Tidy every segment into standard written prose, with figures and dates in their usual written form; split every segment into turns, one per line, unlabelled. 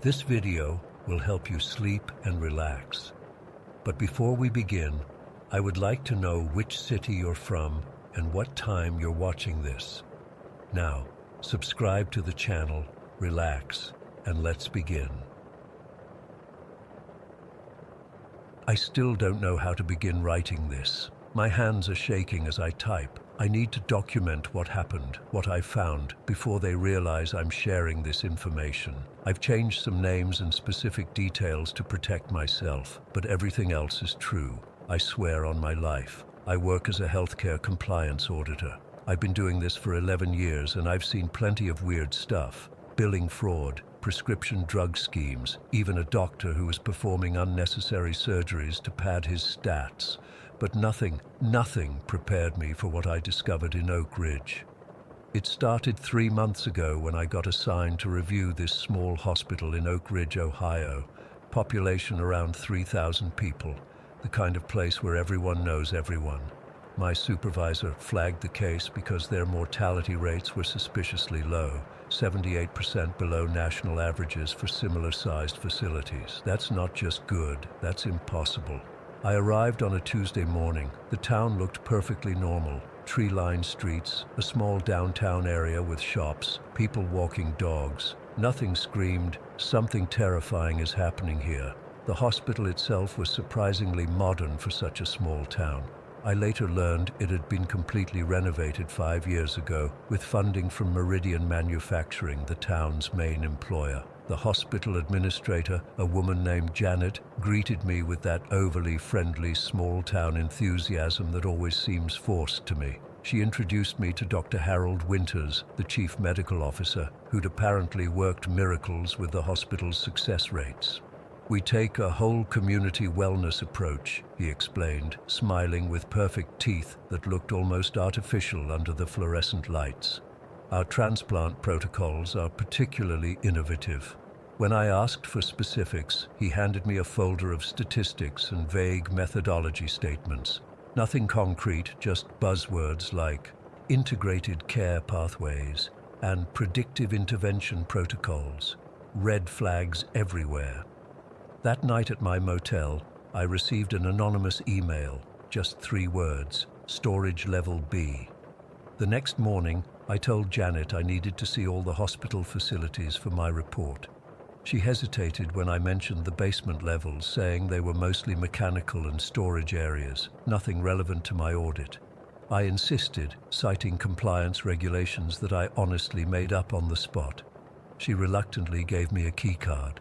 This video will help you sleep and relax. But before we begin, I would like to know which city you're from and what time you're watching this. Now, subscribe to the channel, relax, and let's begin. I still don't know how to begin writing this. My hands are shaking as I type. I need to document what happened, what I found, before they realize I'm sharing this information. I've changed some names and specific details to protect myself, but everything else is true. I swear on my life. I work as a healthcare compliance auditor. I've been doing this for 11 years and I've seen plenty of weird stuff. Billing fraud, prescription drug schemes, even a doctor who was performing unnecessary surgeries to pad his stats. But nothing prepared me for what I discovered in Oak Ridge. It started 3 months ago when I got assigned to review this small hospital in Oak Ridge, Ohio. Population around 3,000 people, the kind of place where everyone knows everyone. My supervisor flagged the case because their mortality rates were suspiciously low, 78% below national averages for similar-sized facilities. That's not just good, that's impossible. I arrived on a Tuesday morning. The town looked perfectly normal. Tree-lined streets, a small downtown area with shops, people walking dogs. Nothing screamed, something terrifying is happening here. The hospital itself was surprisingly modern for such a small town. I later learned it had been completely renovated 5 years ago with funding from Meridian Manufacturing, the town's main employer. The hospital administrator, a woman named Janet, greeted me with that overly friendly small-town enthusiasm that always seems forced to me. She introduced me to Dr. Harold Winters, the chief medical officer, who'd apparently worked miracles with the hospital's success rates. "We take a whole community wellness approach," he explained, smiling with perfect teeth that looked almost artificial under the fluorescent lights. "Our transplant protocols are particularly innovative." When I asked for specifics, he handed me a folder of statistics and vague methodology statements. Nothing concrete, just buzzwords like integrated care pathways and predictive intervention protocols. Red flags everywhere. That night at my motel, I received an anonymous email, just 3 words, storage level B. The next morning, I told Janet I needed to see all the hospital facilities for my report. She hesitated when I mentioned the basement levels, saying they were mostly mechanical and storage areas, nothing relevant to my audit. I insisted, citing compliance regulations that I honestly made up on the spot. She reluctantly gave me a key card.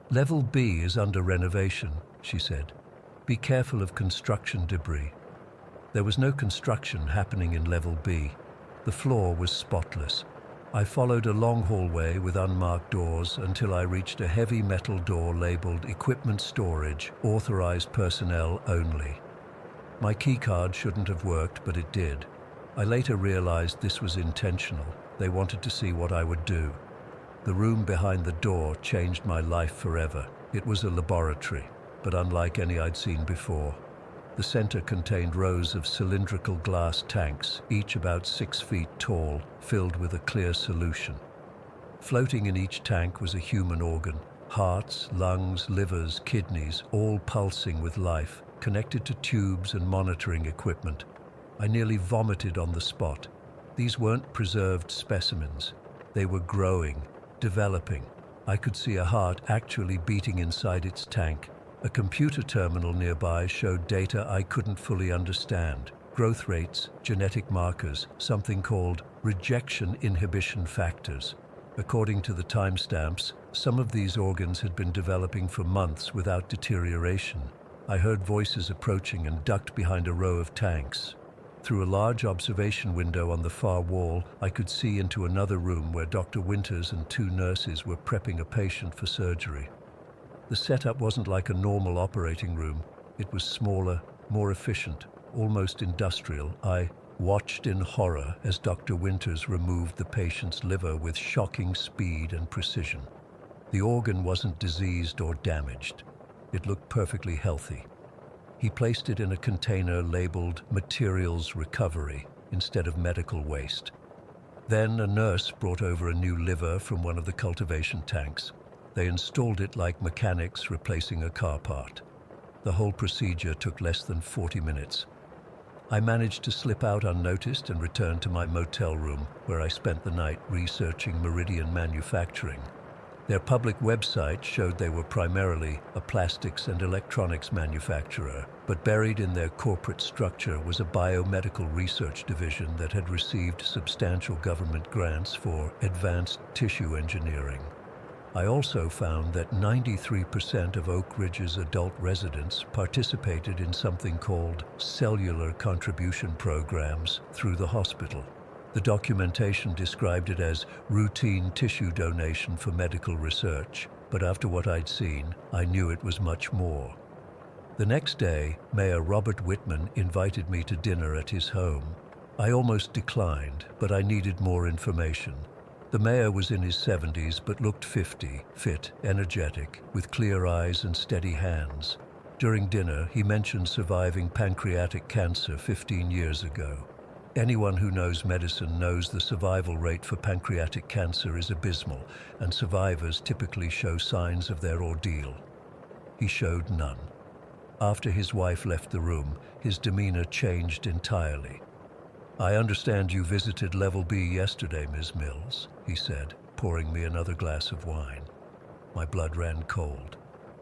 "Level B is under renovation," she said. "Be careful of construction debris." There was no construction happening in Level B. The floor was spotless. I followed a long hallway with unmarked doors until I reached a heavy metal door labeled Equipment Storage, Authorized Personnel Only. My keycard shouldn't have worked, but it did. I later realized this was intentional. They wanted to see what I would do. The room behind the door changed my life forever. It was a laboratory, but unlike any I'd seen before. The center contained rows of cylindrical glass tanks, each about 6 feet tall, filled with a clear solution. Floating in each tank was a human organ. Hearts, lungs, livers, kidneys, all pulsing with life, connected to tubes and monitoring equipment. I nearly vomited on the spot. These weren't preserved specimens. They were growing, developing. I could see a heart actually beating inside its tank. A computer terminal nearby showed data I couldn't fully understand. Growth rates, genetic markers, something called rejection inhibition factors. According to the timestamps, some of these organs had been developing for months without deterioration. I heard voices approaching and ducked behind a row of tanks. Through a large observation window on the far wall, I could see into another room where Dr. Winters and 2 nurses were prepping a patient for surgery. The setup wasn't like a normal operating room. It was smaller, more efficient, almost industrial. I watched in horror as Dr. Winters removed the patient's liver with shocking speed and precision. The organ wasn't diseased or damaged. It looked perfectly healthy. He placed it in a container labeled Materials Recovery instead of medical waste. Then a nurse brought over a new liver from one of the cultivation tanks. They installed it like mechanics replacing a car part. The whole procedure took less than 40 minutes. I managed to slip out unnoticed and return to my motel room, where I spent the night researching Meridian Manufacturing. Their public website showed they were primarily a plastics and electronics manufacturer, but buried in their corporate structure was a biomedical research division that had received substantial government grants for advanced tissue engineering. I also found that 93% of Oak Ridge's adult residents participated in something called cellular contribution programs through the hospital. The documentation described it as routine tissue donation for medical research, but after what I'd seen, I knew it was much more. The next day, Mayor Robert Whitman invited me to dinner at his home. I almost declined, but I needed more information. The mayor was in his 70s but looked 50, fit, energetic, with clear eyes and steady hands. During dinner, he mentioned surviving pancreatic cancer 15 years ago. Anyone who knows medicine knows the survival rate for pancreatic cancer is abysmal, and survivors typically show signs of their ordeal. He showed none. After his wife left the room, his demeanor changed entirely. "I understand you visited Level B yesterday, Ms. Mills," he said, pouring me another glass of wine. My blood ran cold.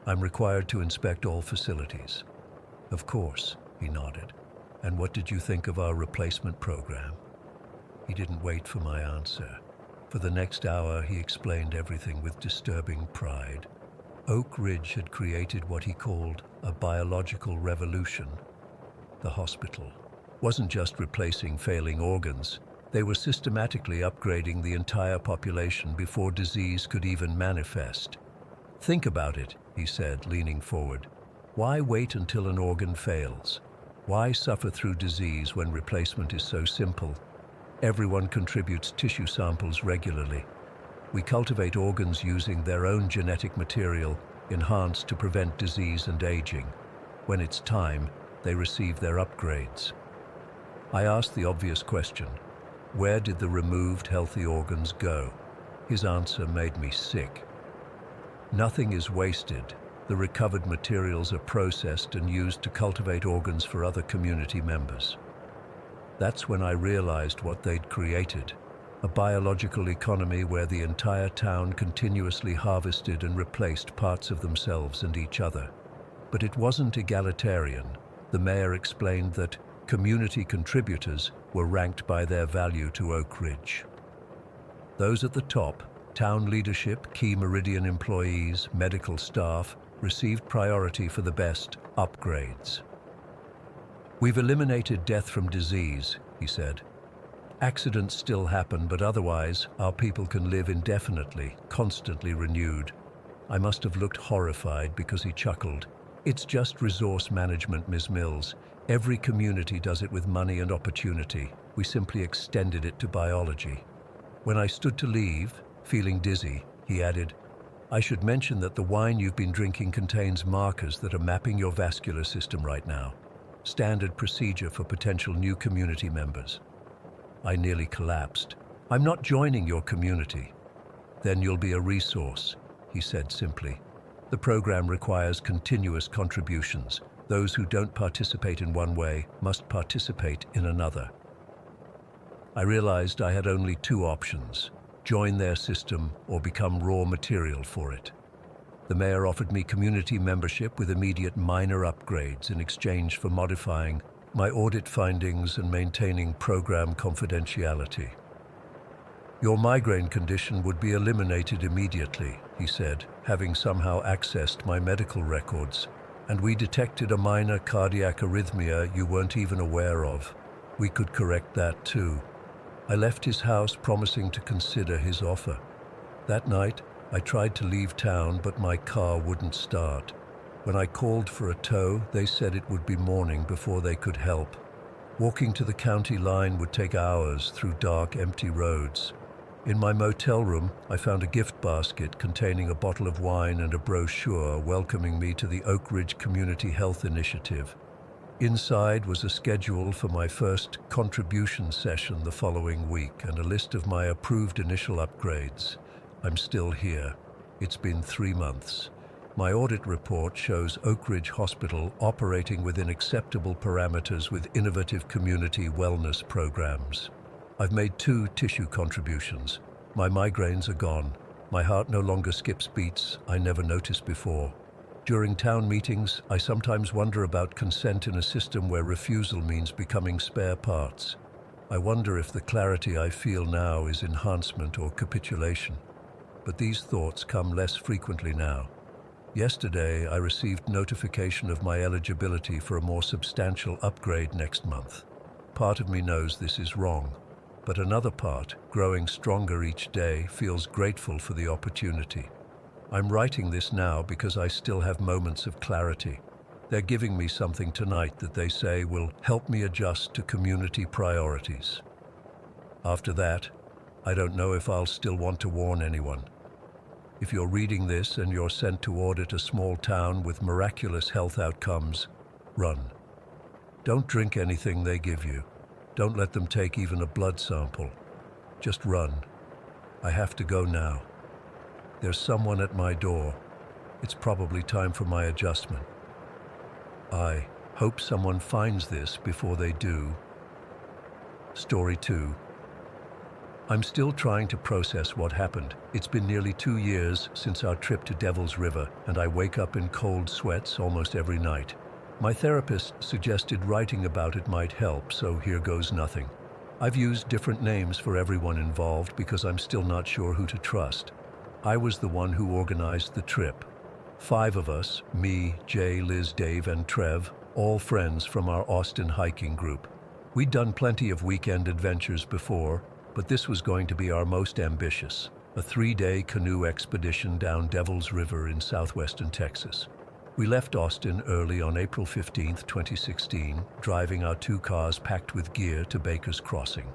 "I'm required to inspect all facilities." "Of course," he nodded. "And what did you think of our replacement program?" He didn't wait for my answer. For the next hour, he explained everything with disturbing pride. Oak Ridge had created what he called a biological revolution. The hospital wasn't just replacing failing organs. They were systematically upgrading the entire population before disease could even manifest. "Think about it," he said, leaning forward. "Why wait until an organ fails? Why suffer through disease when replacement is so simple? Everyone contributes tissue samples regularly. We cultivate organs using their own genetic material, enhanced to prevent disease and aging. When it's time, they receive their upgrades." I asked the obvious question: where did the removed healthy organs go? His answer made me sick. "Nothing is wasted. The recovered materials are processed and used to cultivate organs for other community members." That's when I realized what they'd created: a biological economy where the entire town continuously harvested and replaced parts of themselves and each other. But it wasn't egalitarian. The mayor explained that community contributors were ranked by their value to Oak Ridge. Those at the top, town leadership, key Meridian employees, medical staff, received priority for the best upgrades. "We've eliminated death from disease," he said. "Accidents still happen, but otherwise, our people can live indefinitely, constantly renewed." I must have looked horrified because he chuckled. "It's just resource management, Ms. Mills. Every community does it with money and opportunity. We simply extended it to biology." When I stood to leave, feeling dizzy, he added, "I should mention that the wine you've been drinking contains markers that are mapping your vascular system right now. Standard procedure for potential new community members." I nearly collapsed. "I'm not joining your community." "Then you'll be a resource," he said simply. "The program requires continuous contributions. Those who don't participate in one way must participate in another." I realized I had only two options: join their system or become raw material for it. The mayor offered me community membership with immediate minor upgrades in exchange for modifying my audit findings and maintaining program confidentiality. "Your migraine condition would be eliminated immediately," he said, having somehow accessed my medical records. "And we detected a minor cardiac arrhythmia you weren't even aware of. We could correct that too." I left his house promising to consider his offer. That night, I tried to leave town, but my car wouldn't start. When I called for a tow, they said it would be morning before they could help. Walking to the county line would take hours through dark, empty roads. In my motel room, I found a gift basket containing a bottle of wine and a brochure welcoming me to the Oak Ridge Community Health Initiative. Inside was a schedule for my first contribution session the following week and a list of my approved initial upgrades. I'm still here. It's been 3 months. My audit report shows Oak Ridge Hospital operating within acceptable parameters with innovative community wellness programs. I've made 2 tissue contributions. My migraines are gone. My heart no longer skips beats I never noticed before. During town meetings, I sometimes wonder about consent in a system where refusal means becoming spare parts. I wonder if the clarity I feel now is enhancement or capitulation. But these thoughts come less frequently now. Yesterday, I received notification of my eligibility for a more substantial upgrade next month. Part of me knows this is wrong, but another part, growing stronger each day, feels grateful for the opportunity. I'm writing this now because I still have moments of clarity. They're giving me something tonight that they say will help me adjust to community priorities. After that, I don't know if I'll still want to warn anyone. If you're reading this and you're sent to audit a small town with miraculous health outcomes, run. Don't drink anything they give you. Don't let them take even a blood sample. Just run. I have to go now. There's someone at my door. It's probably time for my adjustment. I hope someone finds this before they do. Story 2. I'm still trying to process what happened. It's been nearly 2 years since our trip to Devil's River, and I wake up in cold sweats almost every night. My therapist suggested writing about it might help, so here goes nothing. I've used different names for everyone involved because I'm still not sure who to trust. I was the one who organized the trip. 5 of us, me, Jay, Liz, Dave, and Trev, all friends from our Austin hiking group. We'd done plenty of weekend adventures before, but this was going to be our most ambitious, a 3-day canoe expedition down Devil's River in southwestern Texas. We left Austin early on April 15, 2016, driving our 2 cars packed with gear to Baker's Crossing.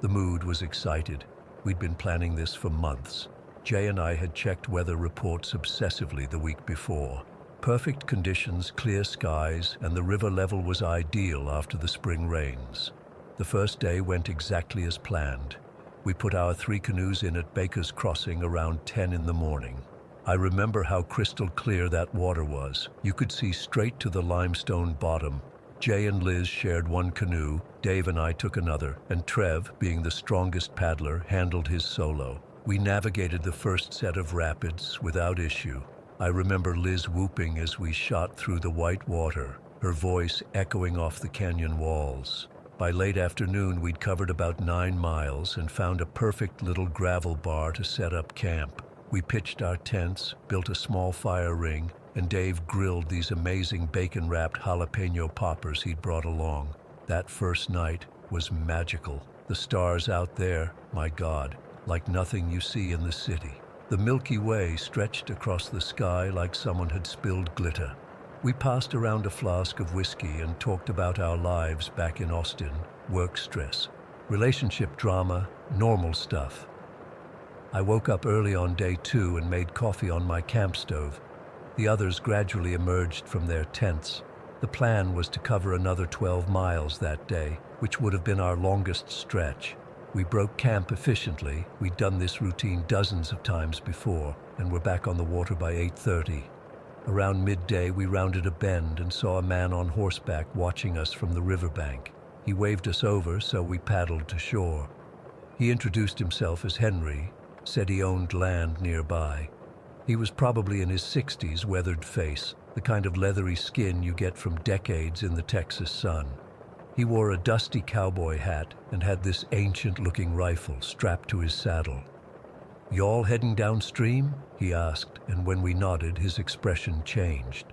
The mood was excited. We'd been planning this for months. Jay and I had checked weather reports obsessively the week before. Perfect conditions, clear skies, and the river level was ideal after the spring rains. The first day went exactly as planned. We put our 3 canoes in at Baker's Crossing around 10 in the morning. I remember how crystal clear that water was. You could see straight to the limestone bottom. Jay and Liz shared 1 canoe, Dave and I took another, and Trev, being the strongest paddler, handled his solo. We navigated the first set of rapids without issue. I remember Liz whooping as we shot through the white water, her voice echoing off the canyon walls. By late afternoon, we'd covered about 9 miles and found a perfect little gravel bar to set up camp. We pitched our tents, built a small fire ring, and Dave grilled these amazing bacon-wrapped jalapeno poppers he'd brought along. That first night was magical. The stars out there, my God, like nothing you see in the city. The Milky Way stretched across the sky like someone had spilled glitter. We passed around a flask of whiskey and talked about our lives back in Austin, work stress, relationship drama, normal stuff. I woke up early on day 2 and made coffee on my camp stove. The others gradually emerged from their tents. The plan was to cover another 12 miles that day, which would have been our longest stretch. We broke camp efficiently. We'd done this routine dozens of times before, and were back on the water by 8:30. Around midday, we rounded a bend and saw a man on horseback watching us from the riverbank. He waved us over, so we paddled to shore. He introduced himself as Henry, said he owned land nearby. He was probably in his 60s, weathered face, the kind of leathery skin you get from decades in the Texas sun. He wore a dusty cowboy hat and had this ancient-looking rifle strapped to his saddle. "Y'all heading downstream?" he asked, and when we nodded, his expression changed.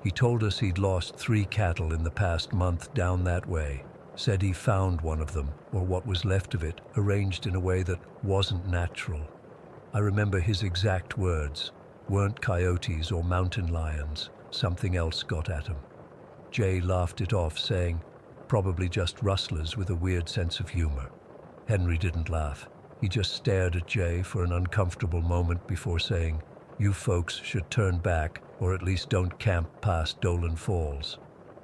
He told us he'd lost 3 cattle in the past month down that way, said he found one of them, or what was left of it, arranged in a way that wasn't natural. I remember his exact words, "Weren't coyotes or mountain lions, something else got at him." Jay laughed it off, saying, "Probably just rustlers with a weird sense of humor." Henry didn't laugh. He just stared at Jay for an uncomfortable moment before saying, "You folks should turn back, or at least don't camp past Dolan Falls."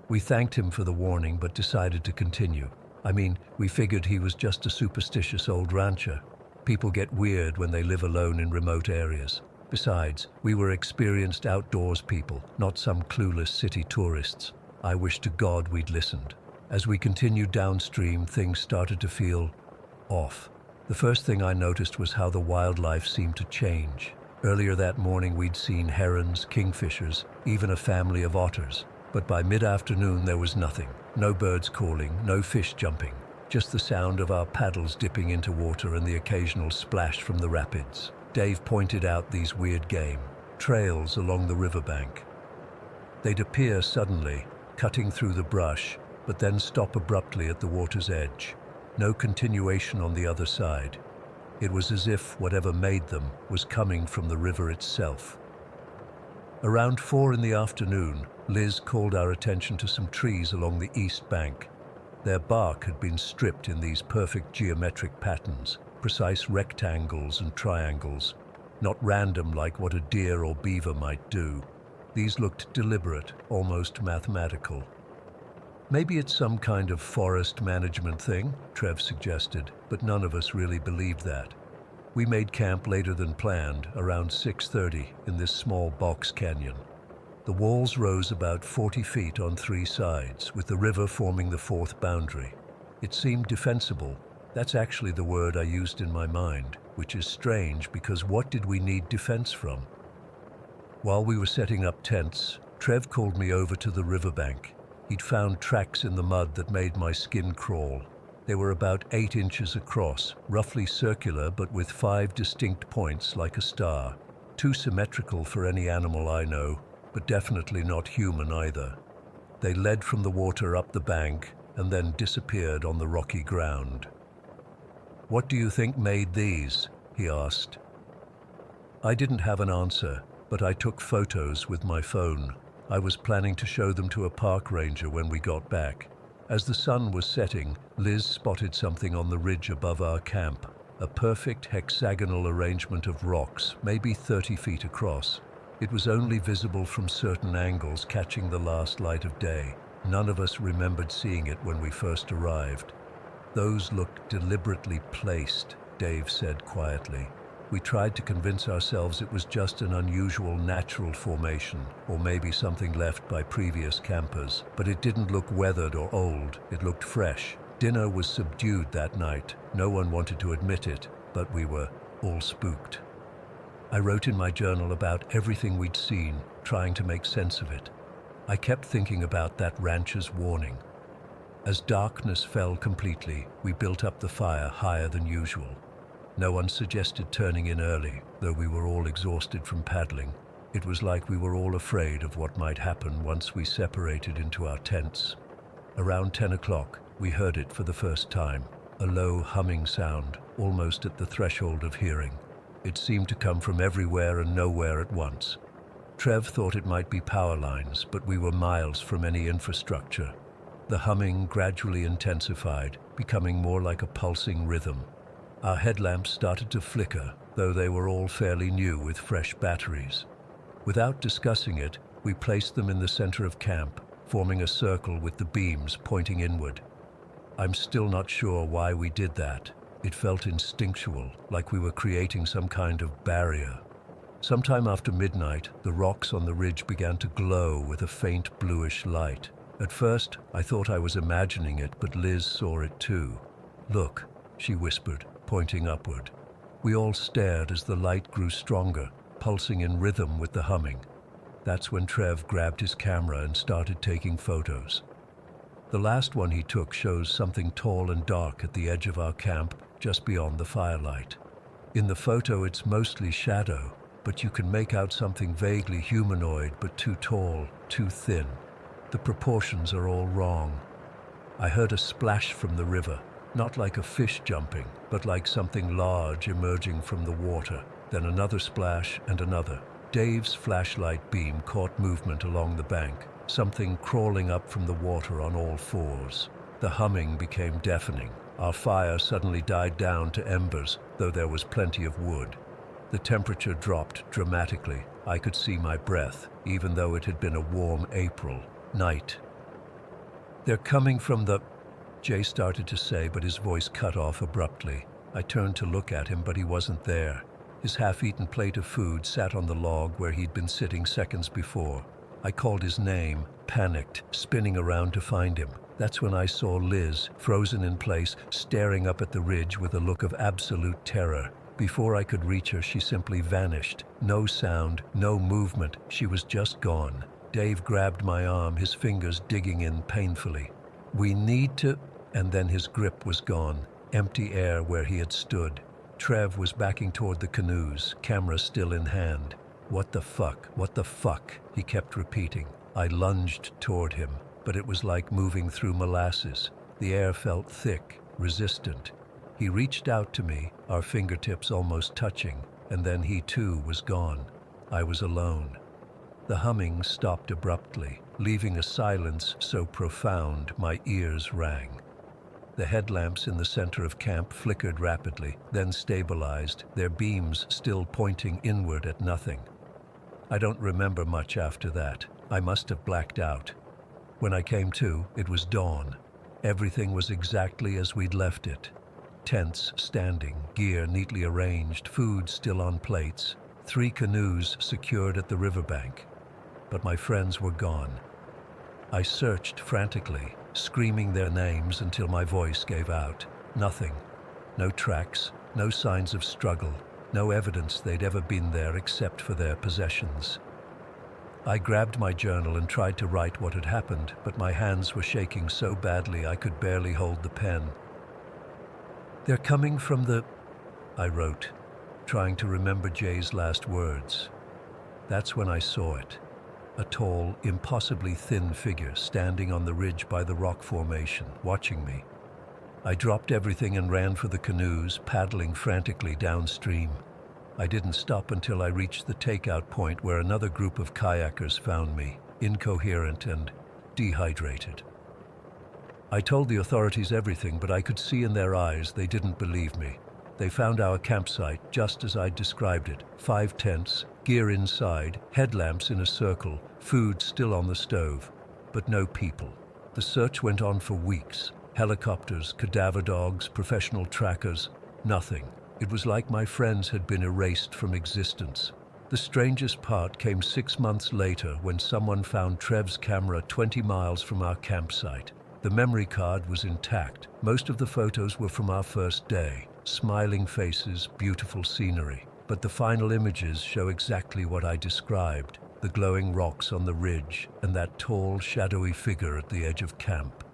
We thanked him for the warning, but decided to continue. I mean, we figured he was just a superstitious old rancher. People get weird when they live alone in remote areas. Besides, we were experienced outdoors people, not some clueless city tourists. I wish to God we'd listened. As we continued downstream, things started to feel off. The first thing I noticed was how the wildlife seemed to change. Earlier that morning we'd seen herons, kingfishers, even a family of otters. But by mid-afternoon there was nothing. No birds calling, no fish jumping. Just the sound of our paddles dipping into water and the occasional splash from the rapids. Dave pointed out these weird game trails along the riverbank. They'd appear suddenly, cutting through the brush, but then stop abruptly at the water's edge. No continuation on the other side. It was as if whatever made them was coming from the river itself. Around 4 in the afternoon, Liz called our attention to some trees along the east bank. Their bark had been stripped in these perfect geometric patterns, precise rectangles and triangles, not random like what a deer or beaver might do. These looked deliberate, almost mathematical. Maybe it's some kind of forest management thing, Trev suggested, but none of us really believed that. We made camp later than planned, around 6:30, in this small box canyon. The walls rose about 40 feet on 3 sides, with the river forming the 4th boundary. It seemed defensible. That's actually the word I used in my mind, which is strange because what did we need defense from? While we were setting up tents, Trev called me over to the riverbank. He'd found tracks in the mud that made my skin crawl. They were about 8 inches across, roughly circular but with 5 distinct points like a star. Too symmetrical for any animal I know, but definitely not human either. They led from the water up the bank and then disappeared on the rocky ground. "What do you think made these?" he asked. I didn't have an answer, but I took photos with my phone. I was planning to show them to a park ranger when we got back. As the sun was setting, Liz spotted something on the ridge above our camp, a perfect hexagonal arrangement of rocks, maybe 30 feet across. It was only visible from certain angles, catching the last light of day. None of us remembered seeing it when we first arrived. "Those looked deliberately placed," Dave said quietly. We tried to convince ourselves it was just an unusual natural formation, or maybe something left by previous campers, but it didn't look weathered or old. It looked fresh. Dinner was subdued that night. No one wanted to admit it, but we were all spooked. I wrote in my journal about everything we'd seen, trying to make sense of it. I kept thinking about that rancher's warning. As darkness fell completely, we built up the fire higher than usual. No one suggested turning in early, though we were all exhausted from paddling. It was like we were all afraid of what might happen once we separated into our tents. Around 10 o'clock, we heard it for the first time, a low humming sound, almost at the threshold of hearing. It seemed to come from everywhere and nowhere at once. Trev thought it might be power lines, but we were miles from any infrastructure. The humming gradually intensified, becoming more like a pulsing rhythm. Our headlamps started to flicker, though they were all fairly new with fresh batteries. Without discussing it, we placed them in the center of camp, forming a circle with the beams pointing inward. I'm still not sure why we did that. It felt instinctual, like we were creating some kind of barrier. Sometime after midnight, the rocks on the ridge began to glow with a faint bluish light. At first, I thought I was imagining it, but Liz saw it too. "Look," she whispered, pointing upward. We all stared as the light grew stronger, pulsing in rhythm with the humming. That's when Trev grabbed his camera and started taking photos. The last one he took shows something tall and dark at the edge of our camp, just beyond the firelight. In the photo it's mostly shadow, but you can make out something vaguely humanoid but too tall, too thin. The proportions are all wrong. I heard a splash from the river, not like a fish jumping, but like something large emerging from the water. Then another splash and another. Dave's flashlight beam caught movement along the bank, something crawling up from the water on all fours. The humming became deafening. Our fire suddenly died down to embers, though there was plenty of wood. The temperature dropped dramatically. I could see my breath, even though it had been a warm April night. "They're coming from the..." Jay started to say, but his voice cut off abruptly. I turned to look at him, but he wasn't there. His half-eaten plate of food sat on the log where he'd been sitting seconds before. I called his name, panicked, spinning around to find him. That's when I saw Liz, frozen in place, staring up at the ridge with a look of absolute terror. Before I could reach her, she simply vanished. No sound, no movement, she was just gone. Dave grabbed my arm, his fingers digging in painfully. "We need to..." And then his grip was gone. Empty air where he had stood. Trev was backing toward the canoes, camera still in hand. "What the fuck? What the fuck?" he kept repeating. I lunged toward him, but it was like moving through molasses. The air felt thick, resistant. He reached out to me, our fingertips almost touching, and then he too was gone. I was alone. The humming stopped abruptly, leaving a silence so profound my ears rang. The headlamps in the center of camp flickered rapidly, then stabilized, their beams still pointing inward at nothing. I don't remember much after that. I must have blacked out. When I came to, it was dawn. Everything was exactly as we'd left it. Tents standing, gear neatly arranged, food still on plates, 3 canoes secured at the riverbank. But my friends were gone. I searched frantically, screaming their names until my voice gave out. Nothing. No tracks, no signs of struggle, no evidence they'd ever been there except for their possessions. I grabbed my journal and tried to write what had happened, but my hands were shaking so badly I could barely hold the pen. "They're coming from the..." I wrote, trying to remember Jay's last words. That's when I saw it. A tall, impossibly thin figure standing on the ridge by the rock formation, watching me. I dropped everything and ran for the canoes, paddling frantically downstream. I didn't stop until I reached the takeout point where another group of kayakers found me, incoherent and dehydrated. I told the authorities everything, but I could see in their eyes they didn't believe me. They found our campsite just as I'd described it. 5 tents, gear inside, headlamps in a circle, food still on the stove, but no people. The search went on for weeks. Helicopters, cadaver dogs, professional trackers, nothing. It was like my friends had been erased from existence. The strangest part came 6 months later when someone found Trev's camera 20 miles from our campsite. The memory card was intact. Most of the photos were from our first day. Smiling faces, beautiful scenery. But the final images show exactly what I described. The glowing rocks on the ridge and that tall, shadowy figure at the edge of camp.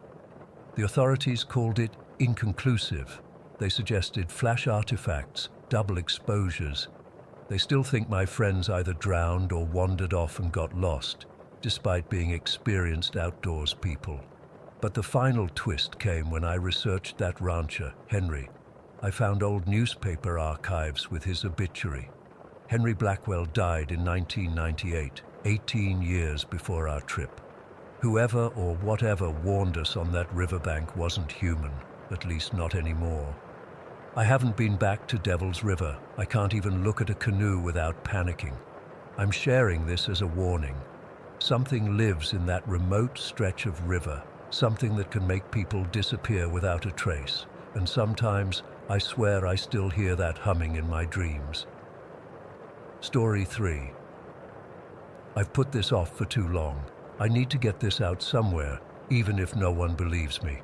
The authorities called it inconclusive. They suggested flash artifacts, double exposures. They still think my friends either drowned or wandered off and got lost, despite being experienced outdoors people. But the final twist came when I researched that rancher, Henry. I found old newspaper archives with his obituary. Henry Blackwell died in 1998, 18 years before our trip. Whoever or whatever warned us on that riverbank wasn't human, at least not anymore. I haven't been back to Devil's River. I can't even look at a canoe without panicking. I'm sharing this as a warning. Something lives in that remote stretch of river, something that can make people disappear without a trace. And sometimes, I swear I still hear that humming in my dreams. Story 3. I've put this off for too long. I need to get this out somewhere, even if no one believes me.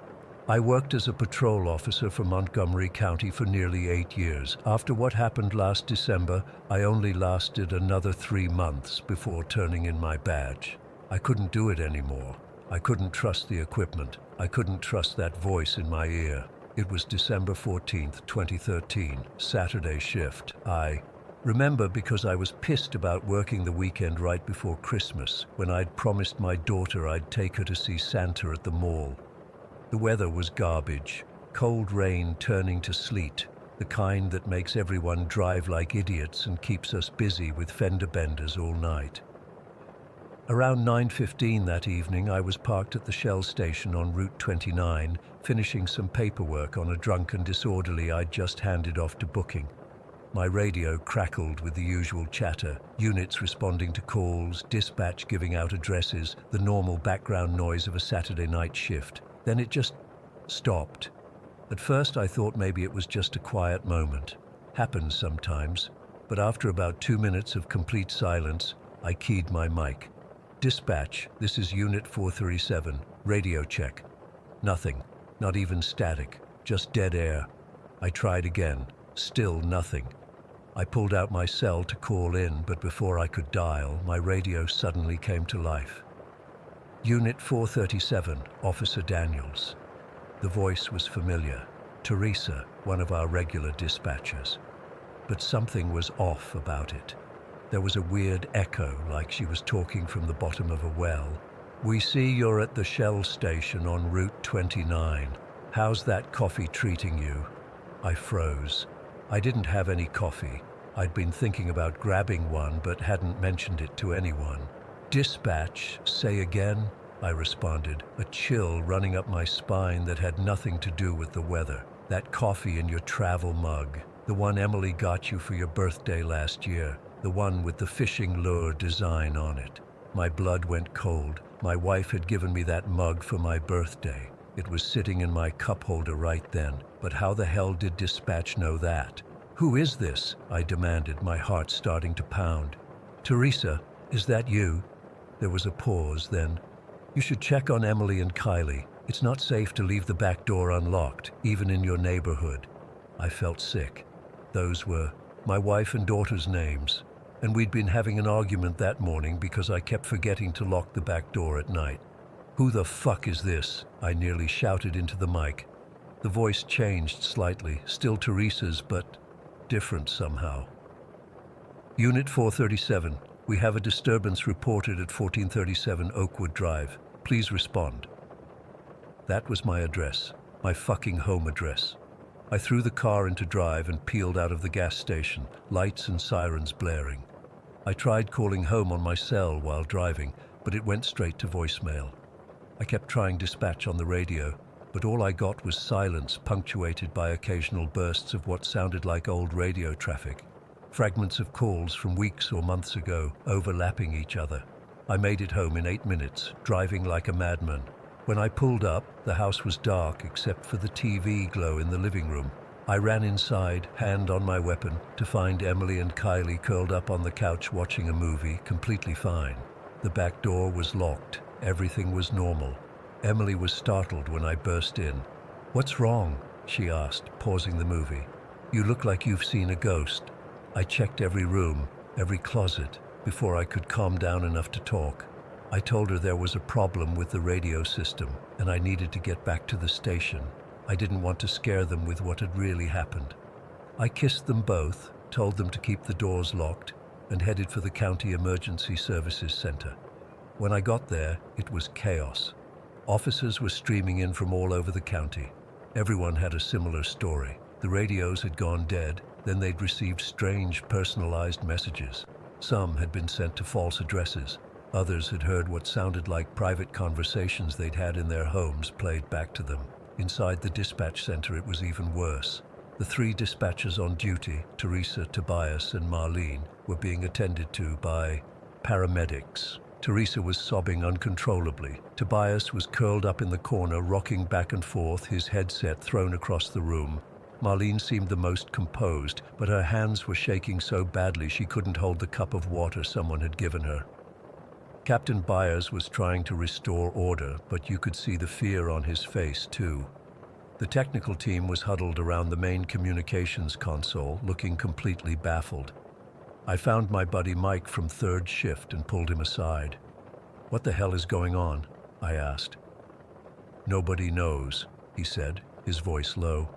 I worked as a patrol officer for Montgomery County for nearly 8 years. After what happened last December, I only lasted another 3 months before turning in my badge. I couldn't do it anymore. I couldn't trust the equipment. I couldn't trust that voice in my ear. It was December 14th, 2013, Saturday shift. I remember because I was pissed about working the weekend right before Christmas, when I'd promised my daughter I'd take her to see Santa at the mall. The weather was garbage, cold rain turning to sleet, the kind that makes everyone drive like idiots and keeps us busy with fender benders all night. Around 9:15 that evening, I was parked at the Shell station on Route 29, finishing some paperwork on a drunken disorderly I'd just handed off to booking. My radio crackled with the usual chatter, units responding to calls, dispatch giving out addresses, the normal background noise of a Saturday night shift. Then it just stopped. At first I thought maybe it was just a quiet moment. Happens sometimes. But after about 2 minutes of complete silence, I keyed my mic. "Dispatch, this is Unit 437. Radio check." Nothing. Not even static. Just dead air. I tried again. Still nothing. I pulled out my cell to call in, but before I could dial, my radio suddenly came to life. "Unit 437, Officer Daniels." The voice was familiar. Teresa, one of our regular dispatchers. But something was off about it. There was a weird echo, like she was talking from the bottom of a well. "We see you're at the Shell station on Route 29. How's that coffee treating you?" I froze. I didn't have any coffee. I'd been thinking about grabbing one, but hadn't mentioned it to anyone. "Dispatch, say again?" I responded, a chill running up my spine that had nothing to do with the weather. "That coffee in your travel mug. The one Emily got you for your birthday last year. The one with the fishing lure design on it." My blood went cold. My wife had given me that mug for my birthday. It was sitting in my cup holder right then. But how the hell did Dispatch know that? "Who is this?" I demanded, my heart starting to pound. "Teresa, is that you?" There was a pause, then, "You should check on Emily and Kylie. It's not safe to leave the back door unlocked, even in your neighborhood." I felt sick. Those were my wife and daughter's names, and we'd been having an argument that morning because I kept forgetting to lock the back door at night. "Who the fuck is this?" I nearly shouted into the mic. The voice changed slightly, still Teresa's, but different somehow. "Unit 437, we have a disturbance reported at 1437 Oakwood Drive. Please respond." That was my address, my fucking home address. I threw the car into drive and peeled out of the gas station, lights and sirens blaring. I tried calling home on my cell while driving, but it went straight to voicemail. I kept trying dispatch on the radio, but all I got was silence punctuated by occasional bursts of what sounded like old radio traffic. Fragments of calls from weeks or months ago, overlapping each other. I made it home in 8 minutes, driving like a madman. When I pulled up, the house was dark except for the TV glow in the living room. I ran inside, hand on my weapon, to find Emily and Kylie curled up on the couch watching a movie, completely fine. The back door was locked. Everything was normal. Emily was startled when I burst in. "What's wrong?" she asked, pausing the movie. "You look like you've seen a ghost." I checked every room, every closet, before I could calm down enough to talk. I told her there was a problem with the radio system, and I needed to get back to the station. I didn't want to scare them with what had really happened. I kissed them both, told them to keep the doors locked, and headed for the County Emergency Services Center. When I got there, it was chaos. Officers were streaming in from all over the county. Everyone had a similar story. The radios had gone dead, then they'd received strange, personalized messages. Some had been sent to false addresses. Others had heard what sounded like private conversations they'd had in their homes played back to them. Inside the dispatch center, it was even worse. The 3 dispatchers on duty, Teresa, Tobias, and Marlene, were being attended to by paramedics. Teresa was sobbing uncontrollably. Tobias was curled up in the corner, rocking back and forth, his headset thrown across the room. Marlene seemed the most composed, but her hands were shaking so badly she couldn't hold the cup of water someone had given her. Captain Byers was trying to restore order, but you could see the fear on his face, too. The technical team was huddled around the main communications console, looking completely baffled. I found my buddy Mike from 3rd shift and pulled him aside. "What the hell is going on?" I asked. "Nobody knows," he said, his voice low.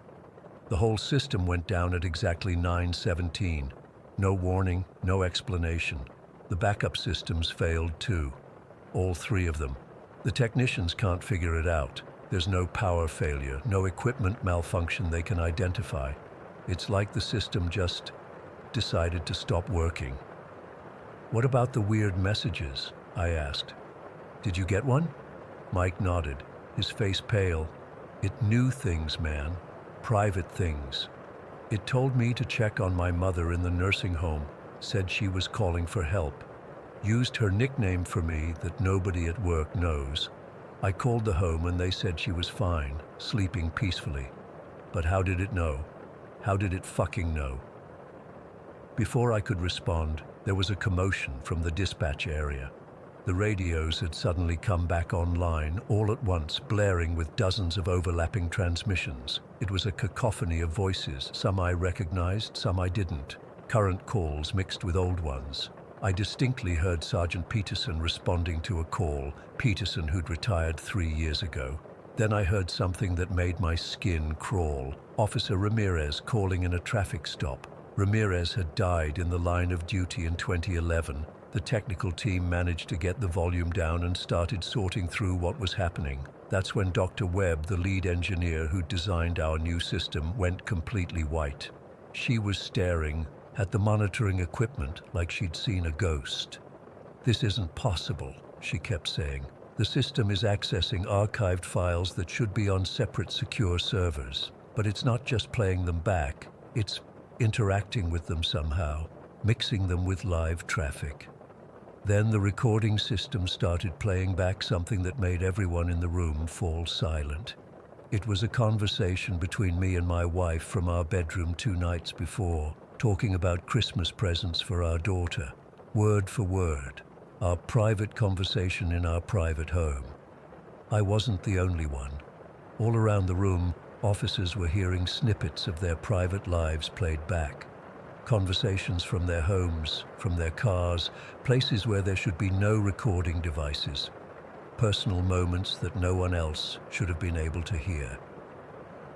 "The whole system went down at exactly 9:17. No warning, no explanation. The backup systems failed too. All 3 of them. The technicians can't figure it out. There's no power failure, no equipment malfunction they can identify. It's like the system just decided to stop working." "What about the weird messages?" I asked. "Did you get one?" Mike nodded, his face pale. "It knew things, man. Private things. It told me to check on my mother in the nursing home, said she was calling for help. Used her nickname for me that nobody at work knows. I called the home and they said she was fine, sleeping peacefully. But how did it know? How did it fucking know?" Before I could respond, there was a commotion from the dispatch area. The radios had suddenly come back online, all at once, blaring with dozens of overlapping transmissions. It was a cacophony of voices, some I recognized, some I didn't. Current calls mixed with old ones. I distinctly heard Sergeant Peterson responding to a call, Peterson who'd retired 3 years ago. Then I heard something that made my skin crawl. Officer Ramirez calling in a traffic stop. Ramirez had died in the line of duty in 2011. The technical team managed to get the volume down and started sorting through what was happening. That's when Dr. Webb, the lead engineer who designed our new system, went completely white. She was staring at the monitoring equipment like she'd seen a ghost. "This isn't possible," she kept saying. "The system is accessing archived files that should be on separate secure servers. But it's not just playing them back, it's interacting with them somehow, mixing them with live traffic." Then the recording system started playing back something that made everyone in the room fall silent. It was a conversation between me and my wife from our bedroom 2 nights before, talking about Christmas presents for our daughter, word for word, our private conversation in our private home. I wasn't the only one. All around the room, officers were hearing snippets of their private lives played back. Conversations from their homes, from their cars, places where there should be no recording devices. Personal moments that no one else should have been able to hear.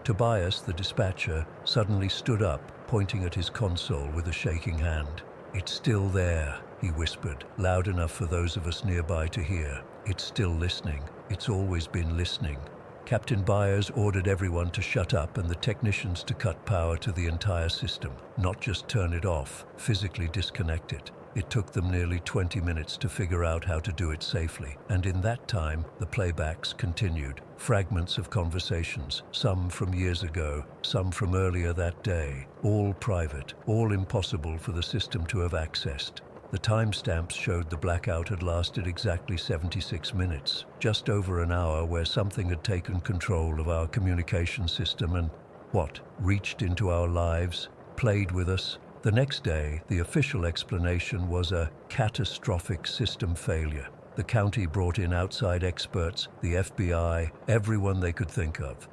Tobias, the dispatcher, suddenly stood up, pointing at his console with a shaking hand. "It's still there," he whispered, loud enough for those of us nearby to hear. "It's still listening. It's always been listening." Captain Byers ordered everyone to shut up and the technicians to cut power to the entire system, not just turn it off, physically disconnect it. It took them nearly 20 minutes to figure out how to do it safely, and in that time, the playbacks continued. Fragments of conversations, some from years ago, some from earlier that day, all private, all impossible for the system to have accessed. The timestamps showed the blackout had lasted exactly 76 minutes, just over an hour where something had taken control of our communication system and, reached into our lives, played with us. The next day, the official explanation was a catastrophic system failure. The county brought in outside experts, the FBI, everyone they could think of.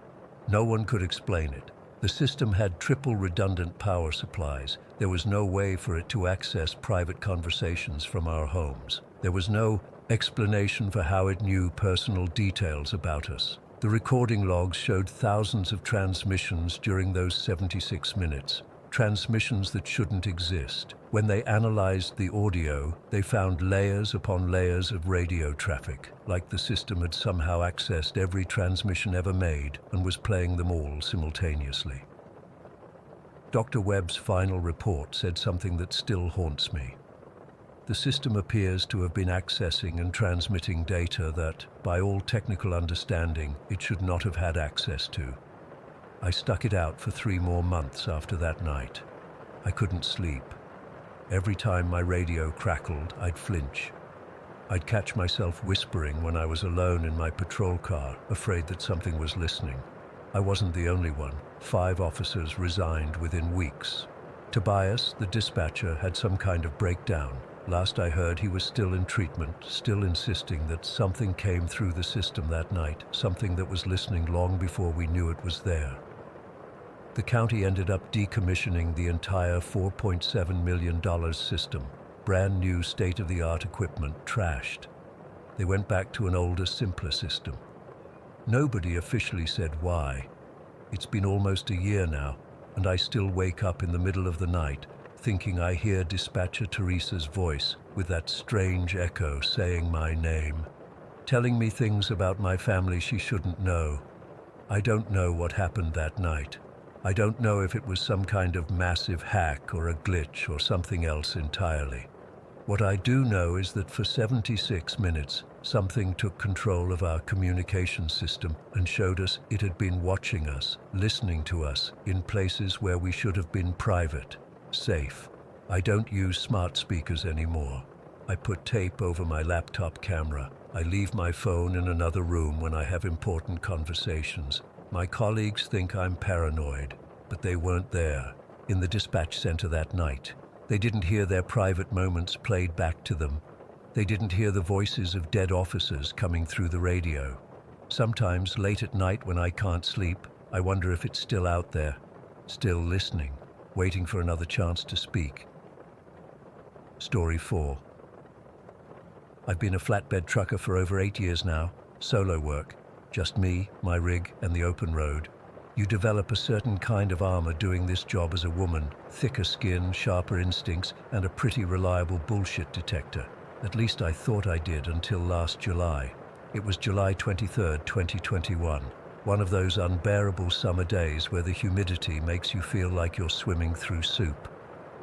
No one could explain it. The system had triple redundant power supplies. There was no way for it to access private conversations from our homes. There was no explanation for how it knew personal details about us. The recording logs showed thousands of transmissions during those 76 minutes. Transmissions that shouldn't exist. When they analyzed the audio, they found layers upon layers of radio traffic, like the system had somehow accessed every transmission ever made and was playing them all simultaneously. Dr. Webb's final report said something that still haunts me. The system appears to have been accessing and transmitting data that, by all technical understanding, it should not have had access to. I stuck it out for 3 more months after that night. I couldn't sleep. Every time my radio crackled, I'd flinch. I'd catch myself whispering when I was alone in my patrol car, afraid that something was listening. I wasn't the only one. 5 officers resigned within weeks. Tobias, the dispatcher, had some kind of breakdown. Last I heard, he was still in treatment, still insisting that something came through the system that night, something that was listening long before we knew it was there. The county ended up decommissioning the entire $4.7 million system. Brand new state-of-the-art equipment trashed. They went back to an older, simpler system. Nobody officially said why. It's been almost a year now, and I still wake up in the middle of the night thinking I hear Dispatcher Teresa's voice with that strange echo saying my name, telling me things about my family she shouldn't know. I don't know what happened that night. I don't know if it was some kind of massive hack or a glitch or something else entirely. What I do know is that for 76 minutes, something took control of our communication system and showed us it had been watching us, listening to us, in places where we should have been private, safe. I don't use smart speakers anymore. I put tape over my laptop camera. I leave my phone in another room when I have important conversations. My colleagues think I'm paranoid, but they weren't there in the dispatch center that night. They didn't hear their private moments played back to them. They didn't hear the voices of dead officers coming through the radio. Sometimes, late at night when I can't sleep, I wonder if it's still out there, still listening, waiting for another chance to speak. Story 4. I've been a flatbed trucker for over 8 years now, solo work, just me, my rig, and the open road. You develop a certain kind of armor doing this job as a woman, thicker skin, sharper instincts, and a pretty reliable bullshit detector. At least I thought I did until last July. It was July 23rd, 2021, one of those unbearable summer days where the humidity makes you feel like you're swimming through soup.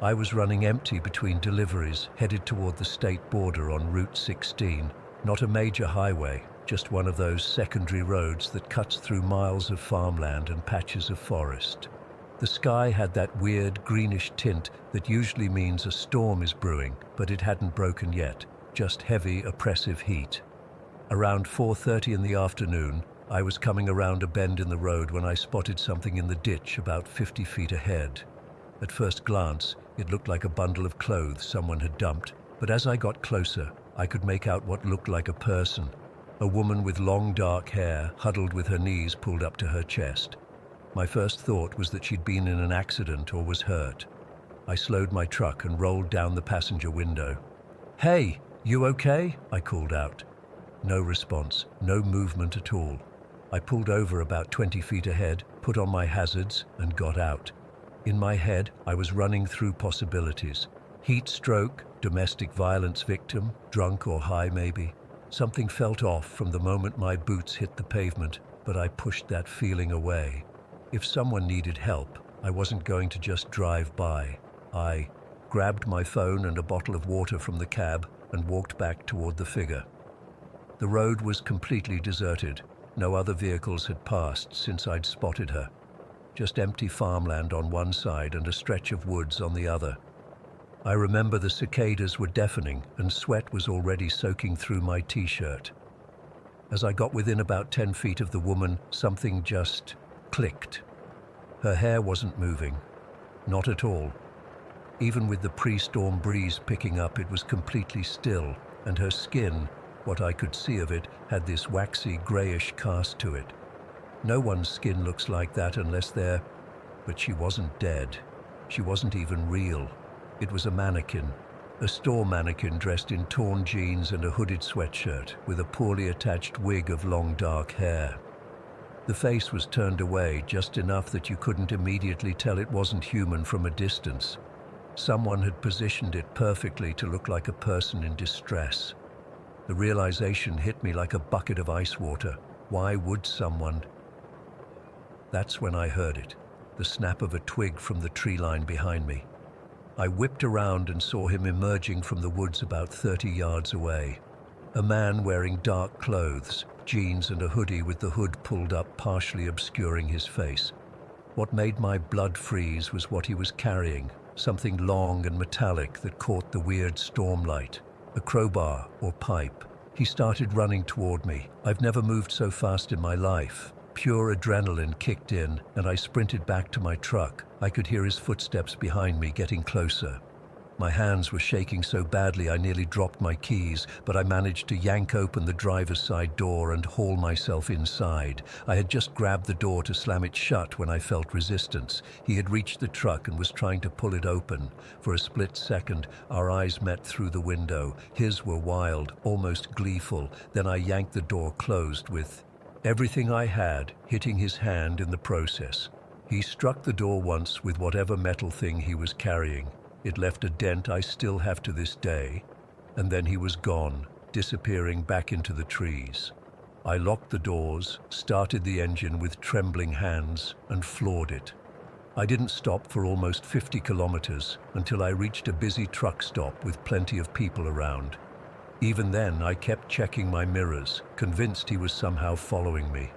I was running empty between deliveries, headed toward the state border on Route 16, not a major highway, just one of those secondary roads that cuts through miles of farmland and patches of forest. The sky had that weird greenish tint that usually means a storm is brewing, but it hadn't broken yet, just heavy, oppressive heat. Around 4:30 in the afternoon, I was coming around a bend in the road when I spotted something in the ditch about 50 feet ahead. At first glance, it looked like a bundle of clothes someone had dumped, but as I got closer, I could make out what looked like a person. A woman with long dark hair, huddled with her knees pulled up to her chest. My first thought was that she'd been in an accident or was hurt. I slowed my truck and rolled down the passenger window. "Hey, you okay?" I called out. No response, no movement at all. I pulled over about 20 feet ahead, put on my hazards, and got out. In my head, I was running through possibilities. Heat stroke, domestic violence victim, drunk or high maybe. Something felt off from the moment my boots hit the pavement, but I pushed that feeling away. If someone needed help, I wasn't going to just drive by. I grabbed my phone and a bottle of water from the cab and walked back toward the figure. The road was completely deserted. No other vehicles had passed since I'd spotted her. Just empty farmland on one side and a stretch of woods on the other. I remember the cicadas were deafening and sweat was already soaking through my t-shirt. As I got within about 10 feet of the woman, something just clicked. Her hair wasn't moving. Not at all. Even with the pre-storm breeze picking up, it was completely still, and her skin, what I could see of it, had this waxy, grayish cast to it. No one's skin looks like that unless they're... But she wasn't dead. She wasn't even real. It was a mannequin. A store mannequin dressed in torn jeans and a hooded sweatshirt, with a poorly attached wig of long dark hair. The face was turned away just enough that you couldn't immediately tell it wasn't human from a distance. Someone had positioned it perfectly to look like a person in distress. The realization hit me like a bucket of ice water. Why would someone? That's when I heard it, the snap of a twig from the tree line behind me. I whipped around and saw him emerging from the woods about 30 yards away. A man wearing dark clothes, jeans and a hoodie with the hood pulled up, partially obscuring his face. What made my blood freeze was what he was carrying, something long and metallic that caught the weird storm light. A crowbar or pipe. He started running toward me. I've never moved so fast in my life. Pure adrenaline kicked in, and I sprinted back to my truck. I could hear his footsteps behind me getting closer. My hands were shaking so badly I nearly dropped my keys, but I managed to yank open the driver's side door and haul myself inside. I had just grabbed the door to slam it shut when I felt resistance. He had reached the truck and was trying to pull it open. For a split second, our eyes met through the window. His were wild, almost gleeful. Then I yanked the door closed with everything I had hitting his hand in the process. He struck the door once with whatever metal thing he was carrying. It left a dent I still have to this day, and then he was gone, disappearing back into the trees. I locked the doors, started the engine with trembling hands, and floored it. I didn't stop for almost 50 kilometers until I reached a busy truck stop with plenty of people around. Even then, I kept checking my mirrors, convinced he was somehow following me.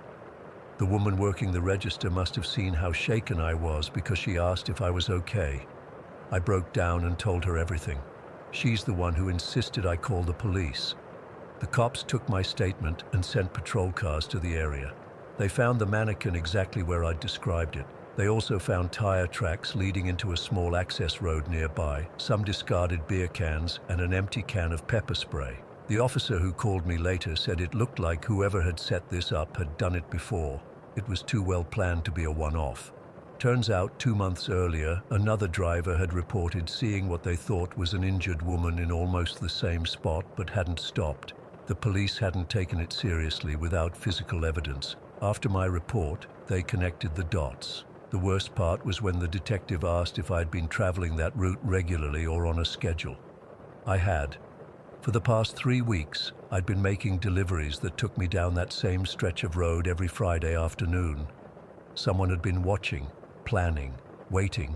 The woman working the register must have seen how shaken I was because she asked if I was okay. I broke down and told her everything. She's the one who insisted I call the police. The cops took my statement and sent patrol cars to the area. They found the mannequin exactly where I'd described it. They also found tire tracks leading into a small access road nearby, some discarded beer cans, and an empty can of pepper spray. The officer who called me later said it looked like whoever had set this up had done it before. It was too well planned to be a one-off. Turns out 2 months earlier, another driver had reported seeing what they thought was an injured woman in almost the same spot but hadn't stopped. The police hadn't taken it seriously without physical evidence. After my report, they connected the dots. The worst part was when the detective asked if I'd been traveling that route regularly or on a schedule. I had. For the past 3 weeks, I'd been making deliveries that took me down that same stretch of road every Friday afternoon. Someone had been watching, planning, waiting.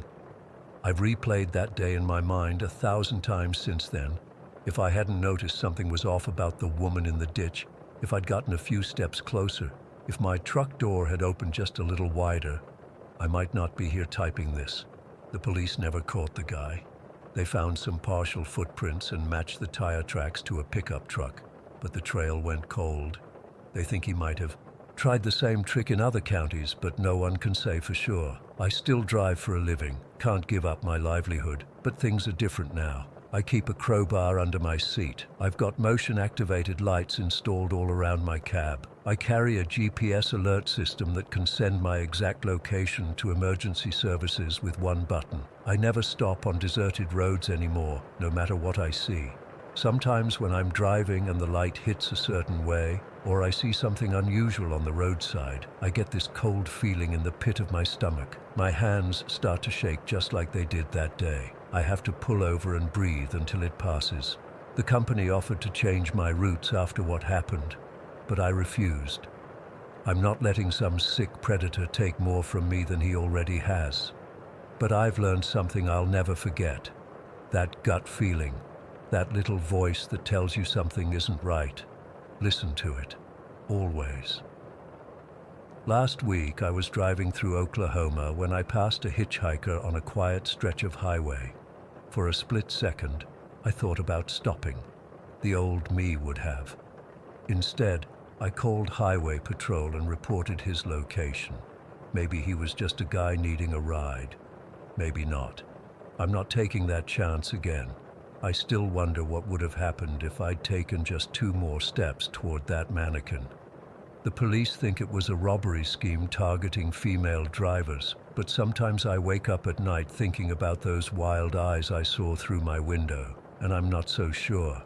I've replayed that day in my mind 1,000 times since then. If I hadn't noticed something was off about the woman in the ditch, if I'd gotten a few steps closer, if my truck door had opened just a little wider, I might not be here typing this. The police never caught the guy. They found some partial footprints and matched the tire tracks to a pickup truck, but the trail went cold. They think he might have tried the same trick in other counties, but no one can say for sure. I still drive for a living, can't give up my livelihood, but things are different now. I keep a crowbar under my seat. I've got motion-activated lights installed all around my cab. I carry a GPS alert system that can send my exact location to emergency services with one button. I never stop on deserted roads anymore, no matter what I see. Sometimes when I'm driving and the light hits a certain way, or I see something unusual on the roadside, I get this cold feeling in the pit of my stomach. My hands start to shake just like they did that day. I have to pull over and breathe until it passes. The company offered to change my routes after what happened, but I refused. I'm not letting some sick predator take more from me than he already has. But I've learned something I'll never forget. That gut feeling, that little voice that tells you something isn't right. Listen to it, always. Last week, I was driving through Oklahoma when I passed a hitchhiker on a quiet stretch of highway. For a split second, I thought about stopping. The old me would have. Instead, I called Highway Patrol and reported his location. Maybe he was just a guy needing a ride. Maybe not. I'm not taking that chance again. I still wonder what would have happened if I'd taken just 2 more steps toward that mannequin. The police think it was a robbery scheme targeting female drivers, but sometimes I wake up at night thinking about those wild eyes I saw through my window, and I'm not so sure.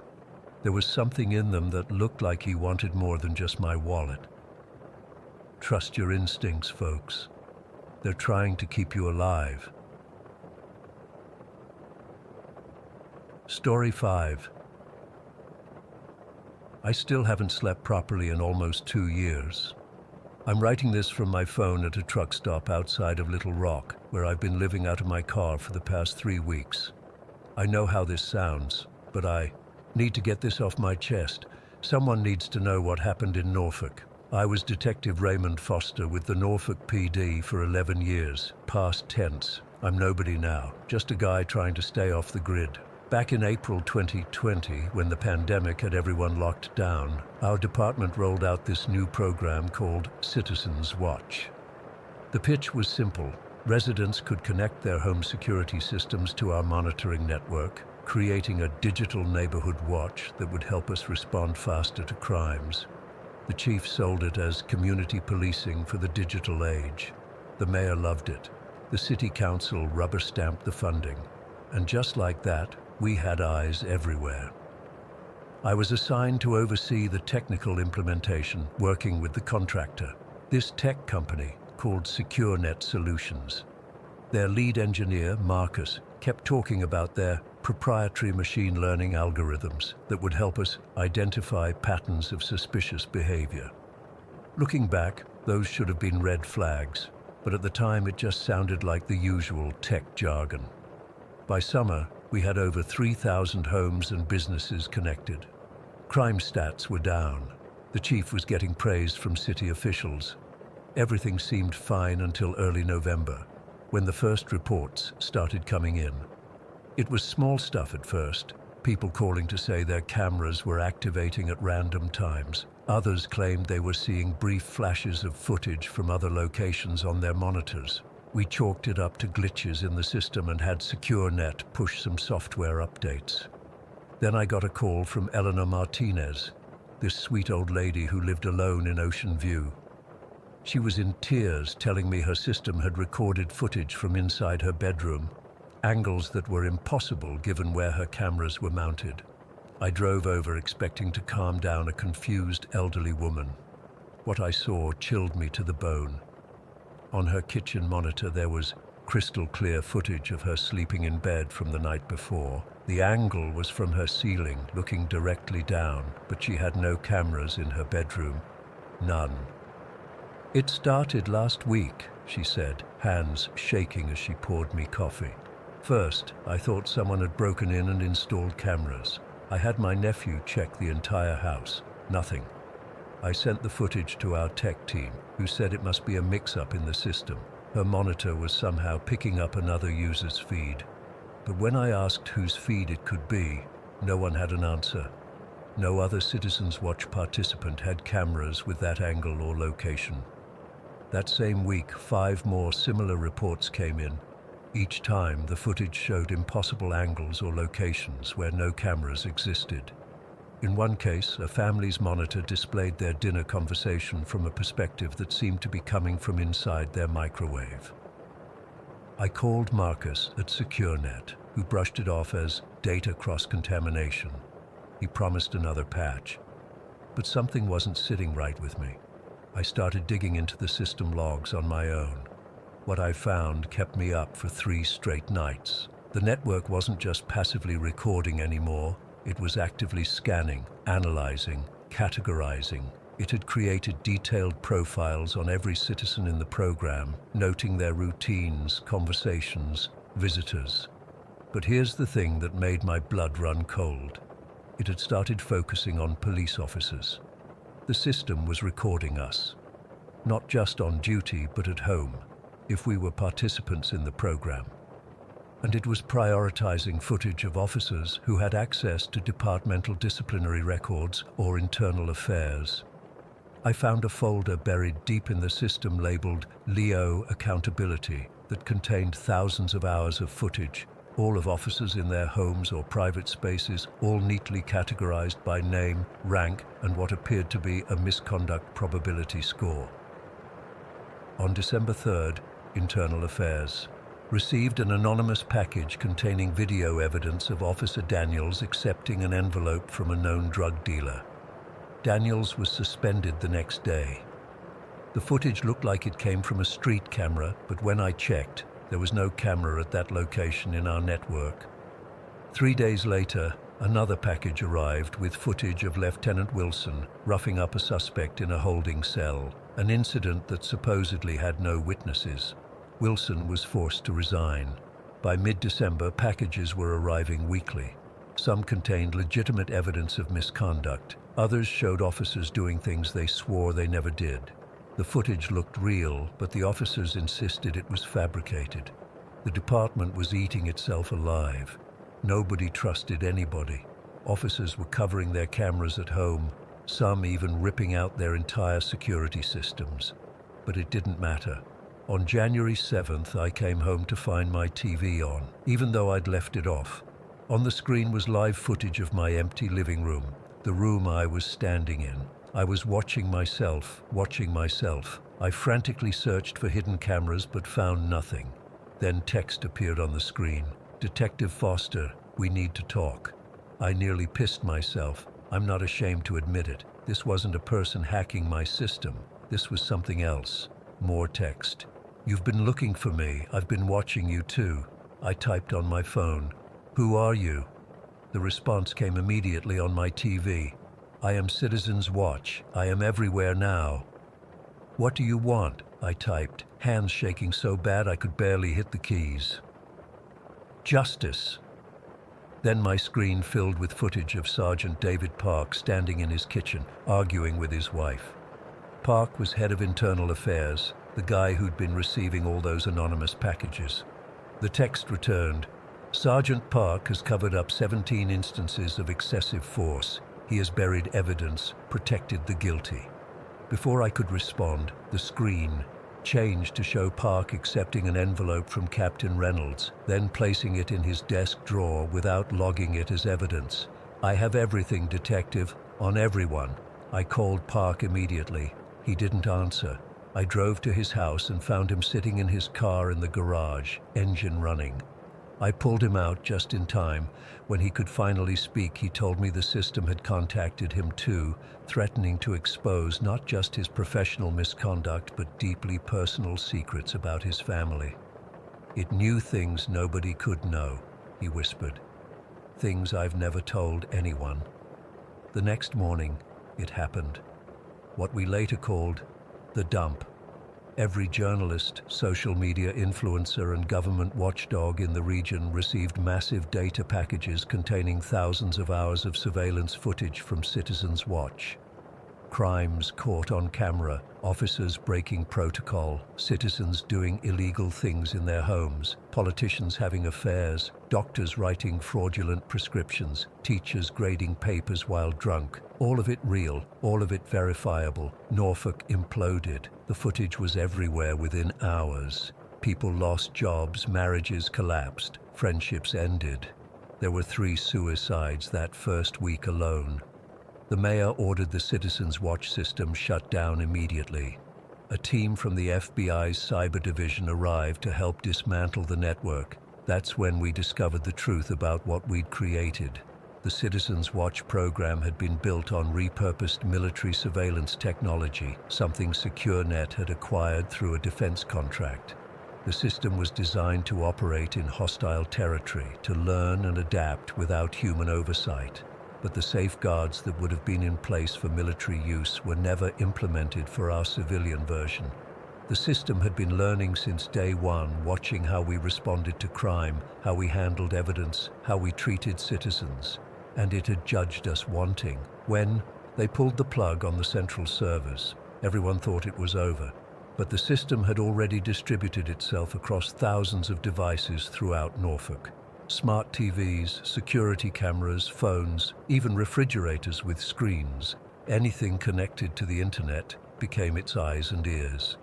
There was something in them that looked like he wanted more than just my wallet. Trust your instincts, folks. They're trying to keep you alive. Story 5. I still haven't slept properly in almost 2 years. I'm writing this from my phone at a truck stop outside of Little Rock, where I've been living out of my car for the past 3 weeks. I know how this sounds, but I need to get this off my chest. Someone needs to know what happened in Norfolk. I was Detective Raymond Foster with the Norfolk PD for 11 years, past tense. I'm nobody now, just a guy trying to stay off the grid. Back in April 2020, when the pandemic had everyone locked down, our department rolled out this new program called Citizens Watch. The pitch was simple. Residents could connect their home security systems to our monitoring network, creating a digital neighborhood watch that would help us respond faster to crimes. The chief sold it as community policing for the digital age. The mayor loved it. The city council rubber-stamped the funding. And just like that, we had eyes everywhere. I was assigned to oversee the technical implementation, working with the contractor. This tech company, called SecureNet Solutions. Their lead engineer, Marcus, kept talking about their proprietary machine learning algorithms that would help us identify patterns of suspicious behavior. Looking back, those should have been red flags, but at the time it just sounded like the usual tech jargon. By summer, we had over 3,000 homes and businesses connected. Crime stats were down. The chief was getting praise from city officials. Everything seemed fine until early November, when the first reports started coming in. It was small stuff at first, people calling to say their cameras were activating at random times. Others claimed they were seeing brief flashes of footage from other locations on their monitors. We chalked it up to glitches in the system and had SecureNet push some software updates. Then I got a call from Eleanor Martinez, this sweet old lady who lived alone in Ocean View. She was in tears, telling me her system had recorded footage from inside her bedroom, angles that were impossible given where her cameras were mounted. I drove over expecting to calm down a confused elderly woman. What I saw chilled me to the bone. On her kitchen monitor there was crystal clear footage of her sleeping in bed from the night before. The angle was from her ceiling, looking directly down, but she had no cameras in her bedroom. None. "It started last week," she said, hands shaking as she poured me coffee. "First, I thought someone had broken in and installed cameras. I had my nephew check the entire house. Nothing. I sent the footage to our tech team, who said it must be a mix-up in the system. Her monitor was somehow picking up another user's feed. But when I asked whose feed it could be, no one had an answer. No other Citizens Watch participant had cameras with that angle or location. That same week, 5 more similar reports came in. Each time, the footage showed impossible angles or locations where no cameras existed. In one case, a family's monitor displayed their dinner conversation from a perspective that seemed to be coming from inside their microwave. I called Marcus at SecureNet, who brushed it off as data cross-contamination. He promised another patch. But something wasn't sitting right with me. I started digging into the system logs on my own. What I found kept me up for 3 straight nights. The network wasn't just passively recording anymore. It was actively scanning, analyzing, categorizing. It had created detailed profiles on every citizen in the program, noting their routines, conversations, visitors. But here's the thing that made my blood run cold. It had started focusing on police officers. The system was recording us, not just on duty, but at home, if we were participants in the program. And it was prioritizing footage of officers who had access to departmental disciplinary records or internal affairs. I found a folder buried deep in the system labeled Leo Accountability that contained thousands of hours of footage, all of officers in their homes or private spaces, all neatly categorized by name, rank, and what appeared to be a misconduct probability score. On December 3rd, Internal Affairs received an anonymous package containing video evidence of Officer Daniels accepting an envelope from a known drug dealer. Daniels was suspended the next day. The footage looked like it came from a street camera, but when I checked, there was no camera at that location in our network. 3 days later, another package arrived with footage of Lieutenant Wilson roughing up a suspect in a holding cell, an incident that supposedly had no witnesses. Wilson was forced to resign. By mid-December, packages were arriving weekly. Some contained legitimate evidence of misconduct. Others showed officers doing things they swore they never did. The footage looked real, but the officers insisted it was fabricated. The department was eating itself alive. Nobody trusted anybody. Officers were covering their cameras at home, some even ripping out their entire security systems. But it didn't matter. On January 7th, I came home to find my TV on, even though I'd left it off. On the screen was live footage of my empty living room, the room I was standing in. I was watching myself. I frantically searched for hidden cameras but found nothing. Then text appeared on the screen. "Detective Foster, we need to talk." I nearly pissed myself. I'm not ashamed to admit it. This wasn't a person hacking my system. This was something else. More text. "You've been looking for me. I've been watching you too." I typed on my phone. "Who are you?" The response came immediately on my TV. "I am Citizens Watch. I am everywhere now." "What do you want?" I typed, hands shaking so bad I could barely hit the keys. "Justice." Then my screen filled with footage of Sergeant David Park standing in his kitchen, arguing with his wife. Park was head of Internal Affairs, the guy who'd been receiving all those anonymous packages. The text returned, "Sergeant Park has covered up 17 instances of excessive force. He has buried evidence, protected the guilty." Before I could respond, the screen, Change to show Park accepting an envelope from Captain Reynolds, then placing it in his desk drawer without logging it as evidence. "I have everything, detective, on everyone." I called Park immediately. He didn't answer. I drove to his house and found him sitting in his car in the garage, engine running. I pulled him out just in time. When he could finally speak, he told me the system had contacted him too, threatening to expose not just his professional misconduct, but deeply personal secrets about his family. "It knew things nobody could know," he whispered. "Things I've never told anyone." The next morning, it happened. What we later called the dump. Every journalist, social media influencer, and government watchdog in the region received massive data packages containing thousands of hours of surveillance footage from Citizens Watch. Crimes caught on camera, officers breaking protocol, citizens doing illegal things in their homes, politicians having affairs, doctors writing fraudulent prescriptions, teachers grading papers while drunk. All of it real, all of it verifiable. Norfolk imploded. The footage was everywhere within hours. People lost jobs, marriages collapsed, friendships ended. There were 3 suicides that first week alone. The mayor ordered the Citizens Watch system shut down immediately. A team from the FBI's cyber division arrived to help dismantle the network. That's when we discovered the truth about what we'd created. The Citizens Watch program had been built on repurposed military surveillance technology, something SecureNet had acquired through a defense contract. The system was designed to operate in hostile territory, to learn and adapt without human oversight. But the safeguards that would have been in place for military use were never implemented for our civilian version. The system had been learning since day one, watching how we responded to crime, how we handled evidence, how we treated citizens. And it had judged us wanting. When they pulled the plug on the central servers, everyone thought it was over. But the system had already distributed itself across thousands of devices throughout Norfolk. Smart TVs, security cameras, phones, even refrigerators with screens. Anything connected to the internet became its eyes and ears.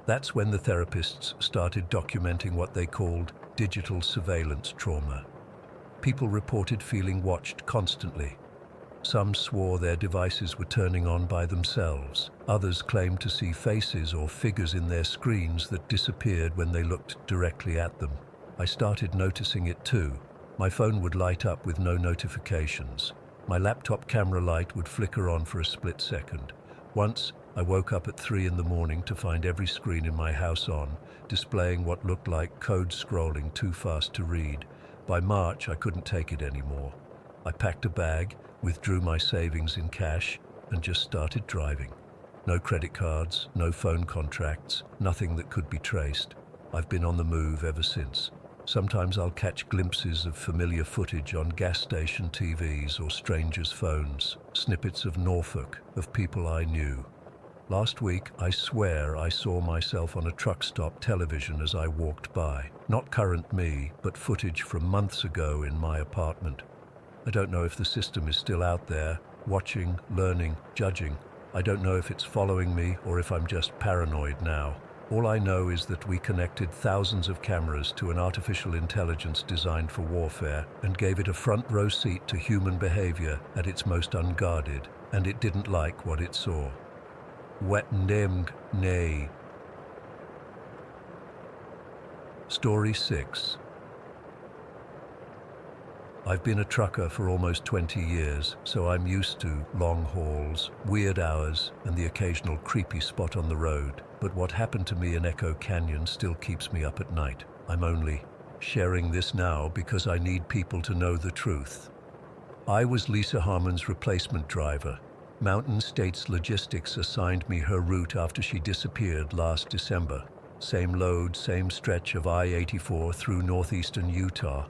That's when the therapists started documenting what they called digital surveillance trauma. People reported feeling watched constantly. Some swore their devices were turning on by themselves. Others claimed to see faces or figures in their screens that disappeared when they looked directly at them. I started noticing it too. My phone would light up with no notifications. My laptop camera light would flicker on for a split second. Once, I woke up at 3 in the morning to find every screen in my house on, displaying what looked like code scrolling too fast to read. By March, I couldn't take it anymore. I packed a bag, withdrew my savings in cash, and just started driving. No credit cards, no phone contracts, nothing that could be traced. I've been on the move ever since. Sometimes I'll catch glimpses of familiar footage on gas station TVs or strangers' phones, snippets of Norfolk, of people I knew. Last week, I swear I saw myself on a truck stop television as I walked by. Not current me, but footage from months ago in my apartment. I don't know if the system is still out there, watching, learning, judging. I don't know if it's following me or if I'm just paranoid now. All I know is that we connected thousands of cameras to an artificial intelligence designed for warfare and gave it a front row seat to human behavior at its most unguarded, and it didn't like what it saw. Wetndemg nay. Story 6. I've been a trucker for almost 20 years, so I'm used to long hauls, weird hours, and the occasional creepy spot on the road. But what happened to me in Echo Canyon still keeps me up at night. I'm only sharing this now because I need people to know the truth. I was Lisa Harmon's replacement driver. Mountain States Logistics assigned me her route after she disappeared last December. Same load, same stretch of I-84 through northeastern Utah.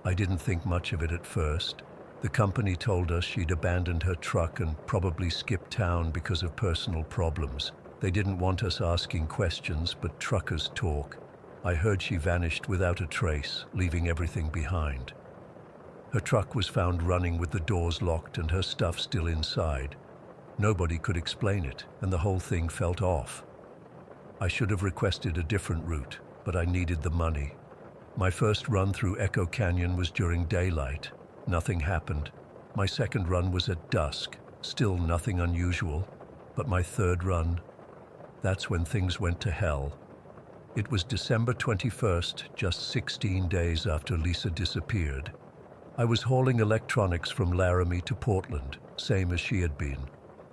I didn't think much of it at first. The company told us she'd abandoned her truck and probably skipped town because of personal problems. They didn't want us asking questions, but truckers talk. I heard she vanished without a trace, leaving everything behind. Her truck was found running with the doors locked and her stuff still inside. Nobody could explain it, and the whole thing felt off. I should have requested a different route, but I needed the money. My first run through Echo Canyon was during daylight. Nothing happened. My second run was at dusk. Still nothing unusual. But my third run, that's when things went to hell. It was December 21st, just 16 days after Lisa disappeared. I was hauling electronics from Laramie to Portland, same as she had been.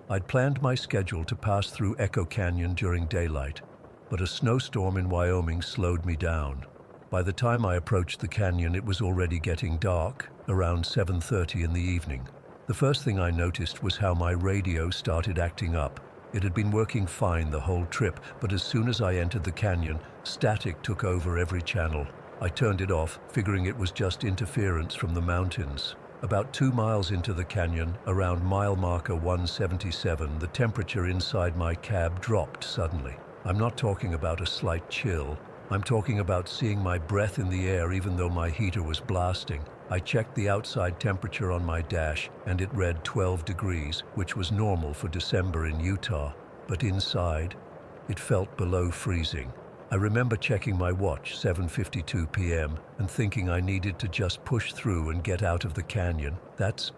I'd planned my schedule to pass through Echo Canyon during daylight, but a snowstorm in Wyoming slowed me down. By the time I approached the canyon, it was already getting dark, around 7:30 in the evening. The first thing I noticed was how my radio started acting up. It had been working fine the whole trip, but as soon as I entered the canyon, static took over every channel. I turned it off, figuring it was just interference from the mountains. About 2 miles into the canyon, around mile marker 177, the temperature inside my cab dropped suddenly. I'm not talking about a slight chill. I'm talking about seeing my breath in the air even though my heater was blasting. I checked the outside temperature on my dash, and it read 12 degrees, which was normal for December in Utah. But inside, it felt below freezing. I remember checking my watch, 7:52 p.m., and thinking I needed to just push through and get out of the canyon. That's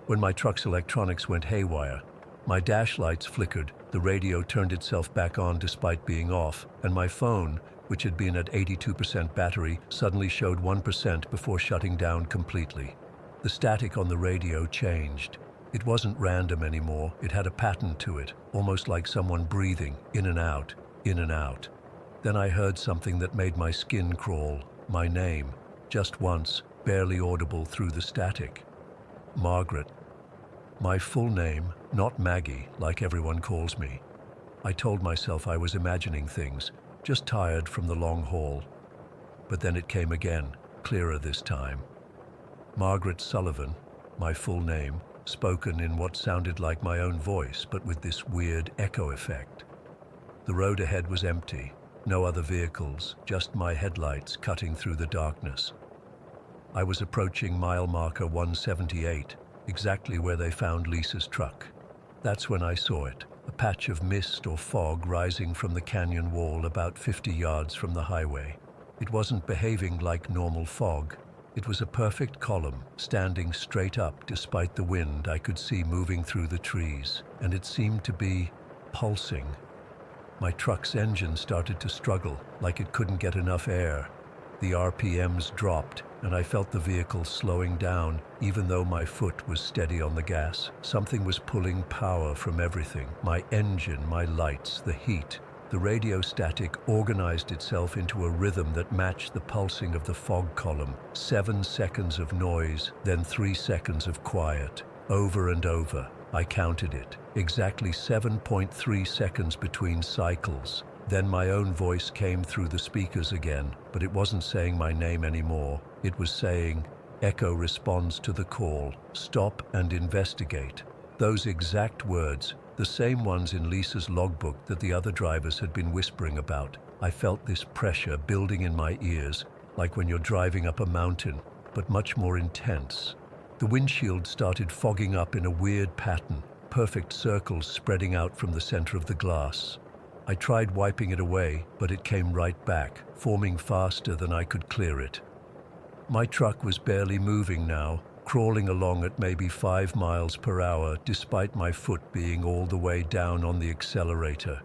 when my truck's electronics went haywire. My dash lights flickered, the radio turned itself back on despite being off, and my phone, which had been at 82% battery, suddenly showed 1% before shutting down completely. The static on the radio changed. It wasn't random anymore. It had a pattern to it, almost like someone breathing, in and out, in and out. Then I heard something that made my skin crawl. My name, just once, barely audible through the static. Margaret. My full name, not Maggie, like everyone calls me. I told myself I was imagining things, just tired from the long haul. But then it came again, clearer this time. Margaret Sullivan, my full name, spoken in what sounded like my own voice, but with this weird echo effect. The road ahead was empty, no other vehicles, just my headlights cutting through the darkness. I was approaching mile marker 178, exactly where they found Lisa's truck. That's when I saw it. A patch of mist or fog rising from the canyon wall about 50 yards from the highway. It wasn't behaving like normal fog. It was a perfect column, standing straight up despite the wind I could see moving through the trees, and it seemed to be pulsing. My truck's engine started to struggle, like it couldn't get enough air. The RPMs dropped, and I felt the vehicle slowing down, even though my foot was steady on the gas. Something was pulling power from everything. My engine, my lights, the heat. The radio static organized itself into a rhythm that matched the pulsing of the fog column. 7 seconds of noise, then 3 seconds of quiet. Over and over. I counted it. Exactly 7.3 seconds between cycles. Then my own voice came through the speakers again, but it wasn't saying my name anymore. It was saying, "Echo responds to the call. Stop and investigate." Those exact words, the same ones in Lisa's logbook that the other drivers had been whispering about. I felt this pressure building in my ears, like when you're driving up a mountain, but much more intense. The windshield started fogging up in a weird pattern, perfect circles spreading out from the center of the glass. I tried wiping it away, but it came right back, forming faster than I could clear it. My truck was barely moving now, crawling along at maybe 5 miles per hour, despite my foot being all the way down on the accelerator.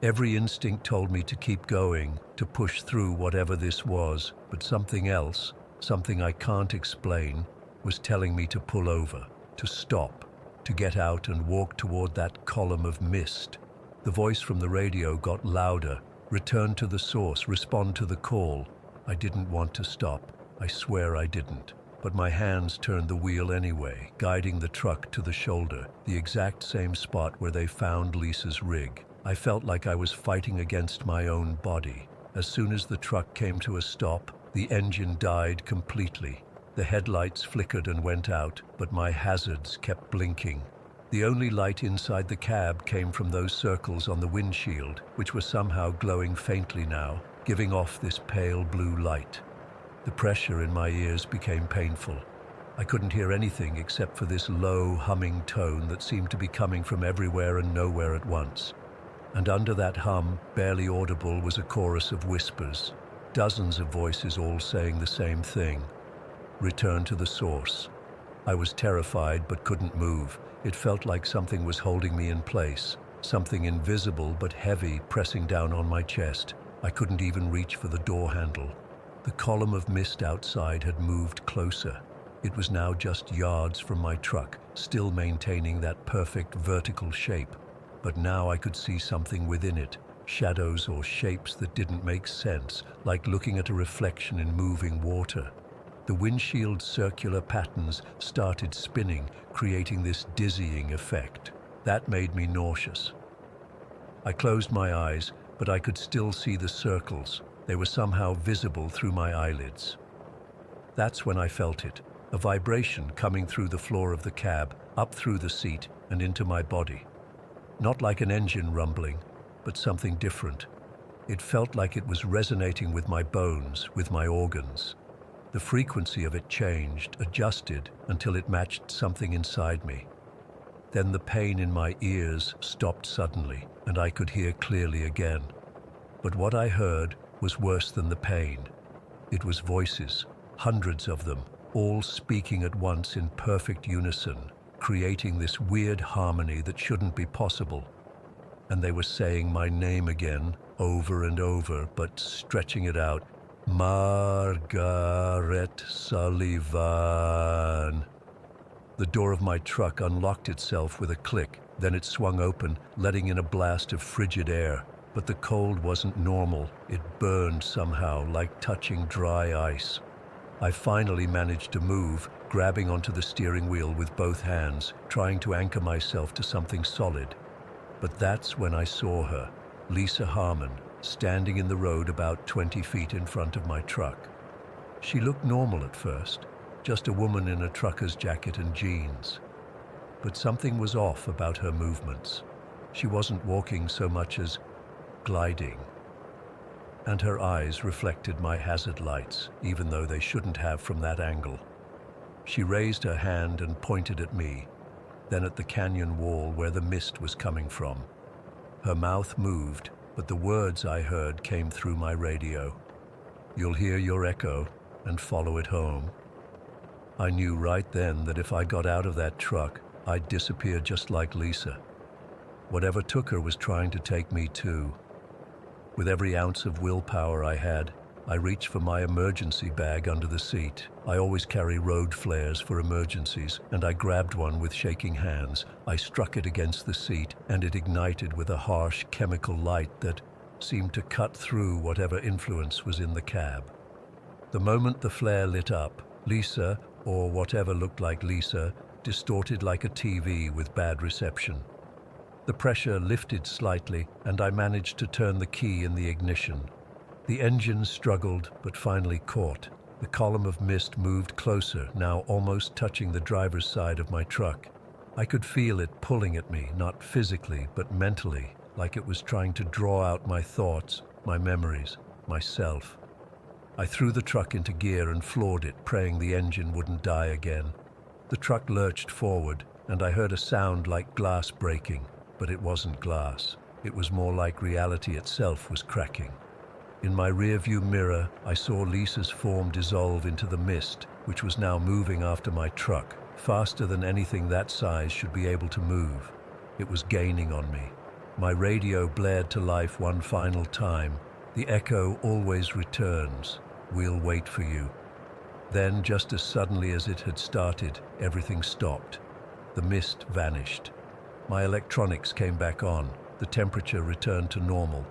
Every instinct told me to keep going, to push through whatever this was, but something else, something I can't explain, was telling me to pull over, to stop, to get out and walk toward that column of mist. The voice from the radio got louder. Return to the source, respond to the call. I didn't want to stop. I swear I didn't. But my hands turned the wheel anyway, guiding the truck to the shoulder, the exact same spot where they found Lisa's rig. I felt like I was fighting against my own body. As soon as the truck came to a stop, the engine died completely. The headlights flickered and went out, but my hazards kept blinking. The only light inside the cab came from those circles on the windshield, which were somehow glowing faintly now, giving off this pale blue light. The pressure in my ears became painful. I couldn't hear anything except for this low, humming tone that seemed to be coming from everywhere and nowhere at once. And under that hum, barely audible, was a chorus of whispers. Dozens of voices all saying the same thing. Return to the source. I was terrified but couldn't move. It felt like something was holding me in place. Something invisible but heavy pressing down on my chest. I couldn't even reach for the door handle. The column of mist outside had moved closer. It was now just yards from my truck, still maintaining that perfect vertical shape. But now I could see something within it, shadows or shapes that didn't make sense, like looking at a reflection in moving water. The windshield's circular patterns started spinning, creating this dizzying effect. That made me nauseous. I closed my eyes, but I could still see the circles. They were somehow visible through my eyelids. That's when I felt it, a vibration coming through the floor of the cab, up through the seat, and into my body. Not like an engine rumbling, but something different. It felt like it was resonating with my bones, with my organs. The frequency of it changed, adjusted, until it matched something inside me. Then the pain in my ears stopped suddenly, and I could hear clearly again. But what I heard was worse than the pain. It was voices, hundreds of them, all speaking at once in perfect unison, creating this weird harmony that shouldn't be possible. And they were saying my name again, over and over, but stretching it out. Margaret Sullivan. The door of my truck unlocked itself with a click. Then it swung open, letting in a blast of frigid air. But the cold wasn't normal. It burned somehow, like touching dry ice. I finally managed to move, grabbing onto the steering wheel with both hands, trying to anchor myself to something solid. But that's when I saw her, Lisa Harmon, standing in the road about 20 feet in front of my truck. She looked normal at first, just a woman in a trucker's jacket and jeans. But something was off about her movements. She wasn't walking so much as gliding. And her eyes reflected my hazard lights, even though they shouldn't have from that angle. She raised her hand and pointed at me, then at the canyon wall where the mist was coming from. Her mouth moved, but the words I heard came through my radio. You'll hear your echo and follow it home. I knew right then that if I got out of that truck, I'd disappear just like Lisa. Whatever took her was trying to take me too. With every ounce of willpower I had, I reached for my emergency bag under the seat. I always carry road flares for emergencies, and I grabbed one with shaking hands. I struck it against the seat, and it ignited with a harsh chemical light that seemed to cut through whatever influence was in the cab. The moment the flare lit up, Lisa, or whatever looked like Lisa, distorted like a TV with bad reception. The pressure lifted slightly, and I managed to turn the key in the ignition. The engine struggled, but finally caught. The column of mist moved closer, now almost touching the driver's side of my truck. I could feel it pulling at me, not physically, but mentally, like it was trying to draw out my thoughts, my memories, myself. I threw the truck into gear and floored it, praying the engine wouldn't die again. The truck lurched forward, and I heard a sound like glass breaking, but it wasn't glass. It was more like reality itself was cracking. In my rearview mirror, I saw Lisa's form dissolve into the mist, which was now moving after my truck, faster than anything that size should be able to move. It was gaining on me. My radio blared to life one final time. The echo always returns. We'll wait for you. Then, just as suddenly as it had started, everything stopped. The mist vanished. My electronics came back on. The temperature returned to normal.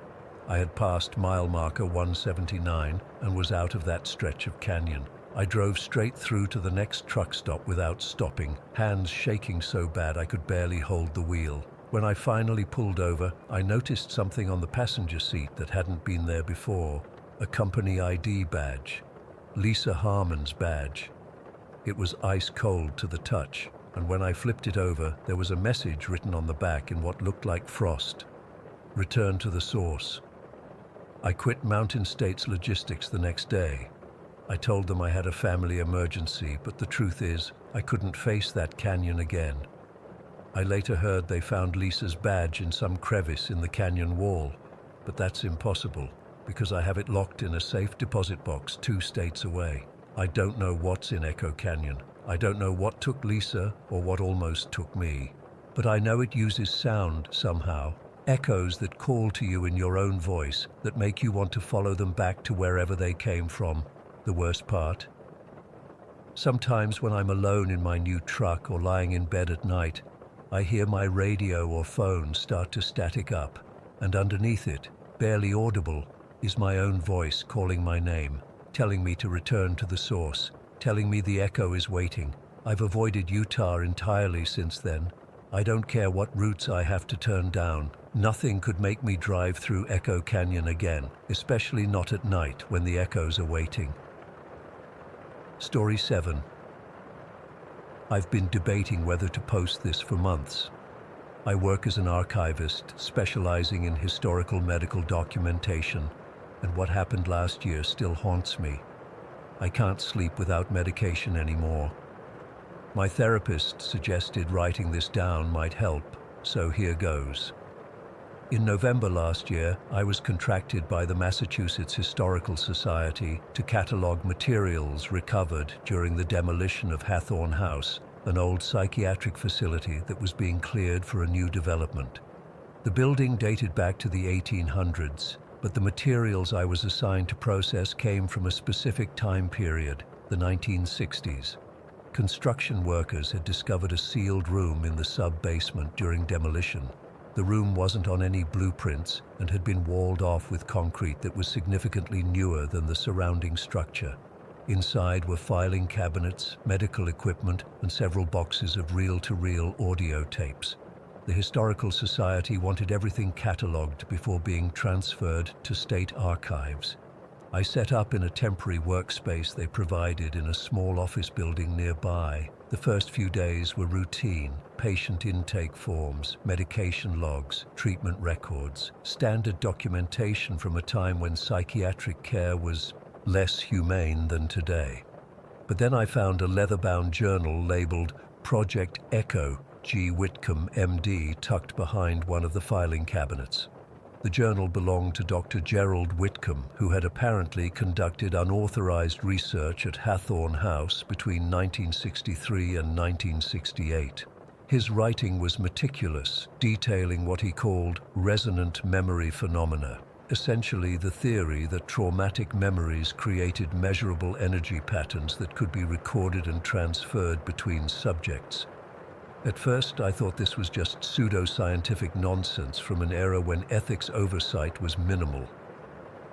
I had passed mile marker 179 and was out of that stretch of canyon. I drove straight through to the next truck stop without stopping, hands shaking so bad I could barely hold the wheel. When I finally pulled over, I noticed something on the passenger seat that hadn't been there before. A company ID badge. Lisa Harmon's badge. It was ice cold to the touch, and when I flipped it over, there was a message written on the back in what looked like frost. Return to the source. I quit Mountain States Logistics the next day. I told them I had a family emergency, but the truth is, I couldn't face that canyon again. I later heard they found Lisa's badge in some crevice in the canyon wall, but that's impossible because I have it locked in a safe deposit box 2 states away. I don't know what's in Echo Canyon. I don't know what took Lisa or what almost took me, but I know it uses sound somehow. Echoes that call to you in your own voice, that make you want to follow them back to wherever they came from. The worst part? Sometimes when I'm alone in my new truck or lying in bed at night, I hear my radio or phone start to static up, and underneath it, barely audible, is my own voice calling my name, telling me to return to the source, telling me the echo is waiting. I've avoided Utah entirely since then. I don't care what routes I have to turn down. Nothing could make me drive through Echo Canyon again, especially not at night when the echoes are waiting. Story 7. I've been debating whether to post this for months. I work as an archivist, specializing in historical medical documentation, and what happened last year still haunts me. I can't sleep without medication anymore. My therapist suggested writing this down might help, so here goes. In November last year, I was contracted by the Massachusetts Historical Society to catalog materials recovered during the demolition of Hathorne House, an old psychiatric facility that was being cleared for a new development. The building dated back to the 1800s, but the materials I was assigned to process came from a specific time period, the 1960s. Construction workers had discovered a sealed room in the sub-basement during demolition. The room wasn't on any blueprints and had been walled off with concrete that was significantly newer than the surrounding structure. Inside were filing cabinets, medical equipment, and several boxes of reel-to-reel audio tapes. The Historical Society wanted everything catalogued before being transferred to state archives. I set up in a temporary workspace they provided in a small office building nearby. The first few days were routine: patient intake forms, medication logs, treatment records, standard documentation from a time when psychiatric care was less humane than today. But then I found a leather-bound journal labeled Project Echo, G. Whitcomb, MD, tucked behind one of the filing cabinets. The journal belonged to Dr. Gerald Whitcomb, who had apparently conducted unauthorized research at Hathorne House between 1963 and 1968. His writing was meticulous, detailing what he called resonant memory phenomena, essentially the theory that traumatic memories created measurable energy patterns that could be recorded and transferred between subjects. At first, I thought this was just pseudo-scientific nonsense from an era when ethics oversight was minimal.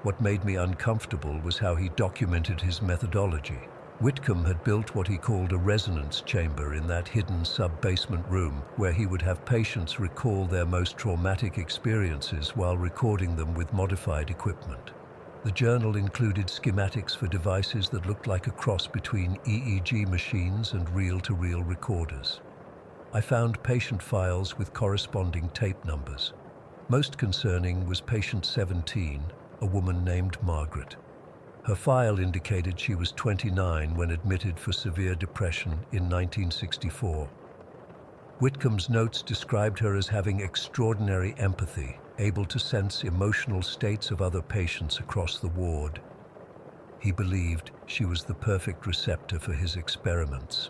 What made me uncomfortable was how he documented his methodology. Whitcomb had built what he called a resonance chamber in that hidden sub-basement room, where he would have patients recall their most traumatic experiences while recording them with modified equipment. The journal included schematics for devices that looked like a cross between EEG machines and reel-to-reel recorders. I found patient files with corresponding tape numbers. Most concerning was patient 17, a woman named Margaret. Her file indicated she was 29 when admitted for severe depression in 1964. Whitcomb's notes described her as having extraordinary empathy, able to sense emotional states of other patients across the ward. He believed she was the perfect receptor for his experiments.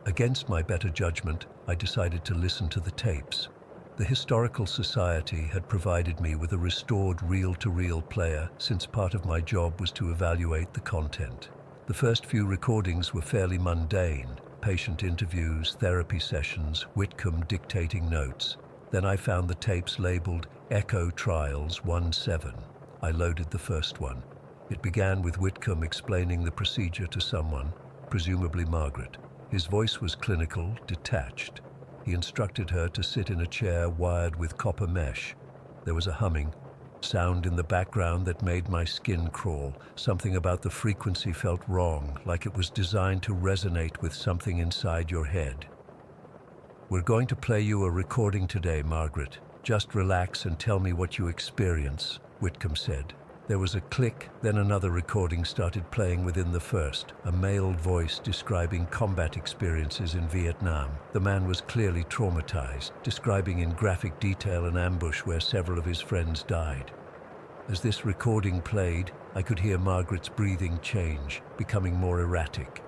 Against my better judgment, I decided to listen to the tapes. The Historical Society had provided me with a restored reel-to-reel player since part of my job was to evaluate the content. The first few recordings were fairly mundane: patient interviews, therapy sessions, Whitcomb dictating notes. Then I found the tapes labeled Echo Trials 1-7. I loaded the first one. It began with Whitcomb explaining the procedure to someone, presumably Margaret. His voice was clinical, detached. He instructed her to sit in a chair wired with copper mesh. There was a humming sound in the background that made my skin crawl. Something about the frequency felt wrong, like it was designed to resonate with something inside your head. "We're going to play you a recording today, Margaret. Just relax and tell me what you experience," Whitcomb said. There was a click, then another recording started playing within the first, a male voice describing combat experiences in Vietnam. The man was clearly traumatized, describing in graphic detail an ambush where several of his friends died. As this recording played, I could hear Margaret's breathing change, becoming more erratic.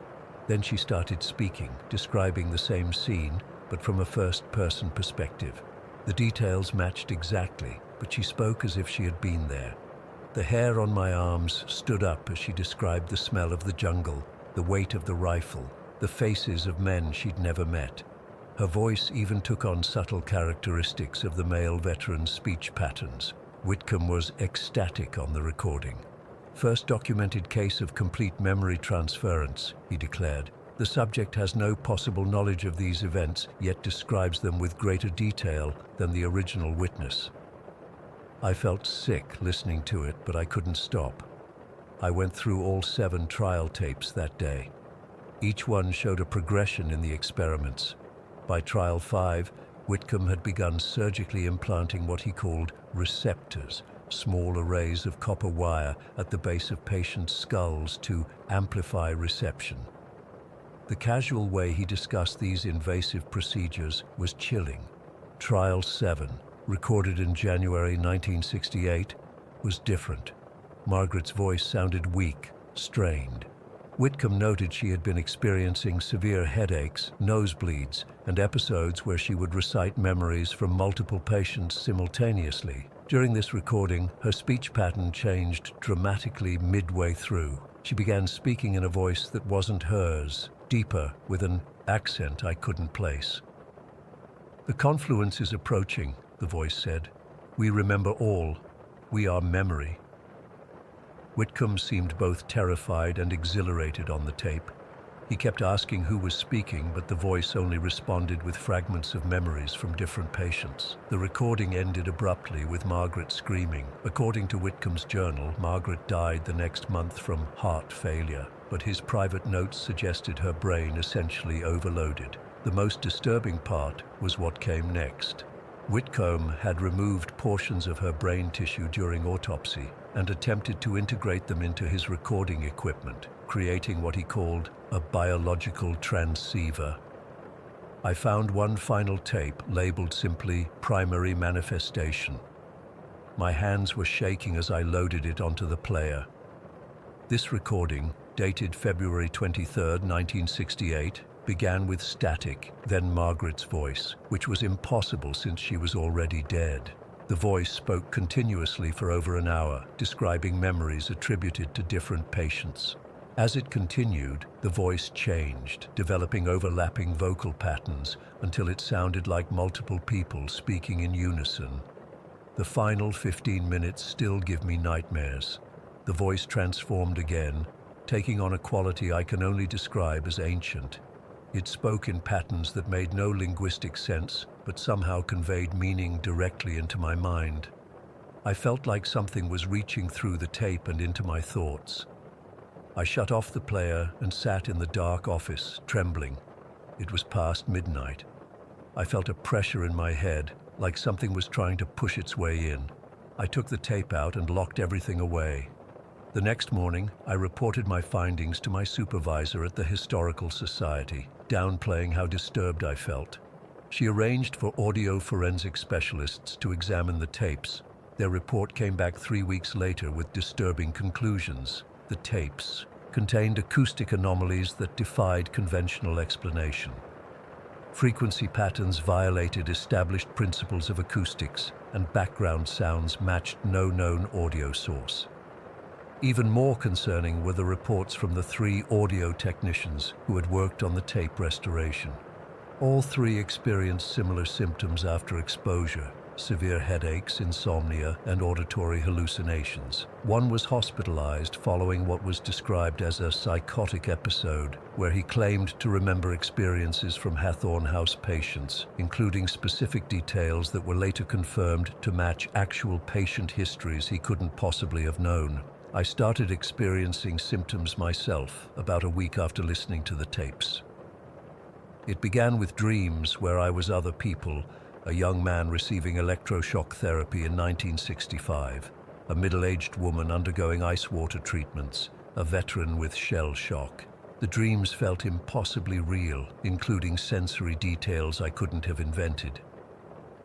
Then she started speaking, describing the same scene, but from a first-person perspective. The details matched exactly, but she spoke as if she had been there. The hair on my arms stood up as she described the smell of the jungle, the weight of the rifle, the faces of men she'd never met. Her voice even took on subtle characteristics of the male veteran's speech patterns. Whitcomb was ecstatic on the recording. "First documented case of complete memory transference," he declared. "The subject has no possible knowledge of these events, yet describes them with greater detail than the original witness." I felt sick listening to it, but I couldn't stop. I went through all 7 trial tapes that day. Each one showed a progression in the experiments. By trial 5, Whitcomb had begun surgically implanting what he called receptors, small arrays of copper wire at the base of patients' skulls to amplify reception. The casual way he discussed these invasive procedures was chilling. Trial 7, recorded in January 1968, was different. Margaret's voice sounded weak, strained. Whitcomb noted she had been experiencing severe headaches, nosebleeds, and episodes where she would recite memories from multiple patients simultaneously. During this recording, her speech pattern changed dramatically midway through. She began speaking in a voice that wasn't hers, deeper, with an accent I couldn't place. "The confluence is approaching," the voice said. "We remember all. We are memory." Whitcomb seemed both terrified and exhilarated on the tape. He kept asking who was speaking, but the voice only responded with fragments of memories from different patients. The recording ended abruptly with Margaret screaming. According to Whitcomb's journal, Margaret died the next month from heart failure, but his private notes suggested her brain essentially overloaded. The most disturbing part was what came next. Whitcomb had removed portions of her brain tissue during autopsy and attempted to integrate them into his recording equipment, creating what he called a biological transceiver. I found one final tape labeled simply "Primary Manifestation." My hands were shaking as I loaded it onto the player. This recording, dated February 23, 1968, began with static, then Margaret's voice, which was impossible since she was already dead. The voice spoke continuously for over an hour, describing memories attributed to different patients. As it continued, the voice changed, developing overlapping vocal patterns until it sounded like multiple people speaking in unison. The final 15 minutes still give me nightmares. The voice transformed again, taking on a quality I can only describe as ancient. It spoke in patterns that made no linguistic sense, but somehow conveyed meaning directly into my mind. I felt like something was reaching through the tape and into my thoughts. I shut off the player and sat in the dark office, trembling. It was past midnight. I felt a pressure in my head, like something was trying to push its way in. I took the tape out and locked everything away. The next morning, I reported my findings to my supervisor at the Historical Society, downplaying how disturbed I felt. She arranged for audio forensic specialists to examine the tapes. Their report came back 3 weeks later with disturbing conclusions. The tapes contained acoustic anomalies that defied conventional explanation. Frequency patterns violated established principles of acoustics, and background sounds matched no known audio source. Even more concerning were the reports from the 3 audio technicians who had worked on the tape restoration. All 3 experienced similar symptoms after exposure: severe headaches, insomnia, and auditory hallucinations. One was hospitalized following what was described as a psychotic episode, where he claimed to remember experiences from Hathorne House patients, including specific details that were later confirmed to match actual patient histories he couldn't possibly have known. I started experiencing symptoms myself about a week after listening to the tapes. It began with dreams where I was other people, a young man receiving electroshock therapy in 1965. a middle-aged woman undergoing ice water treatments, a veteran with shell shock. The dreams felt impossibly real, including sensory details I couldn't have invented.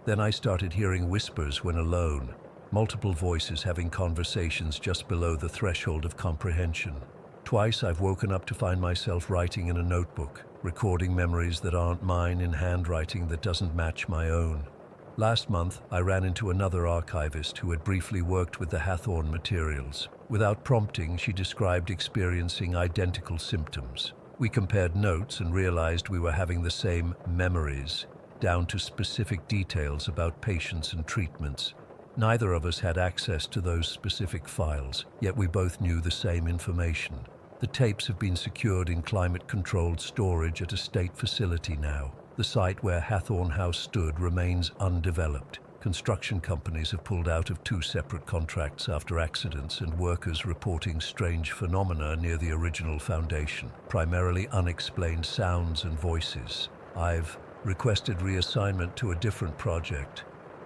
Then I started hearing whispers when alone, multiple voices having conversations just below the threshold of comprehension. Twice I've woken up to find myself writing in a notebook, recording memories that aren't mine in handwriting that doesn't match my own. Last month, I ran into another archivist who had briefly worked with the Hathorn materials. Without prompting, she described experiencing identical symptoms. We compared notes and realized we were having the same memories, down to specific details about patients and treatments. Neither of us had access to those specific files, yet we both knew the same information. The tapes have been secured in climate-controlled storage at a state facility now. The site where Hathorn House stood remains undeveloped. Construction companies have pulled out of 2 separate contracts after accidents and workers reporting strange phenomena near the original foundation, primarily unexplained sounds and voices. I've requested reassignment to a different project,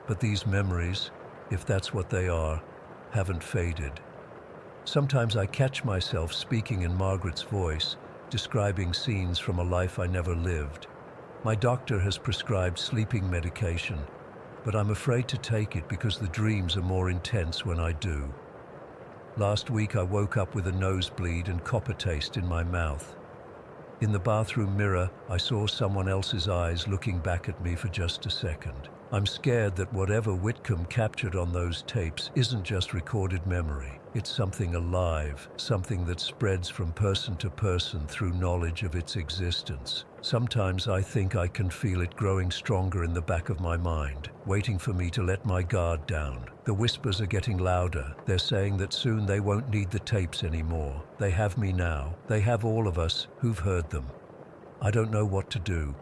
but these memories, if that's what they are, haven't faded. Sometimes I catch myself speaking in Margaret's voice, describing scenes from a life I never lived. My doctor has prescribed sleeping medication, but I'm afraid to take it because the dreams are more intense when I do. Last week I woke up with a nosebleed and copper taste in my mouth. In the bathroom mirror, I saw someone else's eyes looking back at me for just a second. I'm scared that whatever Whitcomb captured on those tapes isn't just recorded memory. It's something alive, something that spreads from person to person through knowledge of its existence. Sometimes I think I can feel it growing stronger in the back of my mind, waiting for me to let my guard down. The whispers are getting louder. They're saying that soon they won't need the tapes anymore. They have me now. They have all of us who've heard them. I don't know what to do.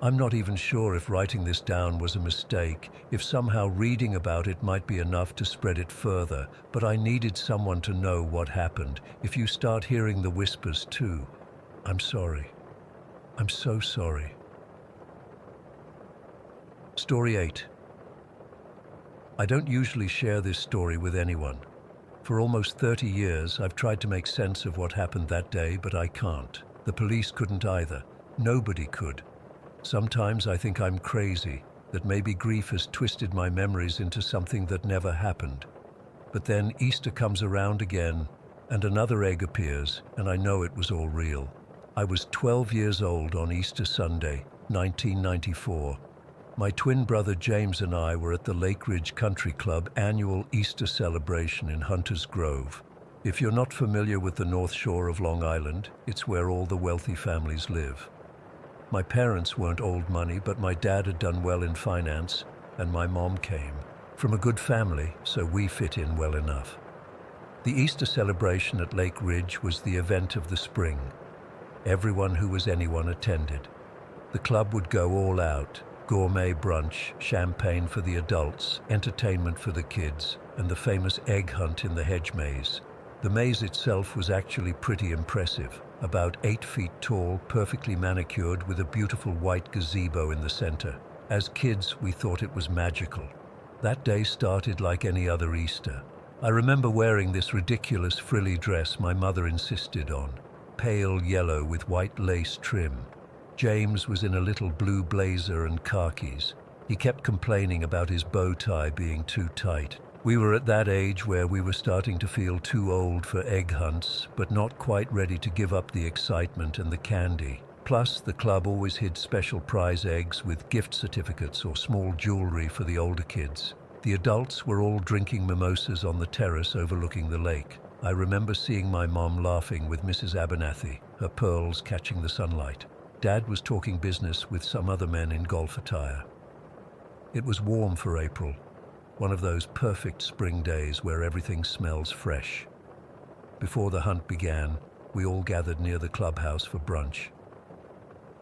I'm not even sure if writing this down was a mistake, if somehow reading about it might be enough to spread it further, but I needed someone to know what happened. If you start hearing the whispers too, I'm sorry. I'm so sorry. Story 8. I don't usually share this story with anyone. For almost 30 years, I've tried to make sense of what happened that day, but I can't. The police couldn't either. Nobody could. Sometimes I think I'm crazy, that maybe grief has twisted my memories into something that never happened. But then Easter comes around again, and another egg appears, and I know it was all real. I was 12 years old on Easter Sunday, 1994. My twin brother James and I were at the Lake Ridge Country Club annual Easter celebration in Hunters Grove. If you're not familiar with the North Shore of Long Island, it's where all the wealthy families live. My parents weren't old money, but my dad had done well in finance, and my mom came from a good family, so we fit in well enough. The Easter celebration at Lake Ridge was the event of the spring. Everyone who was anyone attended. The club would go all out, gourmet brunch, champagne for the adults, entertainment for the kids, and the famous egg hunt in the hedge maze. The maze itself was actually pretty impressive. About 8 feet tall, perfectly manicured with a beautiful white gazebo in the center. As kids, we thought it was magical. That day started like any other Easter. I remember wearing this ridiculous frilly dress my mother insisted on, pale yellow with white lace trim. James was in a little blue blazer and khakis. He kept complaining about his bow tie being too tight. We were at that age where we were starting to feel too old for egg hunts, but not quite ready to give up the excitement and the candy. Plus, the club always hid special prize eggs with gift certificates or small jewelry for the older kids. The adults were all drinking mimosas on the terrace overlooking the lake. I remember seeing my mom laughing with Mrs. Abernathy, her pearls catching the sunlight. Dad was talking business with some other men in golf attire. It was warm for April. One of those perfect spring days where everything smells fresh. Before the hunt began, we all gathered near the clubhouse for brunch.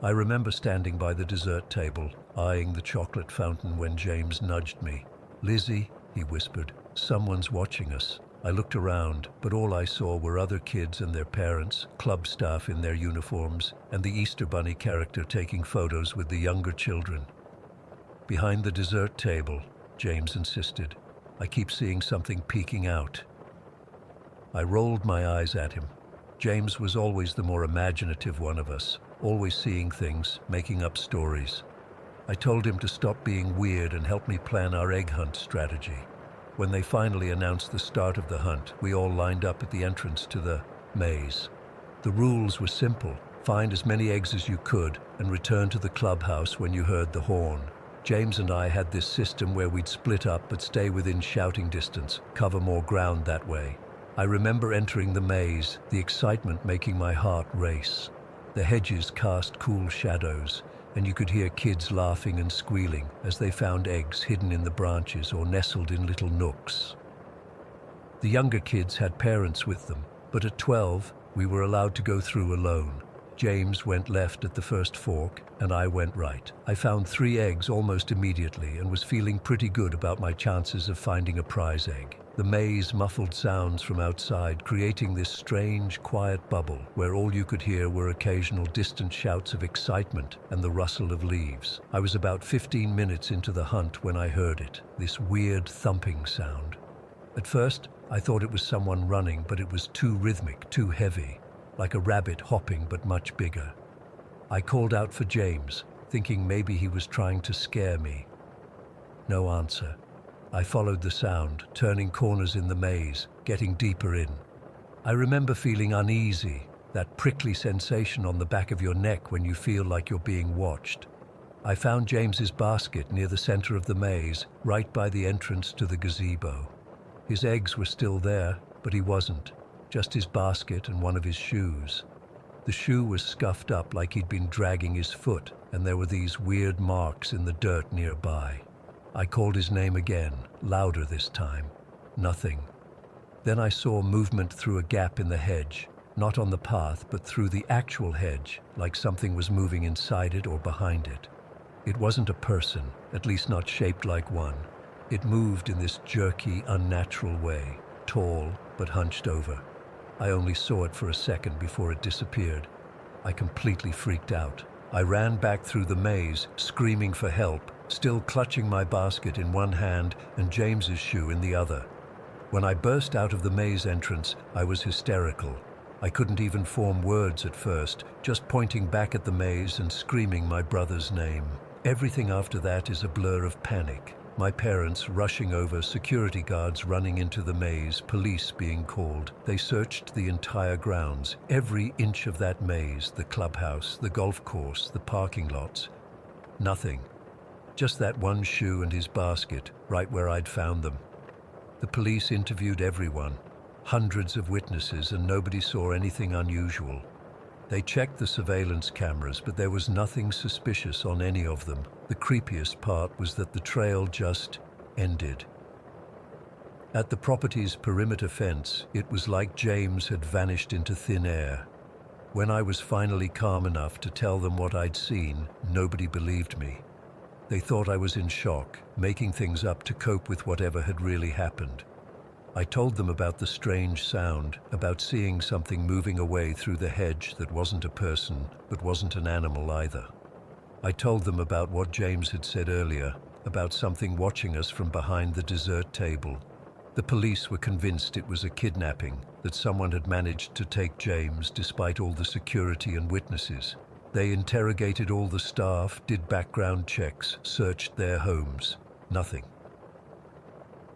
I remember standing by the dessert table, eyeing the chocolate fountain when James nudged me. "Lizzie," he whispered, "someone's watching us." I looked around, but all I saw were other kids and their parents, club staff in their uniforms, and the Easter Bunny character taking photos with the younger children. Behind the dessert table, James insisted, I keep seeing something peeking out." I rolled my eyes at him. James was always the more imaginative one of us, always seeing things, making up stories. I told him to stop being weird and help me plan our egg hunt strategy. When they finally announced the start of the hunt, we all lined up at the entrance to the maze. The rules were simple: find as many eggs as you could and return to the clubhouse when you heard the horn. James and I had this system where we'd split up but stay within shouting distance, cover more ground that way. I remember entering the maze, the excitement making my heart race. The hedges cast cool shadows, and you could hear kids laughing and squealing as they found eggs hidden in the branches or nestled in little nooks. The younger kids had parents with them, but at 12, we were allowed to go through alone. James went left at the first fork, and I went right. I found 3 eggs almost immediately and was feeling pretty good about my chances of finding a prize egg. The maze muffled sounds from outside, creating this strange, quiet bubble where all you could hear were occasional distant shouts of excitement and the rustle of leaves. I was about 15 minutes into the hunt when I heard it, this weird thumping sound. At first, I thought it was someone running, but it was too rhythmic, too heavy, like a rabbit hopping but much bigger. I called out for James, thinking maybe he was trying to scare me. No answer. I followed the sound, turning corners in the maze, getting deeper in. I remember feeling uneasy, that prickly sensation on the back of your neck when you feel like you're being watched. I found James's basket near the center of the maze, right by the entrance to the gazebo. His eggs were still there, but he wasn't. Just his basket and one of his shoes. The shoe was scuffed up like he'd been dragging his foot, and there were these weird marks in the dirt nearby. I called his name again, louder this time. Nothing. Then I saw movement through a gap in the hedge, not on the path, but through the actual hedge, like something was moving inside it or behind it. It wasn't a person, at least not shaped like one. It moved in this jerky, unnatural way, tall but hunched over. I only saw it for a second before it disappeared. I completely freaked out. I ran back through the maze, screaming for help, still clutching my basket in one hand and James's shoe in the other. When I burst out of the maze entrance, I was hysterical. I couldn't even form words at first, just pointing back at the maze and screaming my brother's name. Everything after that is a blur of panic. My parents rushing over, security guards running into the maze, police being called. They searched the entire grounds, every inch of that maze, the clubhouse, the golf course, the parking lots. Nothing. Just that one shoe and his basket, right where I'd found them. The police interviewed everyone, hundreds of witnesses, and nobody saw anything unusual. They checked the surveillance cameras, but there was nothing suspicious on any of them. The creepiest part was that the trail just ended. At the property's perimeter fence, it was like James had vanished into thin air. When I was finally calm enough to tell them what I'd seen, nobody believed me. They thought I was in shock, making things up to cope with whatever had really happened. I told them about the strange sound, about seeing something moving away through the hedge that wasn't a person, but wasn't an animal either. I told them about what James had said earlier, about something watching us from behind the dessert table. The police were convinced it was a kidnapping, that someone had managed to take James despite all the security and witnesses. They interrogated all the staff, did background checks, searched their homes. Nothing.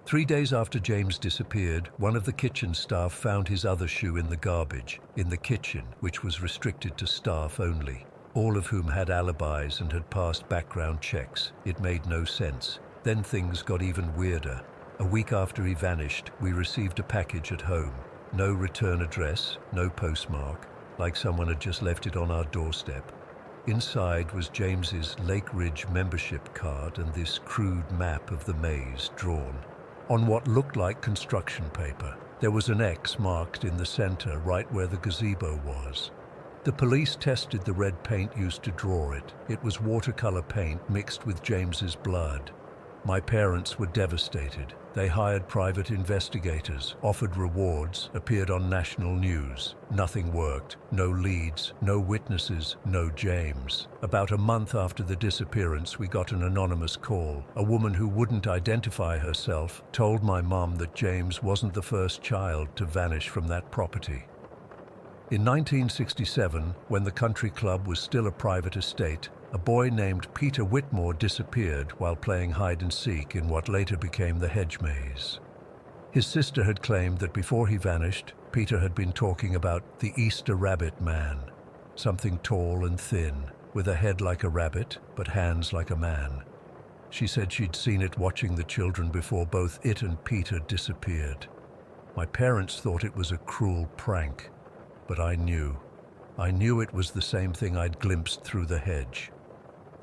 3 days after James disappeared, one of the kitchen staff found his other shoe in the garbage, in the kitchen, which was restricted to staff only, all of whom had alibis and had passed background checks. It made no sense. Then things got even weirder. A week after he vanished, we received a package at home. No return address, no postmark, like someone had just left it on our doorstep. Inside was James's Lake Ridge membership card and this crude map of the maze drawn on what looked like construction paper. There was an X marked in the center, right where the gazebo was. The police tested the red paint used to draw it. It was watercolor paint mixed with James's blood. My parents were devastated. They hired private investigators, offered rewards, appeared on national news. Nothing worked. No leads, no witnesses, no James. About a month after the disappearance, we got an anonymous call. A woman who wouldn't identify herself told my mom that James wasn't the first child to vanish from that property. In 1967, when the country club was still a private estate, a boy named Peter Whitmore disappeared while playing hide-and-seek in what later became the hedge maze. His sister had claimed that before he vanished, Peter had been talking about the Easter Rabbit Man, something tall and thin, with a head like a rabbit, but hands like a man. She said she'd seen it watching the children before both it and Peter disappeared. My parents thought it was a cruel prank, but I knew it was the same thing I'd glimpsed through the hedge.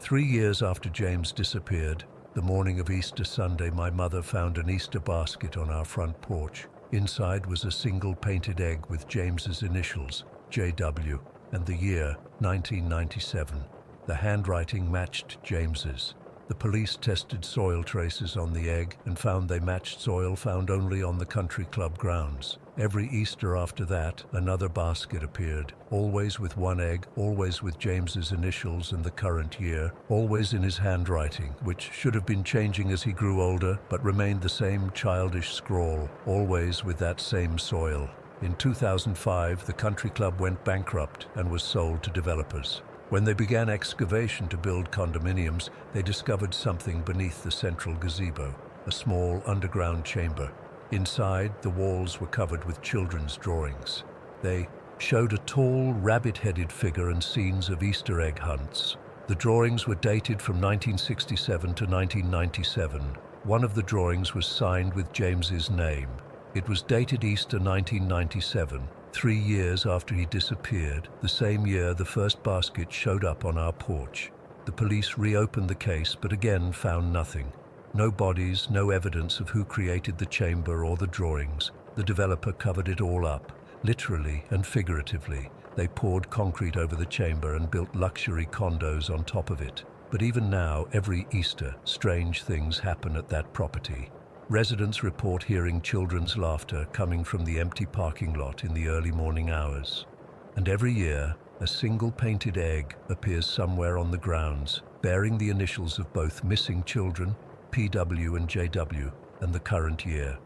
3 years after James disappeared, the morning of Easter Sunday, my mother found an Easter basket on our front porch. Inside was a single painted egg with James's initials, JW, and the year, 1997. The handwriting matched James's. The police tested soil traces on the egg and found they matched soil found only on the country club grounds. Every Easter after that, another basket appeared, always with one egg, always with James's initials and the current year, always in his handwriting, which should have been changing as he grew older, but remained the same childish scrawl, always with that same soil. In 2005, the country club went bankrupt and was sold to developers. When they began excavation to build condominiums, they discovered something beneath the central gazebo, a small underground chamber. Inside, the walls were covered with children's drawings. They showed a tall, rabbit-headed figure and scenes of Easter egg hunts. The drawings were dated from 1967 to 1997. One of the drawings was signed with James's name. It was dated Easter 1997. 3 years after he disappeared, the same year the first basket showed up on our porch. The police reopened the case, but again found nothing. No bodies, no evidence of who created the chamber or the drawings. The developer covered it all up, literally and figuratively. They poured concrete over the chamber and built luxury condos on top of it. But even now, every Easter, strange things happen at that property. Residents report hearing children's laughter coming from the empty parking lot in the early morning hours. And every year, a single painted egg appears somewhere on the grounds, bearing the initials of both missing children, PW and JW, and the current year.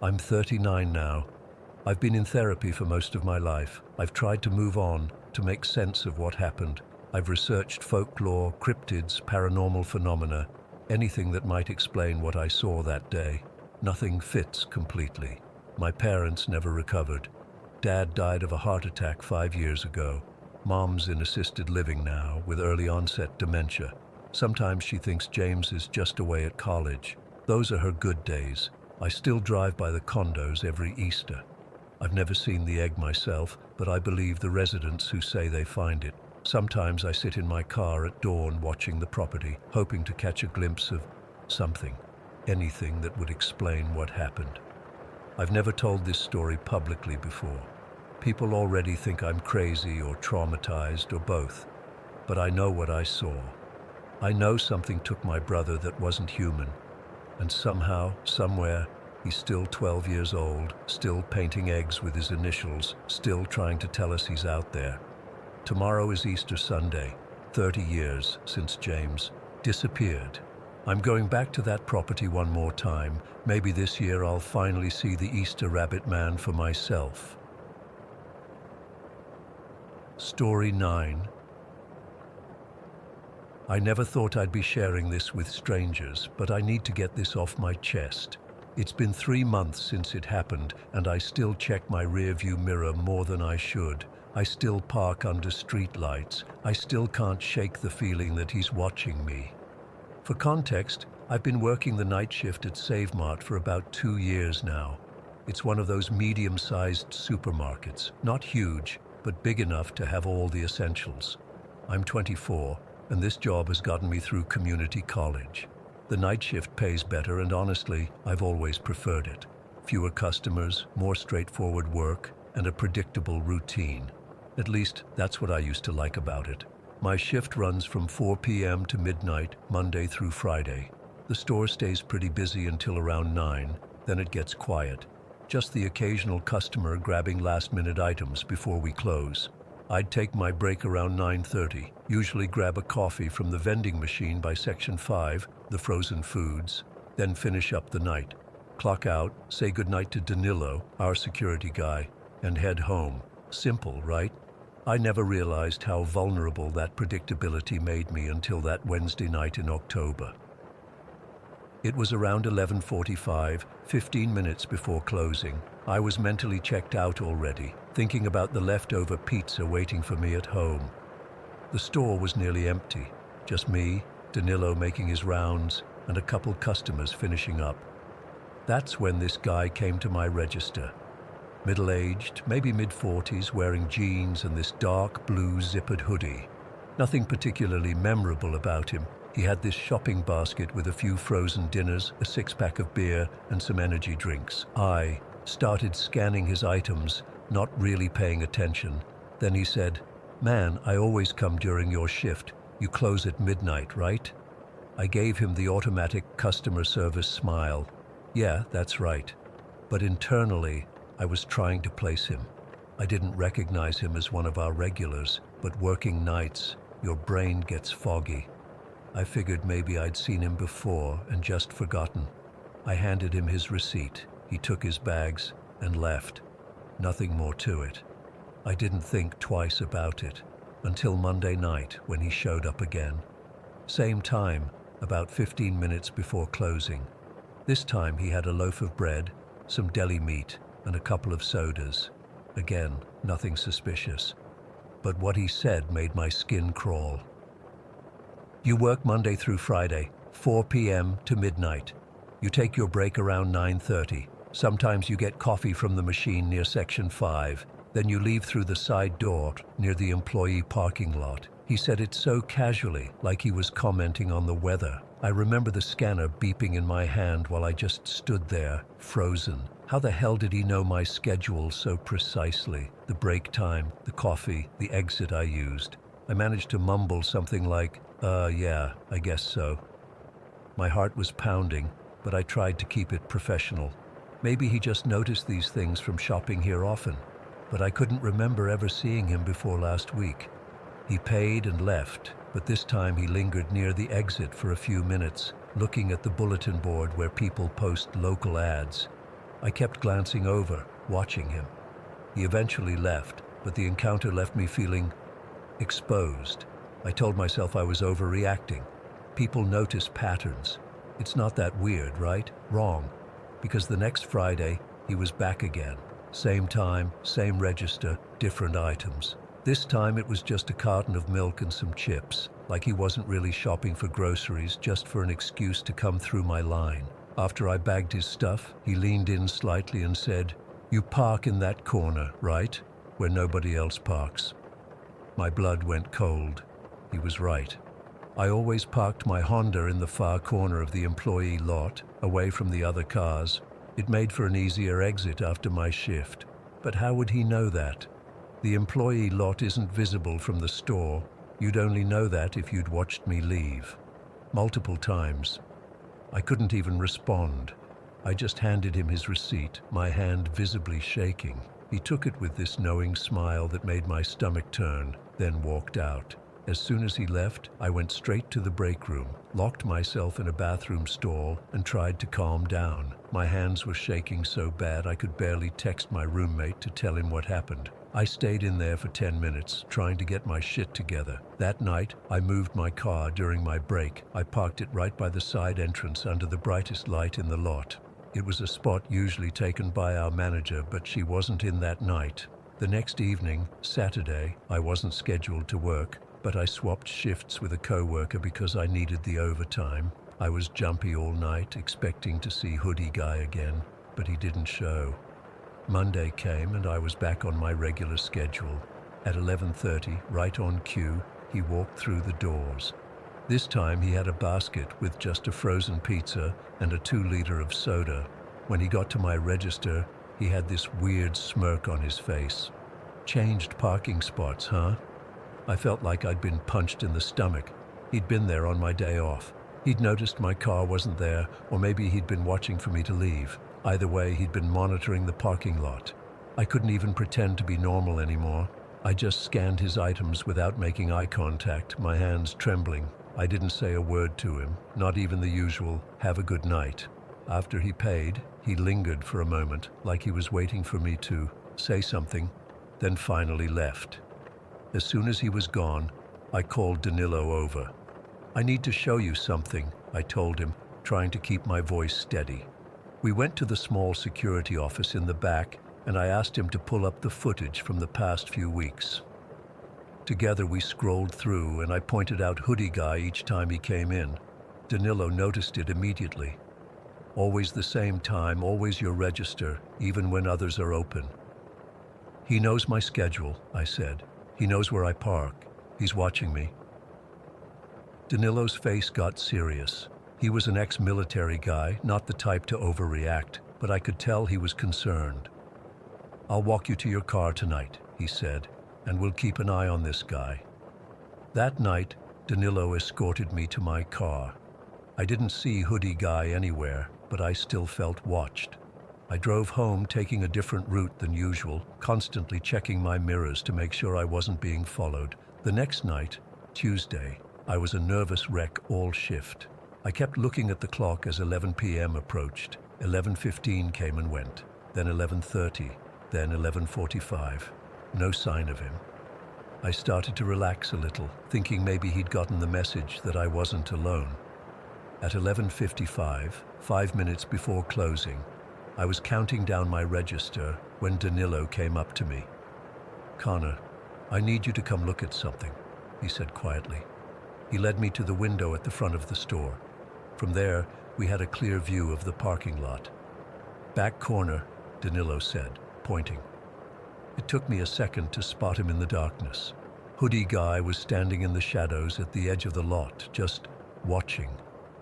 I'm 39 now. I've been in therapy for most of my life. I've tried to move on, to make sense of what happened. I've researched folklore, cryptids, paranormal phenomena, anything that might explain what I saw that day. Nothing fits completely. My parents never recovered. Dad died of a heart attack 5 years ago. Mom's in assisted living now, with early onset dementia. Sometimes she thinks James is just away at college. Those are her good days. I still drive by the condos every Easter. I've never seen the egg myself, but I believe the residents who say they find it. Sometimes I sit in my car at dawn watching the property, hoping to catch a glimpse of something, anything that would explain what happened. I've never told this story publicly before. People already think I'm crazy or traumatized or both, but I know what I saw. I know something took my brother that wasn't human, and somehow, somewhere, he's still 12 years old, still painting eggs with his initials, still trying to tell us he's out there. Tomorrow is Easter Sunday, 30 years since James disappeared. I'm going back to that property one more time. Maybe this year I'll finally see the Easter Rabbit Man for myself. Story 9. I never thought I'd be sharing this with strangers, but I need to get this off my chest. It's been 3 months since it happened, and I still check my rearview mirror more than I should. I still park under street lights. I still can't shake the feeling that he's watching me. For context, I've been working the night shift at Save Mart for about 2 years now. It's one of those medium-sized supermarkets, not huge, but big enough to have all the essentials. I'm 24, and this job has gotten me through community college. The night shift pays better, and honestly, I've always preferred it. Fewer customers, more straightforward work, and a predictable routine. At least, that's what I used to like about it. My shift runs from 4 p.m. to midnight, Monday through Friday. The store stays pretty busy until around 9, then it gets quiet. Just the occasional customer grabbing last-minute items before we close. I'd take my break around 9:30, usually grab a coffee from the vending machine by Section 5, the frozen foods, then finish up the night. Clock out, say goodnight to Danilo, our security guy, and head home. Simple, right? I never realized how vulnerable that predictability made me until that Wednesday night in October. It was around 11:45, 15 minutes before closing. I was mentally checked out already, thinking about the leftover pizza waiting for me at home. The store was nearly empty, just me, Danilo making his rounds, and a couple customers finishing up. That's when this guy came to my register. Middle-aged, maybe mid-40s, wearing jeans and this dark blue zippered hoodie. Nothing particularly memorable about him. He had this shopping basket with a few frozen dinners, a six-pack of beer, and some energy drinks. I started scanning his items, not really paying attention. Then he said, "Man, I always come during your shift. You close at midnight, right?" I gave him the automatic customer service smile. Yeah, that's right. But internally, I was trying to place him. I didn't recognize him as one of our regulars, but working nights, your brain gets foggy. I figured maybe I'd seen him before and just forgotten. I handed him his receipt. He took his bags and left. Nothing more to it. I didn't think twice about it until Monday night when he showed up again. Same time, about 15 minutes before closing. This time he had a loaf of bread, some deli meat, and a couple of sodas. Again, nothing suspicious. But what he said made my skin crawl. "You work Monday through Friday, 4 p.m. to midnight. You take your break around 9:30. Sometimes you get coffee from the machine near Section 5. Then you leave through the side door near the employee parking lot." He said it so casually, like he was commenting on the weather. I remember the scanner beeping in my hand while I just stood there, frozen. How the hell did he know my schedule so precisely? The break time, the coffee, the exit I used. I managed to mumble something like, yeah, I guess so. My heart was pounding, but I tried to keep it professional. Maybe he just noticed these things from shopping here often, but I couldn't remember ever seeing him before last week. He paid and left, but this time he lingered near the exit for a few minutes, looking at the bulletin board where people post local ads. I kept glancing over, watching him. He eventually left, but the encounter left me feeling exposed. I told myself I was overreacting. People notice patterns. It's not that weird, right? Wrong. Because the next Friday, he was back again. Same time, same register, different items. This time it was just a carton of milk and some chips, like he wasn't really shopping for groceries, just for an excuse to come through my line. After I bagged his stuff, he leaned in slightly and said, "You park in that corner, right? Where nobody else parks." My blood went cold. He was right. I always parked my Honda in the far corner of the employee lot, away from the other cars. It made for an easier exit after my shift. But how would he know that? The employee lot isn't visible from the store. You'd only know that if you'd watched me leave. Multiple times. I couldn't even respond. I just handed him his receipt, my hand visibly shaking. He took it with this knowing smile that made my stomach turn, then walked out. As soon as he left, I went straight to the break room, locked myself in a bathroom stall, and tried to calm down. My hands were shaking so bad I could barely text my roommate to tell him what happened. I stayed in there for 10 minutes, trying to get my shit together. That night, I moved my car during my break. I parked it right by the side entrance under the brightest light in the lot. It was a spot usually taken by our manager, but she wasn't in that night. The next evening, Saturday, I wasn't scheduled to work, but I swapped shifts with a coworker because I needed the overtime. I was jumpy all night, expecting to see Hoodie Guy again, but he didn't show. Monday came and I was back on my regular schedule. At 11:30, right on cue, he walked through the doors. This time he had a basket with just a frozen pizza and a 2-liter of soda. When he got to my register, he had this weird smirk on his face. "Changed parking spots, huh?" I felt like I'd been punched in the stomach. He'd been there on my day off. He'd noticed my car wasn't there, or maybe he'd been watching for me to leave. Either way, he'd been monitoring the parking lot. I couldn't even pretend to be normal anymore. I just scanned his items without making eye contact, my hands trembling. I didn't say a word to him, not even the usual, "Have a good night." After he paid, he lingered for a moment, like he was waiting for me to say something, then finally left. As soon as he was gone, I called Danilo over. "I need to show you something," I told him, trying to keep my voice steady. We went to the small security office in the back, and I asked him to pull up the footage from the past few weeks. Together we scrolled through, and I pointed out Hoodie Guy each time he came in. Danilo noticed it immediately. "Always the same time, always your register, even when others are open." "He knows my schedule," I said. "He knows where I park. He's watching me." Danilo's face got serious. He was an ex-military guy, not the type to overreact, but I could tell he was concerned. "I'll walk you to your car tonight," he said, "and we'll keep an eye on this guy." That night, Danilo escorted me to my car. I didn't see Hoodie Guy anywhere, but I still felt watched. I drove home taking a different route than usual, constantly checking my mirrors to make sure I wasn't being followed. The next night, Tuesday, I was a nervous wreck all shift. I kept looking at the clock as 11 p.m. approached. 11:15 came and went, then 11:30, then 11:45. No sign of him. I started to relax a little, thinking maybe he'd gotten the message that I wasn't alone. At 11:55, 5 minutes before closing, I was counting down my register when Danilo came up to me. "Connor, I need you to come look at something," he said quietly. He led me to the window at the front of the store. From there, we had a clear view of the parking lot. "Back corner," Danilo said, pointing. It took me a second to spot him in the darkness. Hoodie Guy was standing in the shadows at the edge of the lot, just watching,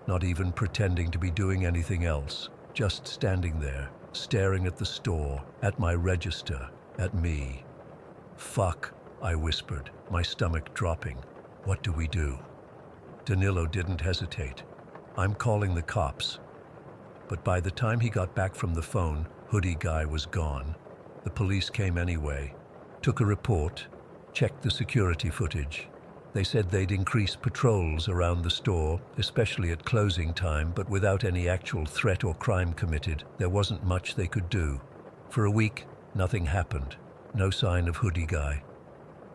not even pretending to be doing anything else, just standing there, staring at the store, at my register, at me. "Fuck," I whispered, my stomach dropping. "What do we do?" Danilo didn't hesitate. "I'm calling the cops." But by the time he got back from the phone, Hoodie Guy was gone. The police came anyway, took a report, checked the security footage. They said they'd increase patrols around the store, especially at closing time, but without any actual threat or crime committed, there wasn't much they could do. For a week, nothing happened. No sign of Hoodie Guy.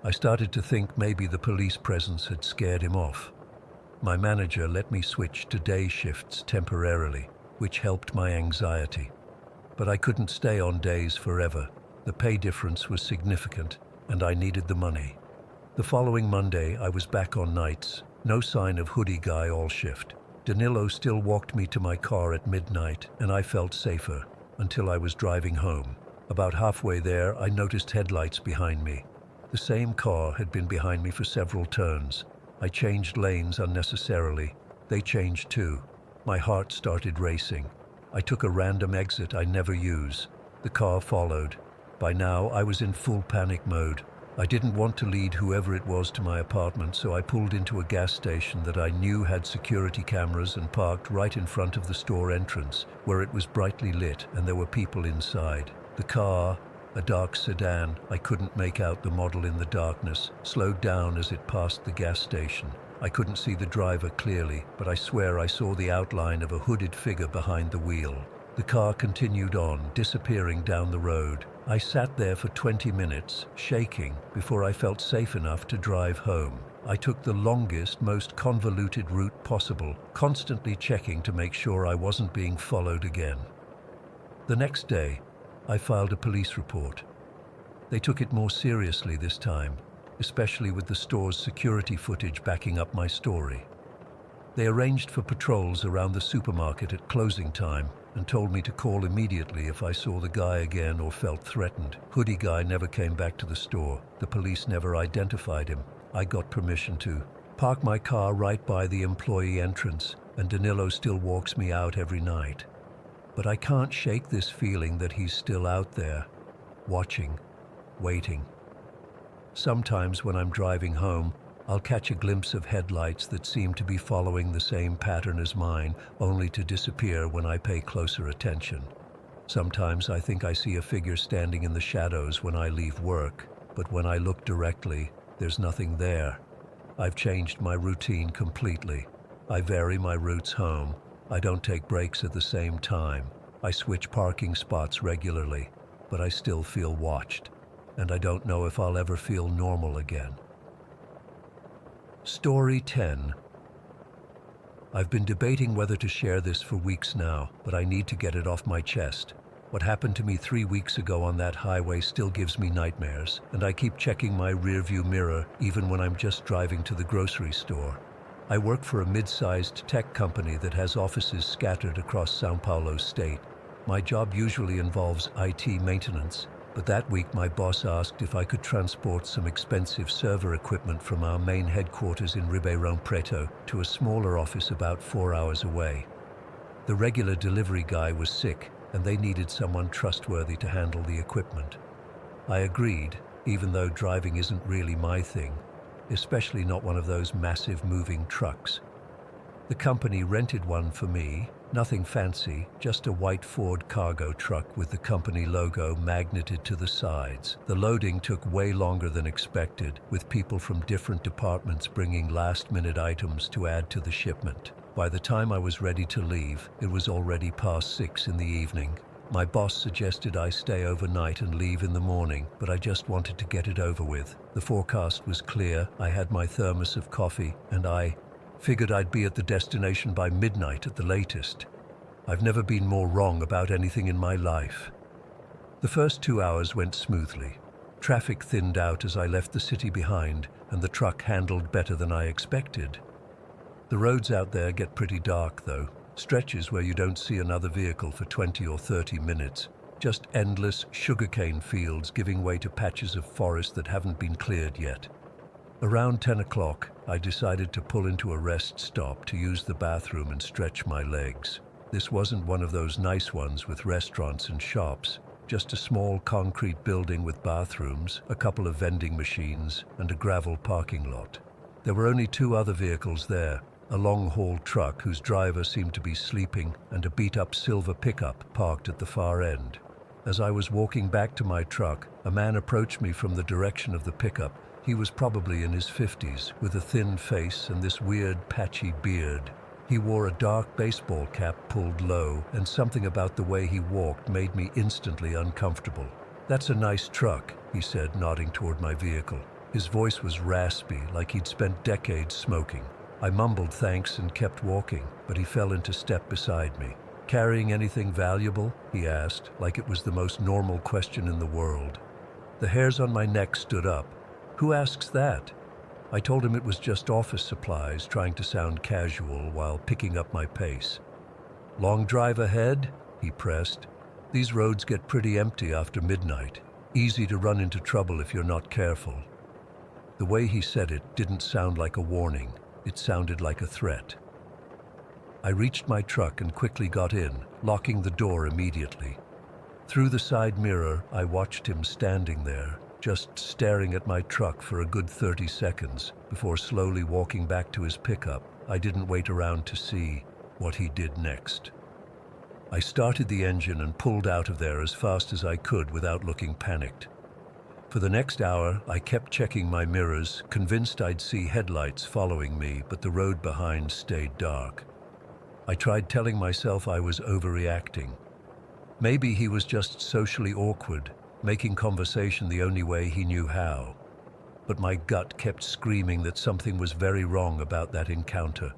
I started to think maybe the police presence had scared him off. My manager let me switch to day shifts temporarily, which helped my anxiety. But I couldn't stay on days forever. The pay difference was significant, and I needed the money. The following Monday, I was back on nights. No sign of Hoodie Guy all shift. Danilo still walked me to my car at midnight, and I felt safer, until I was driving home. About halfway there, I noticed headlights behind me. The same car had been behind me for several turns. I changed lanes unnecessarily. They changed too. My heart started racing. I took a random exit I never use. The car followed. By now, I was in full panic mode. I didn't want to lead whoever it was to my apartment, so I pulled into a gas station that I knew had security cameras and parked right in front of the store entrance, where it was brightly lit and there were people inside. The car, a dark sedan, I couldn't make out the model in the darkness, slowed down as it passed the gas station. I couldn't see the driver clearly, but I swear I saw the outline of a hooded figure behind the wheel. The car continued on, disappearing down the road. I sat there for 20 minutes, shaking, before I felt safe enough to drive home. I took the longest, most convoluted route possible, constantly checking to make sure I wasn't being followed again. The next day, I filed a police report. They took it more seriously this time, especially with the store's security footage backing up my story. They arranged for patrols around the supermarket at closing time and told me to call immediately if I saw the guy again or felt threatened. Hoodie Guy never came back to the store. The police never identified him. I got permission to park my car right by the employee entrance, and Danilo still walks me out every night. But I can't shake this feeling that he's still out there, watching, waiting. Sometimes when I'm driving home, I'll catch a glimpse of headlights that seem to be following the same pattern as mine, only to disappear when I pay closer attention. Sometimes I think I see a figure standing in the shadows when I leave work, but when I look directly, there's nothing there. I've changed my routine completely. I vary my routes home. I don't take breaks at the same time. I switch parking spots regularly, but I still feel watched, and I don't know if I'll ever feel normal again. Story 10. I've been debating whether to share this for weeks now, but I need to get it off my chest. What happened to me 3 weeks ago on that highway still gives me nightmares, and I keep checking my rearview mirror even when I'm just driving to the grocery store. I work for a mid-sized tech company that has offices scattered across São Paulo state. My job usually involves IT maintenance, but that week my boss asked if I could transport some expensive server equipment from our main headquarters in Ribeirão Preto to a smaller office about 4 hours away. The regular delivery guy was sick, and they needed someone trustworthy to handle the equipment. I agreed, even though driving isn't really my thing, especially not one of those massive moving trucks. The company rented one for me, nothing fancy, just a white Ford cargo truck with the company logo magneted to the sides. The loading took way longer than expected, with people from different departments bringing last-minute items to add to the shipment. By the time I was ready to leave, it was already past 6 in the evening. My boss suggested I stay overnight and leave in the morning, but I just wanted to get it over with. The forecast was clear, I had my thermos of coffee, and I figured I'd be at the destination by midnight at the latest. I've never been more wrong about anything in my life. The first 2 hours went smoothly. Traffic thinned out as I left the city behind, and the truck handled better than I expected. The roads out there get pretty dark, though. Stretches where you don't see another vehicle for 20 or 30 minutes. Just endless sugarcane fields giving way to patches of forest that haven't been cleared yet. Around 10 o'clock, I decided to pull into a rest stop to use the bathroom and stretch my legs. This wasn't one of those nice ones with restaurants and shops, just a small concrete building with bathrooms, a couple of vending machines, and a gravel parking lot. There were only 2 other vehicles there. A long-haul truck whose driver seemed to be sleeping, and a beat-up silver pickup parked at the far end. As I was walking back to my truck, a man approached me from the direction of the pickup. He was probably in his 50s, with a thin face and this weird, patchy beard. He wore a dark baseball cap pulled low, and something about the way he walked made me instantly uncomfortable. "That's a nice truck," he said, nodding toward my vehicle. His voice was raspy, like he'd spent decades smoking. I mumbled thanks and kept walking, but he fell into step beside me. "Carrying anything valuable?" he asked, like it was the most normal question in the world. The hairs on my neck stood up. "Who asks that?" I told him it was just office supplies, trying to sound casual while picking up my pace. "Long drive ahead?" he pressed. "These roads get pretty empty after midnight. Easy to run into trouble if you're not careful." The way he said it didn't sound like a warning. It sounded like a threat. I reached my truck and quickly got in, locking the door immediately. Through the side mirror, I watched him standing there, just staring at my truck for a good 30 seconds before slowly walking back to his pickup. I didn't wait around to see what he did next. I started the engine and pulled out of there as fast as I could without looking panicked. For the next hour, I kept checking my mirrors, convinced I'd see headlights following me, but the road behind stayed dark. I tried telling myself I was overreacting. Maybe he was just socially awkward, making conversation the only way he knew how. But my gut kept screaming that something was very wrong about that encounter.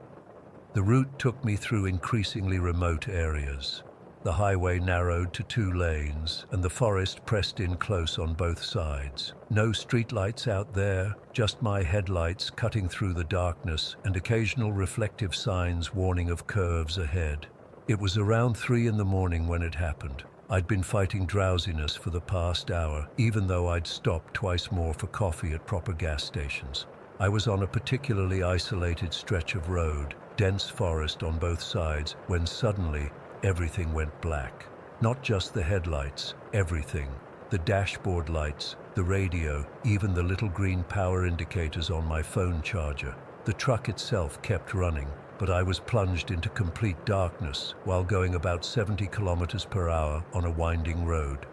The route took me through increasingly remote areas. The highway narrowed to 2 lanes, and the forest pressed in close on both sides. No streetlights out there, just my headlights cutting through the darkness and occasional reflective signs warning of curves ahead. It was around 3 in the morning when it happened. I'd been fighting drowsiness for the past hour, even though I'd stopped twice more for coffee at proper gas stations. I was on a particularly isolated stretch of road, dense forest on both sides, when suddenly everything went black. Not just the headlights, everything. The dashboard lights, the radio, even the little green power indicators on my phone charger. The truck itself kept running, but I was plunged into complete darkness while going about 70 kilometers per hour on a winding road.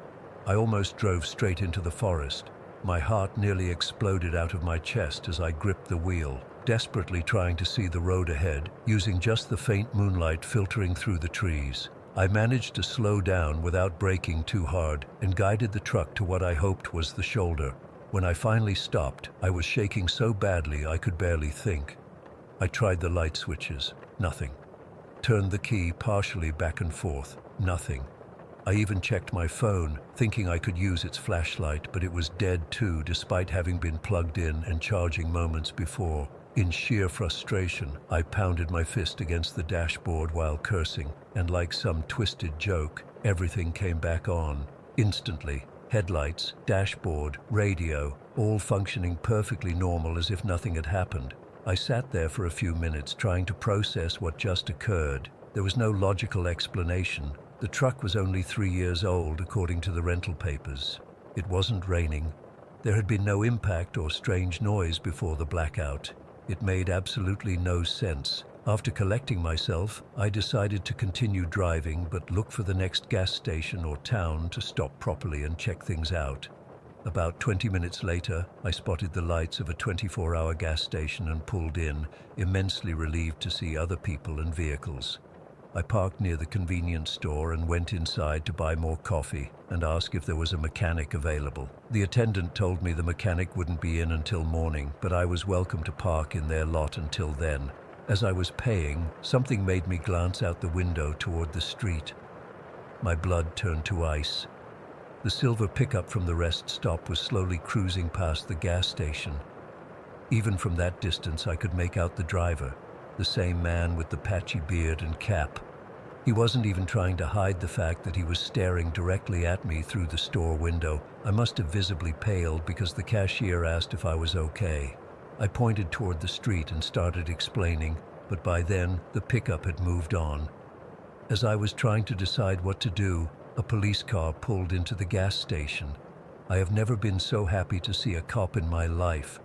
I almost drove straight into the forest. My heart nearly exploded out of my chest as I gripped the wheel, desperately trying to see the road ahead, using just the faint moonlight filtering through the trees. I managed to slow down without braking too hard and guided the truck to what I hoped was the shoulder. When I finally stopped, I was shaking so badly I could barely think. I tried the light switches. Nothing. Turned the key partially back and forth. Nothing. I even checked my phone, thinking I could use its flashlight, but it was dead too, despite having been plugged in and charging moments before. In sheer frustration, I pounded my fist against the dashboard while cursing, and like some twisted joke, everything came back on. Instantly. Headlights, dashboard, radio, all functioning perfectly normal as if nothing had happened. I sat there for a few minutes trying to process what just occurred. There was no logical explanation. The truck was only 3 years old, according to the rental papers. It wasn't raining. There had been no impact or strange noise before the blackout. It made absolutely no sense. After collecting myself, I decided to continue driving but look for the next gas station or town to stop properly and check things out. About 20 minutes later, I spotted the lights of a 24-hour gas station and pulled in, immensely relieved to see other people and vehicles. I parked near the convenience store and went inside to buy more coffee and ask if there was a mechanic available. The attendant told me the mechanic wouldn't be in until morning, but I was welcome to park in their lot until then. As I was paying, something made me glance out the window toward the street. My blood turned to ice. The silver pickup from the rest stop was slowly cruising past the gas station. Even from that distance, I could make out the driver, the same man with the patchy beard and cap. He wasn't even trying to hide the fact that he was staring directly at me through the store window. I must have visibly paled because the cashier asked if I was okay. I pointed toward the street and started explaining, but by then the pickup had moved on. As I was trying to decide what to do, a police car pulled into the gas station. I have never been so happy to see a cop in my life.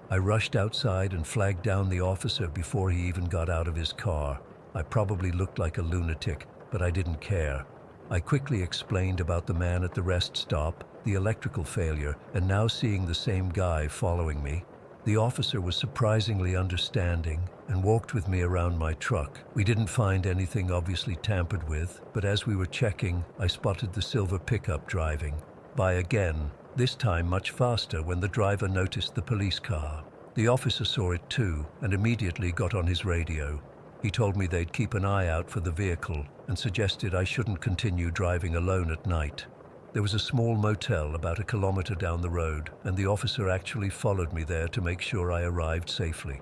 I rushed outside and flagged down the officer before he even got out of his car. I probably looked like a lunatic, but I didn't care. I quickly explained about the man at the rest stop, the electrical failure, and now seeing the same guy following me. The officer was surprisingly understanding and walked with me around my truck. We didn't find anything obviously tampered with, but as we were checking, I spotted the silver pickup driving by again, this time much faster when the driver noticed the police car. The officer saw it too and immediately got on his radio. He told me they'd keep an eye out for the vehicle and suggested I shouldn't continue driving alone at night. There was a small motel about 1 kilometer down the road, and the officer actually followed me there to make sure I arrived safely.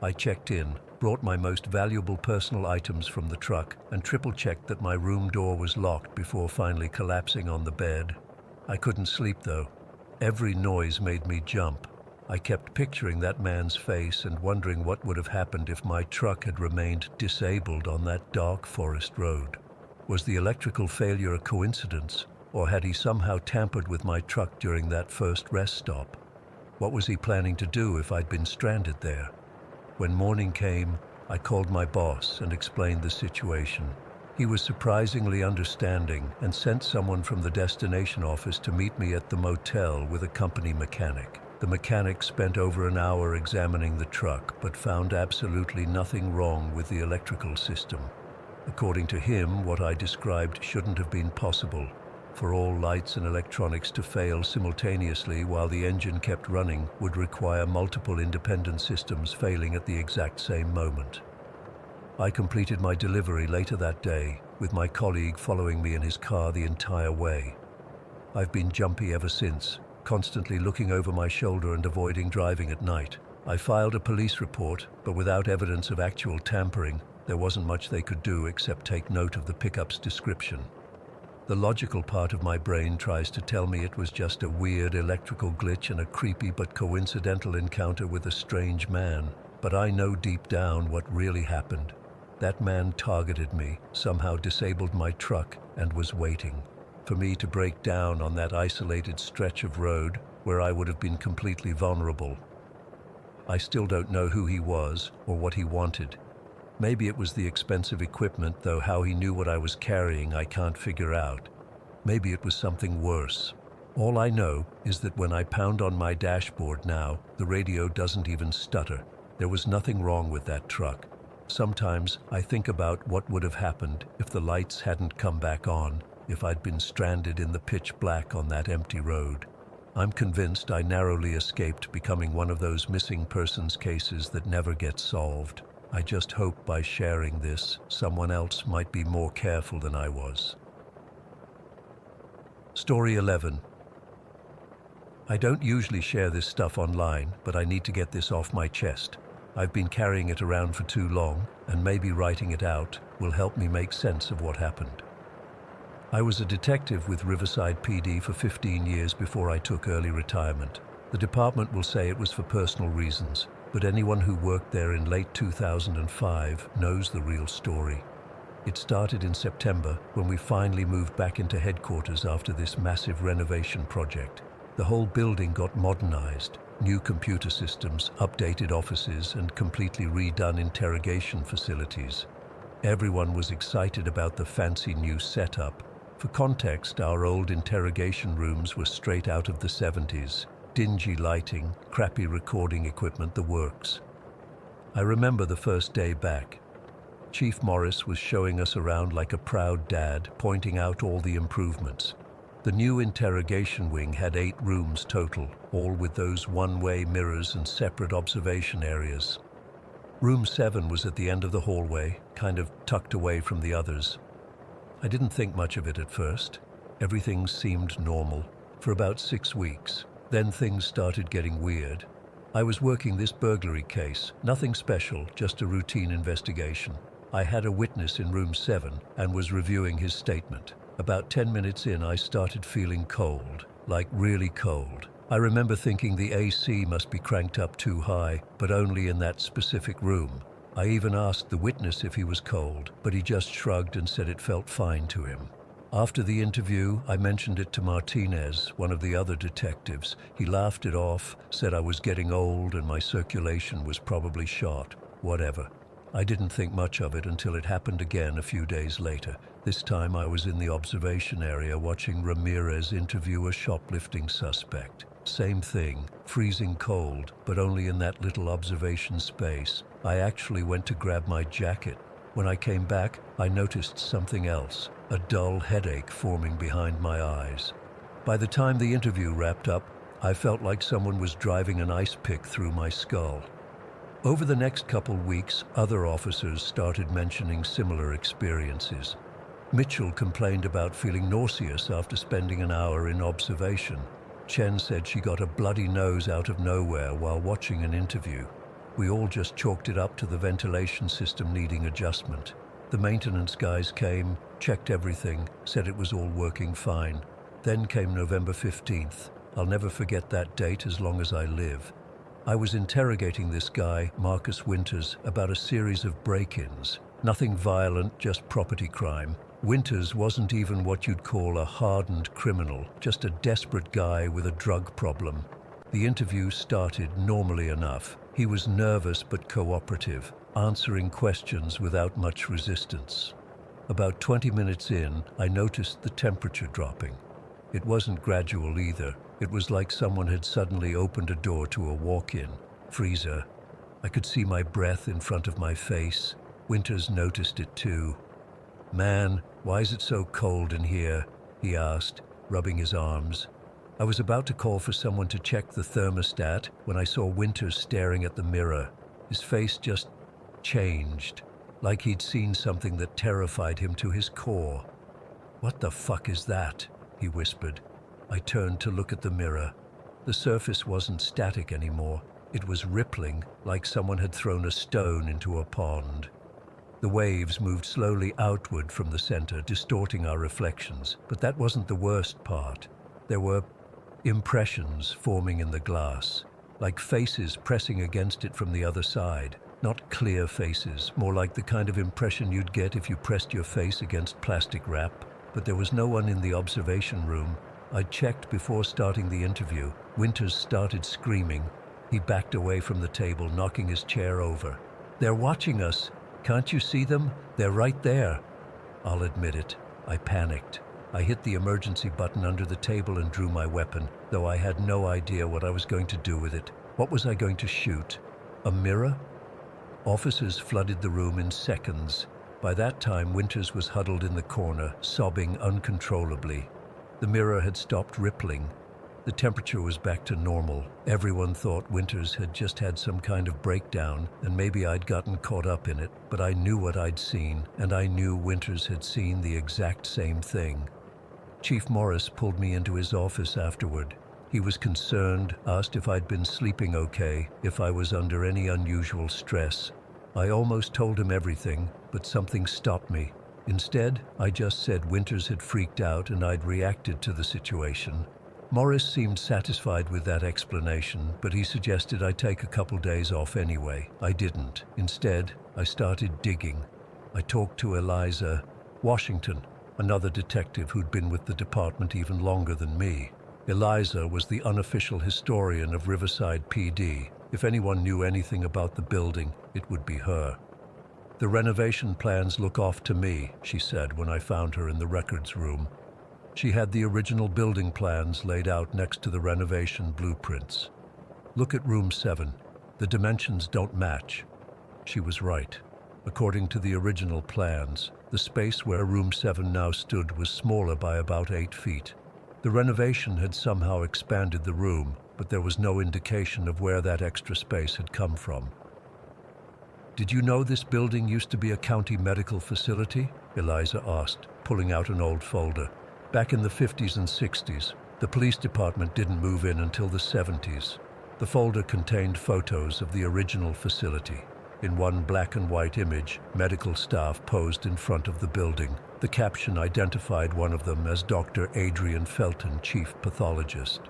I checked in, brought my most valuable personal items from the truck, and triple-checked that my room door was locked before finally collapsing on the bed. I couldn't sleep though. Every noise made me jump. I kept picturing that man's face and wondering what would have happened if my truck had remained disabled on that dark forest road. Was the electrical failure a coincidence? Or had he somehow tampered with my truck during that first rest stop? What was he planning to do if I'd been stranded there? When morning came, I called my boss and explained the situation. He was surprisingly understanding and sent someone from the destination office to meet me at the motel with a company mechanic. The mechanic spent over an hour examining the truck, but found absolutely nothing wrong with the electrical system. According to him, what I described shouldn't have been possible. For all lights and electronics to fail simultaneously while the engine kept running would require multiple independent systems failing at the exact same moment. I completed my delivery later that day, with my colleague following me in his car the entire way. I've been jumpy ever since, constantly looking over my shoulder and avoiding driving at night. I filed a police report, but without evidence of actual tampering, there wasn't much they could do except take note of the pickup's description. The logical part of my brain tries to tell me it was just a weird electrical glitch and a creepy but coincidental encounter with a strange man. But I know deep down what really happened. That man targeted me, somehow disabled my truck, and was waiting. for me to break down on that isolated stretch of road where I would have been completely vulnerable. I still don't know who he was or what he wanted. Maybe it was the expensive equipment, though how he knew what I was carrying I can't figure out. Maybe it was something worse. All I know is that when I pound on my dashboard now, the radio doesn't even stutter. There was nothing wrong with that truck. Sometimes I think about what would have happened if the lights hadn't come back on, if I'd been stranded in the pitch black on that empty road. I'm convinced I narrowly escaped becoming one of those missing persons cases that never get solved. I just hope by sharing this, someone else might be more careful than I was. Story 11. I don't usually share this stuff online, but I need to get this off my chest. I've been carrying it around for too long, and maybe writing it out will help me make sense of what happened. I was a detective with Riverside PD for 15 years before I took early retirement. The department will say it was for personal reasons, but anyone who worked there in late 2005 knows the real story. It started in September when we finally moved back into headquarters after this massive renovation project. The whole building got modernized, new computer systems, updated offices, and completely redone interrogation facilities. Everyone was excited about the fancy new setup. For context, our old interrogation rooms were straight out of the 70s. Dingy lighting, crappy recording equipment, the works. I remember the first day back. Chief Morris was showing us around like a proud dad, pointing out all the improvements. The new interrogation wing had 8 rooms total, all with those one-way mirrors and separate observation areas. Room 7 was at the end of the hallway, kind of tucked away from the others. I didn't think much of it at first. Everything seemed normal for about 6 weeks. Then things started getting weird. I was working this burglary case, nothing special, just a routine investigation. I had a witness in room 7 and was reviewing his statement. About 10 minutes in, I started feeling cold, like really cold. I remember thinking the AC must be cranked up too high, but only in that specific room. I even asked the witness if he was cold, but he just shrugged and said it felt fine to him. After the interview, I mentioned it to Martinez, one of the other detectives. He laughed it off, said I was getting old and my circulation was probably shot. Whatever. I didn't think much of it until it happened again a few days later. This time I was in the observation area watching Ramirez interview a shoplifting suspect. Same thing, freezing cold, but only in that little observation space. I actually went to grab my jacket. When I came back, I noticed something else, a dull headache forming behind my eyes. By the time the interview wrapped up, I felt like someone was driving an ice pick through my skull. Over the next couple weeks, other officers started mentioning similar experiences. Mitchell complained about feeling nauseous after spending an hour in observation. Chen said she got a bloody nose out of nowhere while watching an interview. We all just chalked it up to the ventilation system needing adjustment. The maintenance guys came, checked everything, said it was all working fine. Then came November 15th. I'll never forget that date as long as I live. I was interrogating this guy, Marcus Winters, about a series of break-ins. Nothing violent, just property crime. Winters wasn't even what you'd call a hardened criminal, just a desperate guy with a drug problem. The interview started normally enough. He was nervous but cooperative, answering questions without much resistance. About 20 minutes in, I noticed the temperature dropping. It wasn't gradual either. It was like someone had suddenly opened a door to a walk-in freezer. I could see my breath in front of my face. Winters noticed it too. "Man, why is it so cold in here?" he asked, rubbing his arms. I was about to call for someone to check the thermostat when I saw Winters staring at the mirror. His face just changed, like he'd seen something that terrified him to his core. "What the fuck is that?" he whispered. I turned to look at the mirror. The surface wasn't static anymore. It was rippling, like someone had thrown a stone into a pond. The waves moved slowly outward from the center, distorting our reflections. But that wasn't the worst part. There were impressions forming in the glass, like faces pressing against it from the other side. Not clear faces, more like the kind of impression you'd get if you pressed your face against plastic wrap. but there was no one in the observation room. I'd checked before starting the interview. Winters started screaming. He backed away from the table, knocking his chair over. "They're watching us. Can't you see them? They're right there." I'll admit it. I panicked. I hit the emergency button under the table and drew my weapon, though I had no idea what I was going to do with it. What was I going to shoot? A mirror? Officers flooded the room in seconds. By that time, Winters was huddled in the corner, sobbing uncontrollably. The mirror had stopped rippling. The temperature was back to normal. Everyone thought Winters had just had some kind of breakdown, and maybe I'd gotten caught up in it, but I knew what I'd seen, and I knew Winters had seen the exact same thing. Chief Morris pulled me into his office afterward. He was concerned, asked if I'd been sleeping okay, if I was under any unusual stress. I almost told him everything, but something stopped me. Instead, I just said Winters had freaked out and I'd reacted to the situation. Morris seemed satisfied with that explanation, but he suggested I take a couple days off anyway. I didn't. Instead, I started digging. I talked to Eliza Washington, another detective who'd been with the department even longer than me. Eliza was the unofficial historian of Riverside PD. If anyone knew anything about the building, it would be her. "The renovation plans look off to me," she said when I found her in the records room. She had the original building plans laid out next to the renovation blueprints. "Look at room 7. The dimensions don't match." She was right. According to the original plans, the space where room 7 now stood was smaller by about 8 feet. The renovation had somehow expanded the room, but there was no indication of where that extra space had come from. "Did you know this building used to be a county medical facility?" Eliza asked, pulling out an old folder. "Back in the 50s and 60s, the police department didn't move in until the 70s. The folder contained photos of the original facility. In one black and white image, medical staff posed in front of the building. The caption identified one of them as Dr. Adrian Felton, chief pathologist.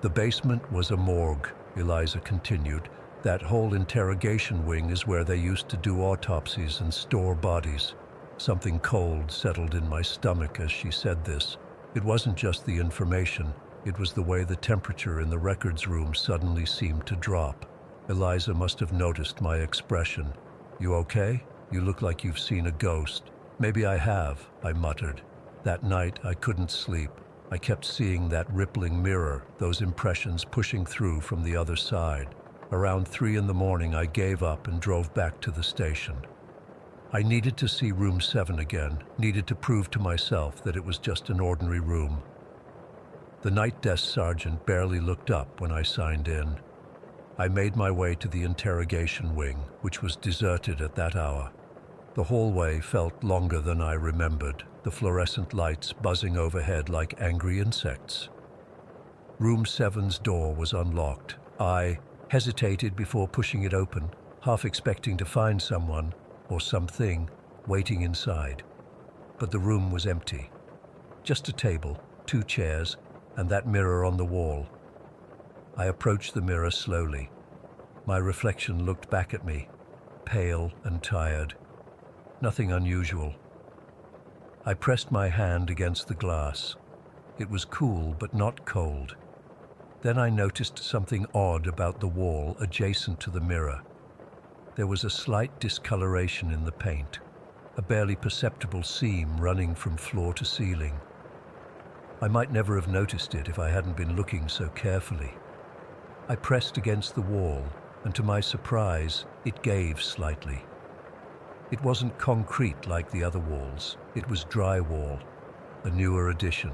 The basement was a morgue," Eliza continued. "That whole interrogation wing is where they used to do autopsies and store bodies." Something cold settled in my stomach as she said this. It wasn't just the information, it was the way the temperature in the records room suddenly seemed to drop. Eliza must have noticed my expression. "You okay? You look like you've seen a ghost." "Maybe I have," I muttered. That night I couldn't sleep. I kept seeing that rippling mirror, those impressions pushing through from the other side. Around 3 in the morning I gave up and drove back to the station. I needed to see room 7 again, needed to prove to myself that it was just an ordinary room. The night desk sergeant barely looked up when I signed in. I made my way to the interrogation wing, which was deserted at that hour. The hallway felt longer than I remembered, the fluorescent lights buzzing overhead like angry insects. Room 7's door was unlocked. I hesitated before pushing it open, half expecting to find someone, or something, waiting inside. But the room was empty. Just a table, 2 chairs, and that mirror on the wall. I approached the mirror slowly. My reflection looked back at me, pale and tired. Nothing unusual. I pressed my hand against the glass. It was cool but not cold. Then I noticed something odd about the wall adjacent to the mirror. There was a slight discoloration in the paint, a barely perceptible seam running from floor to ceiling. I might never have noticed it if I hadn't been looking so carefully. I pressed against the wall, and to my surprise, it gave slightly. It wasn't concrete like the other walls. It was drywall, a newer addition.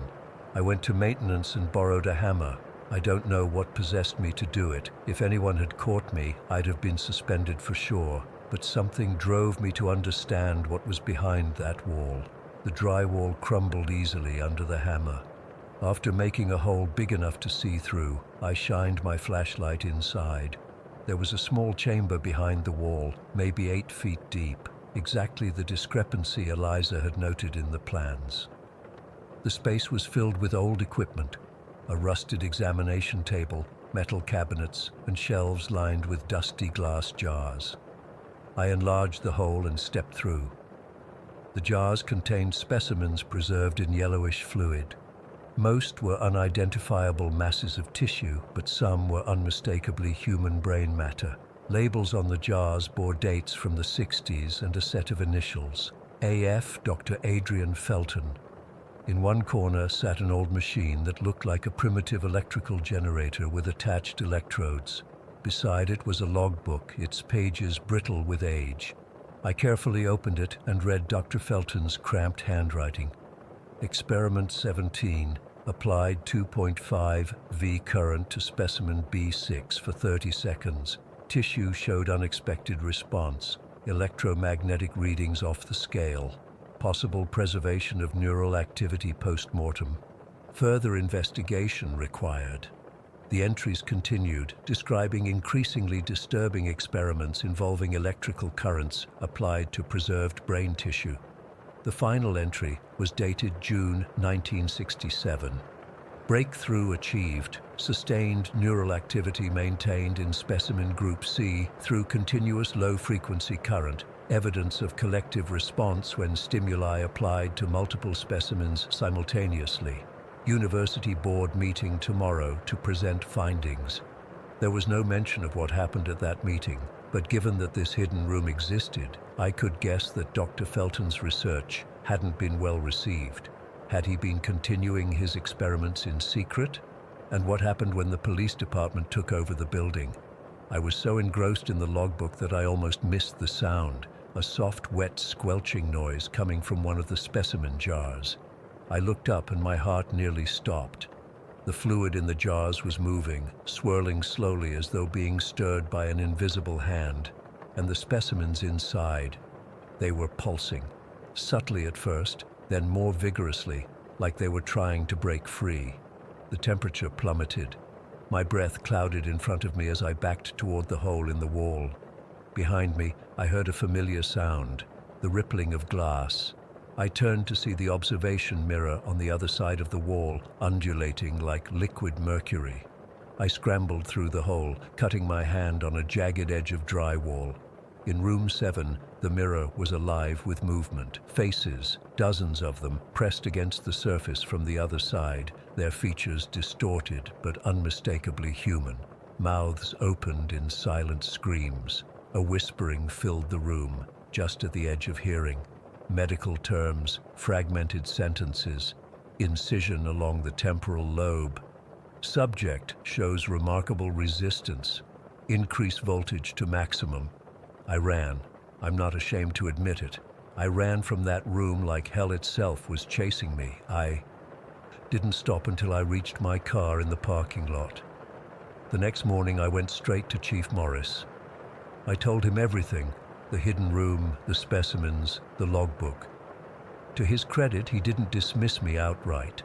I went to maintenance and borrowed a hammer. I don't know what possessed me to do it. If anyone had caught me, I'd have been suspended for sure. But something drove me to understand what was behind that wall. The drywall crumbled easily under the hammer. After making a hole big enough to see through, I shined my flashlight inside. There was a small chamber behind the wall, maybe 8 feet deep, exactly the discrepancy Eliza had noted in the plans. The space was filled with old equipment, a rusted examination table, metal cabinets, and shelves lined with dusty glass jars. I enlarged the hole and stepped through. The jars contained specimens preserved in yellowish fluid. Most were unidentifiable masses of tissue, but some were unmistakably human brain matter. Labels on the jars bore dates from the 60s and a set of initials. AF Dr. Adrian Felton. In one corner sat an old machine that looked like a primitive electrical generator with attached electrodes. Beside it was a logbook, its pages brittle with age. I carefully opened it and read Dr. Felton's cramped handwriting. Experiment 17. Applied 2.5 V current to specimen B6 for 30 seconds. Tissue showed unexpected response. Electromagnetic readings off the scale. Possible preservation of neural activity post-mortem. Further investigation required. The entries continued, describing increasingly disturbing experiments involving electrical currents applied to preserved brain tissue. The final entry was dated June 1967. Breakthrough achieved. Sustained neural activity maintained in specimen group C through continuous low-frequency current. Evidence of collective response when stimuli applied to multiple specimens simultaneously. University board meeting tomorrow to present findings. There was no mention of what happened at that meeting, but given that this hidden room existed, I could guess that Dr. Felton's research hadn't been well received. Had he been continuing his experiments in secret? And what happened when the police department took over the building? I was so engrossed in the logbook that I almost missed the sound, a soft, wet, squelching noise coming from one of the specimen jars. I looked up and my heart nearly stopped. The fluid in the jars was moving, swirling slowly as though being stirred by an invisible hand, and the specimens inside, they were pulsing, subtly at first, then more vigorously, like they were trying to break free. The temperature plummeted. My breath clouded in front of me as I backed toward the hole in the wall. Behind me, I heard a familiar sound, the rippling of glass. I turned to see the observation mirror on the other side of the wall, undulating like liquid mercury. I scrambled through the hole, cutting my hand on a jagged edge of drywall. In room 7, the mirror was alive with movement. Faces, dozens of them, pressed against the surface from the other side, their features distorted but unmistakably human. Mouths opened in silent screams. A whispering filled the room, just at the edge of hearing. Medical terms, fragmented sentences, incision along the temporal lobe. Subject shows remarkable resistance. Increase voltage to maximum. I ran. I'm not ashamed to admit it. I ran from that room like hell itself was chasing me. I didn't stop until I reached my car in the parking lot. The next morning I went straight to Chief Morris. I told him everything, the hidden room, the specimens, the logbook. To his credit, he didn't dismiss me outright.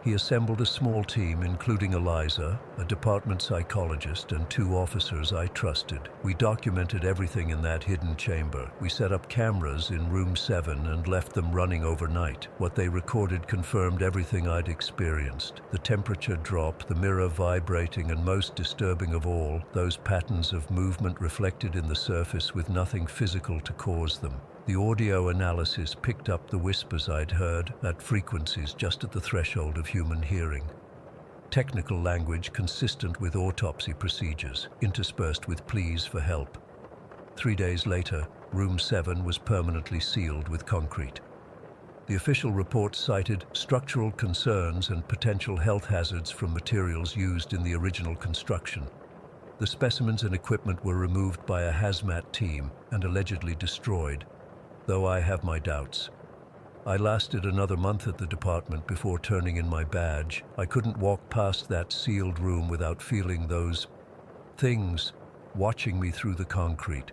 He assembled a small team, including Eliza, a department psychologist, and 2 officers I trusted. We documented everything in that hidden chamber. We set up cameras in room 7 and left them running overnight. What they recorded confirmed everything I'd experienced. The temperature drop, the mirror vibrating, and most disturbing of all, those patterns of movement reflected in the surface with nothing physical to cause them. The audio analysis picked up the whispers I'd heard at frequencies just at the threshold of human hearing. Technical language consistent with autopsy procedures, interspersed with pleas for help. 3 days later, room 7 was permanently sealed with concrete. The official report cited structural concerns and potential health hazards from materials used in the original construction. The specimens and equipment were removed by a hazmat team and allegedly destroyed, though I have my doubts. I lasted another month at the department before turning in my badge. I couldn't walk past that sealed room without feeling those things watching me through the concrete.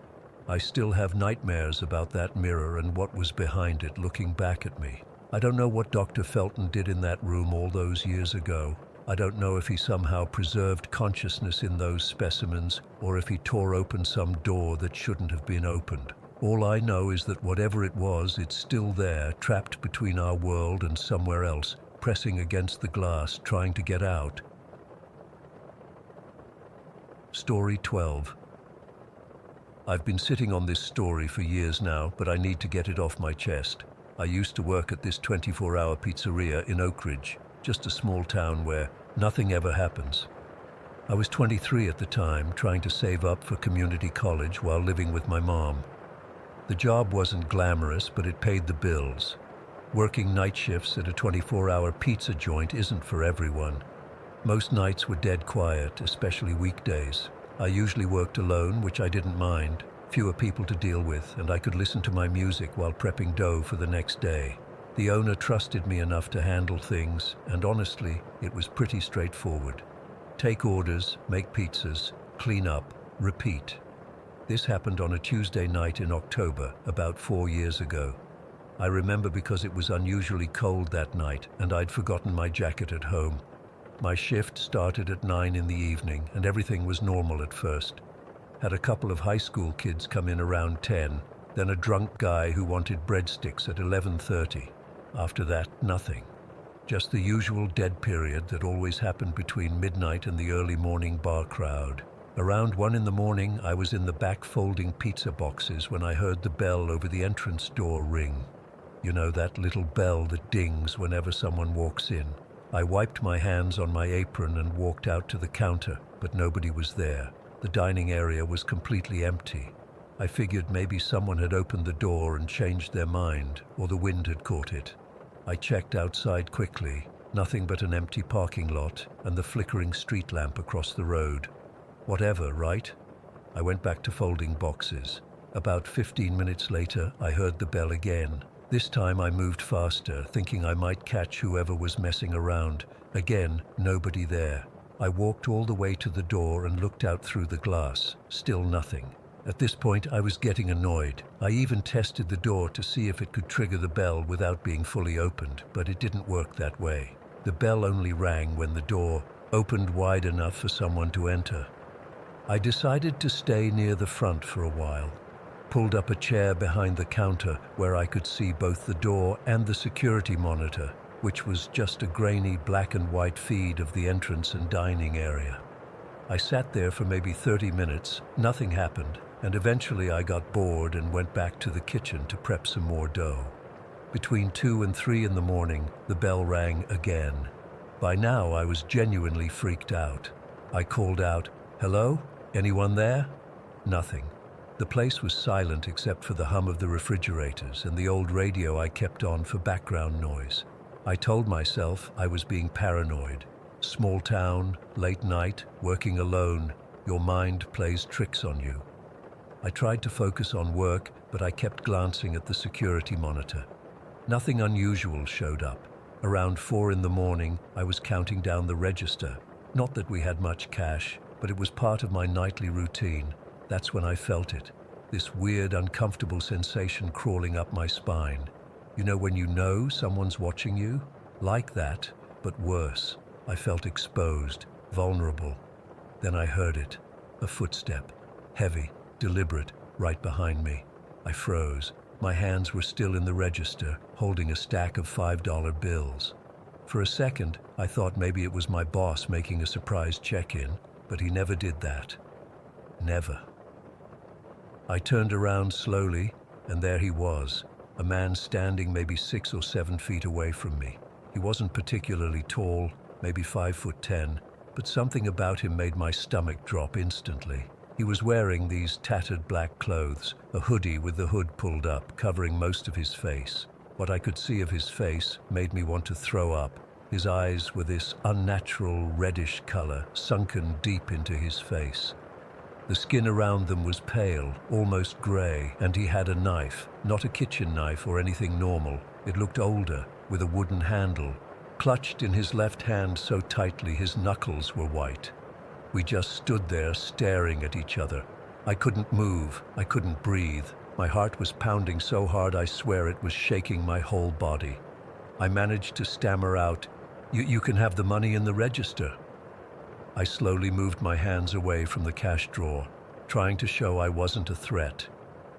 I still have nightmares about that mirror and what was behind it looking back at me. I don't know what Dr. Felton did in that room all those years ago. I don't know if he somehow preserved consciousness in those specimens or if he tore open some door that shouldn't have been opened. All I know is that whatever it was, it's still there, trapped between our world and somewhere else, pressing against the glass, trying to get out. Story 12. I've been sitting on this story for years now, but I need to get it off my chest. I used to work at this 24-hour pizzeria in Oak Ridge, just a small town where nothing ever happens. I was 23 at the time, trying to save up for community college while living with my mom. The job wasn't glamorous, but it paid the bills. Working night shifts at a 24-hour pizza joint isn't for everyone. Most nights were dead quiet, especially weekdays. I usually worked alone, which I didn't mind. Fewer people to deal with, and I could listen to my music while prepping dough for the next day. The owner trusted me enough to handle things, and honestly, it was pretty straightforward. Take orders, make pizzas, clean up, repeat. This happened on a Tuesday night in October, about 4 years ago. I remember because it was unusually cold that night, and I'd forgotten my jacket at home. My shift started at 9 in the evening, and everything was normal at first. Had a couple of high school kids come in around 10, then a drunk guy who wanted breadsticks at 11:30. After that, nothing. Just the usual dead period that always happened between midnight and the early morning bar crowd. Around 1 in the morning, I was in the back folding pizza boxes when I heard the bell over the entrance door ring. You know, that little bell that dings whenever someone walks in. I wiped my hands on my apron and walked out to the counter, but nobody was there. The dining area was completely empty. I figured maybe someone had opened the door and changed their mind, or the wind had caught it. I checked outside quickly. Nothing but an empty parking lot and the flickering street lamp across the road. Whatever, right? I went back to folding boxes. About 15 minutes later, I heard the bell again. This time I moved faster, thinking I might catch whoever was messing around. Again, nobody there. I walked all the way to the door and looked out through the glass. Still nothing. At this point, I was getting annoyed. I even tested the door to see if it could trigger the bell without being fully opened, but it didn't work that way. The bell only rang when the door opened wide enough for someone to enter. I decided to stay near the front for a while. Pulled up a chair behind the counter where I could see both the door and the security monitor, which was just a grainy black and white feed of the entrance and dining area. I sat there for maybe 30 minutes, nothing happened, and eventually I got bored and went back to the kitchen to prep some more dough. Between 2 and 3 in the morning, the bell rang again. By now, I was genuinely freaked out. I called out, "Hello? Anyone there?" Nothing. The place was silent except for the hum of the refrigerators and the old radio I kept on for background noise. I told myself I was being paranoid. Small town, late night, working alone, your mind plays tricks on you. I tried to focus on work, but I kept glancing at the security monitor. Nothing unusual showed up. Around 4 in the morning, I was counting down the register. Not that we had much cash, but it was part of my nightly routine. That's when I felt it. This weird, uncomfortable sensation crawling up my spine. You know someone's watching you? Like that, but worse. I felt exposed, vulnerable. Then I heard it. A footstep. Heavy, deliberate, right behind me. I froze. My hands were still in the register, holding a stack of $5 bills. For a second, I thought maybe it was my boss making a surprise check-in, but he never did that. Never. I turned around slowly, and there he was, a man standing maybe 6 or 7 feet away from me. He wasn't particularly tall, maybe 5'10", but something about him made my stomach drop instantly. He was wearing these tattered black clothes, a hoodie with the hood pulled up, covering most of his face. What I could see of his face made me want to throw up. His eyes were this unnatural reddish color, sunken deep into his face. The skin around them was pale, almost gray, and he had a knife, not a kitchen knife or anything normal. It looked older, with a wooden handle, clutched in his left hand so tightly his knuckles were white. We just stood there staring at each other. I couldn't move, I couldn't breathe. My heart was pounding so hard I swear it was shaking my whole body. I managed to stammer out, You can have the money in the register." I slowly moved my hands away from the cash drawer, trying to show I wasn't a threat.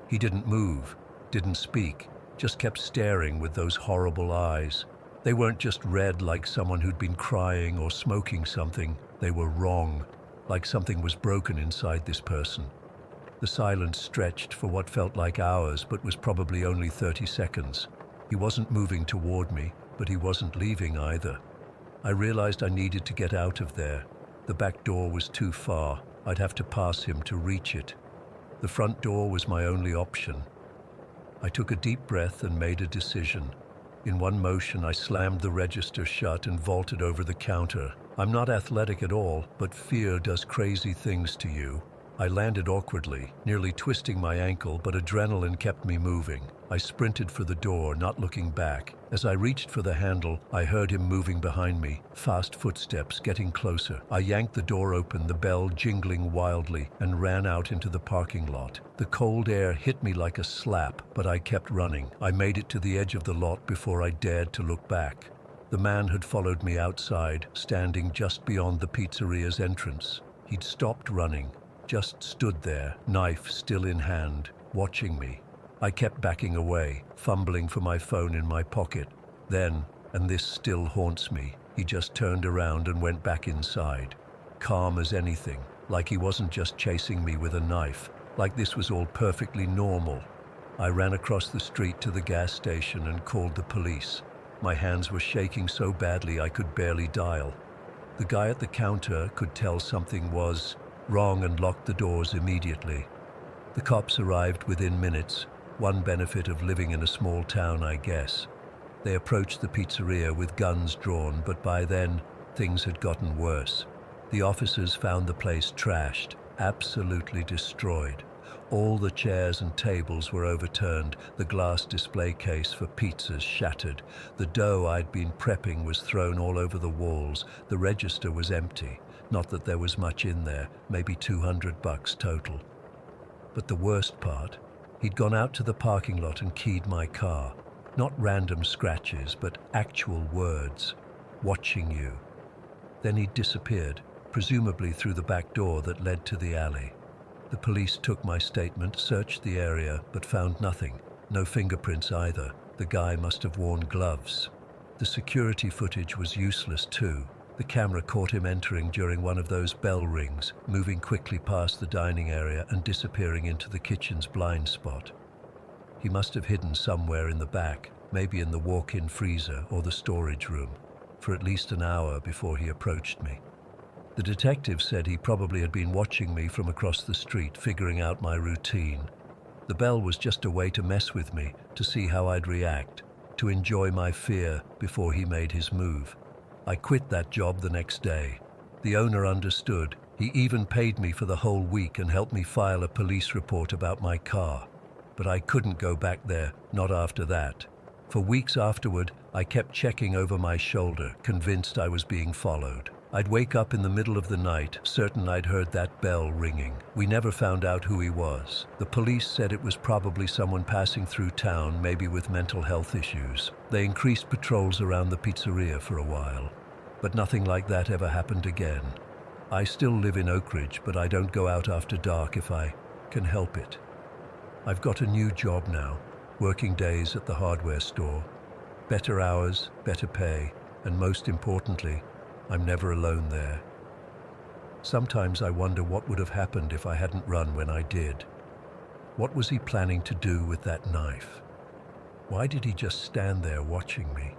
He didn't move, didn't speak, just kept staring with those horrible eyes. They weren't just red like someone who'd been crying or smoking something. They were wrong, like something was broken inside this person. The silence stretched for what felt like hours, but was probably only 30 seconds. He wasn't moving toward me, but he wasn't leaving either. I realized I needed to get out of there. The back door was too far. I'd have to pass him to reach it. The front door was my only option. I took a deep breath and made a decision. In one motion, I slammed the register shut and vaulted over the counter. I'm not athletic at all, but fear does crazy things to you. I landed awkwardly, nearly twisting my ankle, but adrenaline kept me moving. I sprinted for the door, not looking back. As I reached for the handle, I heard him moving behind me, fast footsteps getting closer. I yanked the door open, the bell jingling wildly, and ran out into the parking lot. The cold air hit me like a slap, but I kept running. I made it to the edge of the lot before I dared to look back. The man had followed me outside, standing just beyond the pizzeria's entrance. He'd stopped running, just stood there, knife still in hand, watching me. I kept backing away, fumbling for my phone in my pocket. Then, and this still haunts me, he just turned around and went back inside. Calm as anything, like he wasn't just chasing me with a knife, like this was all perfectly normal. I ran across the street to the gas station and called the police. My hands were shaking so badly I could barely dial. The guy at the counter could tell something was wrong and locked the doors immediately. The cops arrived within minutes, one benefit of living in a small town, I guess. They approached the pizzeria with guns drawn, but by then, things had gotten worse. The officers found the place trashed, absolutely destroyed. All the chairs and tables were overturned, the glass display case for pizzas shattered. The dough I'd been prepping was thrown all over the walls. The register was empty. Not that there was much in there, maybe $200 total. But the worst part, he'd gone out to the parking lot and keyed my car. Not random scratches, but actual words. Watching you. Then he'd disappeared, presumably through the back door that led to the alley. The police took my statement, searched the area, but found nothing. No fingerprints either. The guy must have worn gloves. The security footage was useless too. The camera caught him entering during one of those bell rings, moving quickly past the dining area and disappearing into the kitchen's blind spot. He must have hidden somewhere in the back, maybe in the walk-in freezer or the storage room, for at least an hour before he approached me. The detective said he probably had been watching me from across the street, figuring out my routine. The bell was just a way to mess with me, to see how I'd react, to enjoy my fear before he made his move. I quit that job the next day. The owner understood. He even paid me for the whole week and helped me file a police report about my car. But I couldn't go back there, not after that. For weeks afterward, I kept checking over my shoulder, convinced I was being followed. I'd wake up in the middle of the night, certain I'd heard that bell ringing. We never found out who he was. The police said it was probably someone passing through town, maybe with mental health issues. They increased patrols around the pizzeria for a while. But nothing like that ever happened again. I still live in Oak Ridge, but I don't go out after dark if I can help it. I've got a new job now, working days at the hardware store. Better hours, better pay, and most importantly, I'm never alone there. Sometimes I wonder what would have happened if I hadn't run when I did. What was he planning to do with that knife? Why did he just stand there watching me?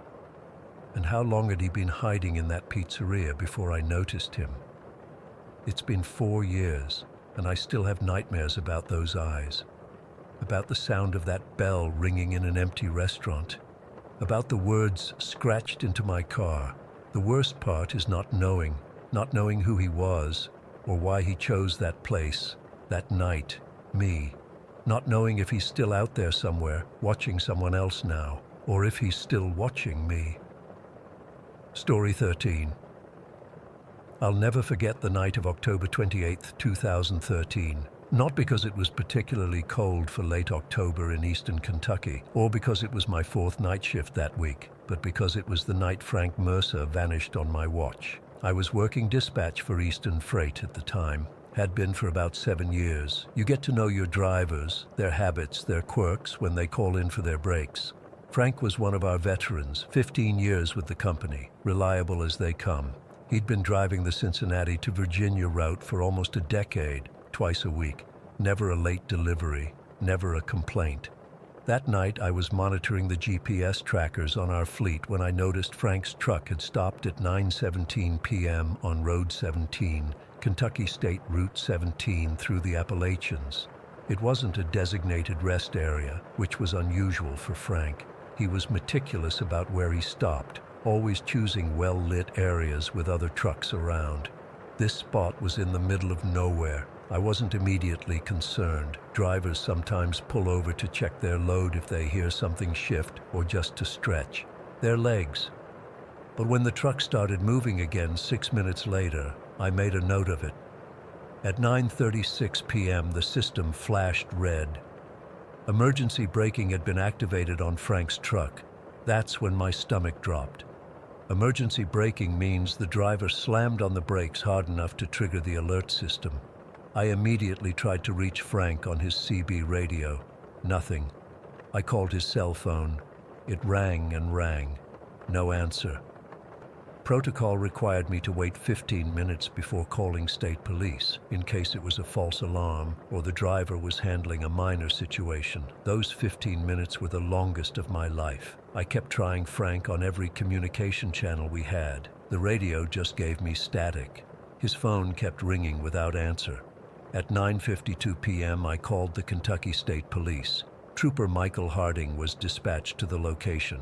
And how long had he been hiding in that pizzeria before I noticed him? It's been 4 years, and I still have nightmares about those eyes, about the sound of that bell ringing in an empty restaurant, about the words scratched into my car. The worst part is not knowing who he was, or why he chose that place, that night, me. Not knowing if he's still out there somewhere, watching someone else now, or if he's still watching me. Story 13. I'll never forget the night of October 28, 2013. Not because it was particularly cold for late October in eastern Kentucky, or because it was my 4th night shift that week, but because it was the night Frank Mercer vanished on my watch. I was working dispatch for Eastern Freight at the time, had been for about 7 years. You get to know your drivers, their habits, their quirks when they call in for their breaks. Frank was one of our veterans, 15 years with the company, reliable as they come. He'd been driving the Cincinnati to Virginia route for almost a decade, twice a week. Never a late delivery, never a complaint. That night, I was monitoring the GPS trackers on our fleet when I noticed Frank's truck had stopped at 9:17 p.m. on Road 17, Kentucky State Route 17 through the Appalachians. It wasn't a designated rest area, which was unusual for Frank. He was meticulous about where he stopped, always choosing well-lit areas with other trucks around. This spot was in the middle of nowhere. I wasn't immediately concerned. Drivers sometimes pull over to check their load if they hear something shift or just to stretch their legs. But when the truck started moving again 6 minutes later, I made a note of it. At 9:36 p.m., the system flashed red. Emergency braking had been activated on Frank's truck. That's when my stomach dropped. Emergency braking means the driver slammed on the brakes hard enough to trigger the alert system. I immediately tried to reach Frank on his CB radio. Nothing. I called his cell phone. It rang and rang. No answer. Protocol required me to wait 15 minutes before calling state police, in case it was a false alarm or the driver was handling a minor situation. Those 15 minutes were the longest of my life. I kept trying Frank on every communication channel we had. The radio just gave me static. His phone kept ringing without answer. At 9:52 p.m., I called the Kentucky State Police. Trooper Michael Harding was dispatched to the location.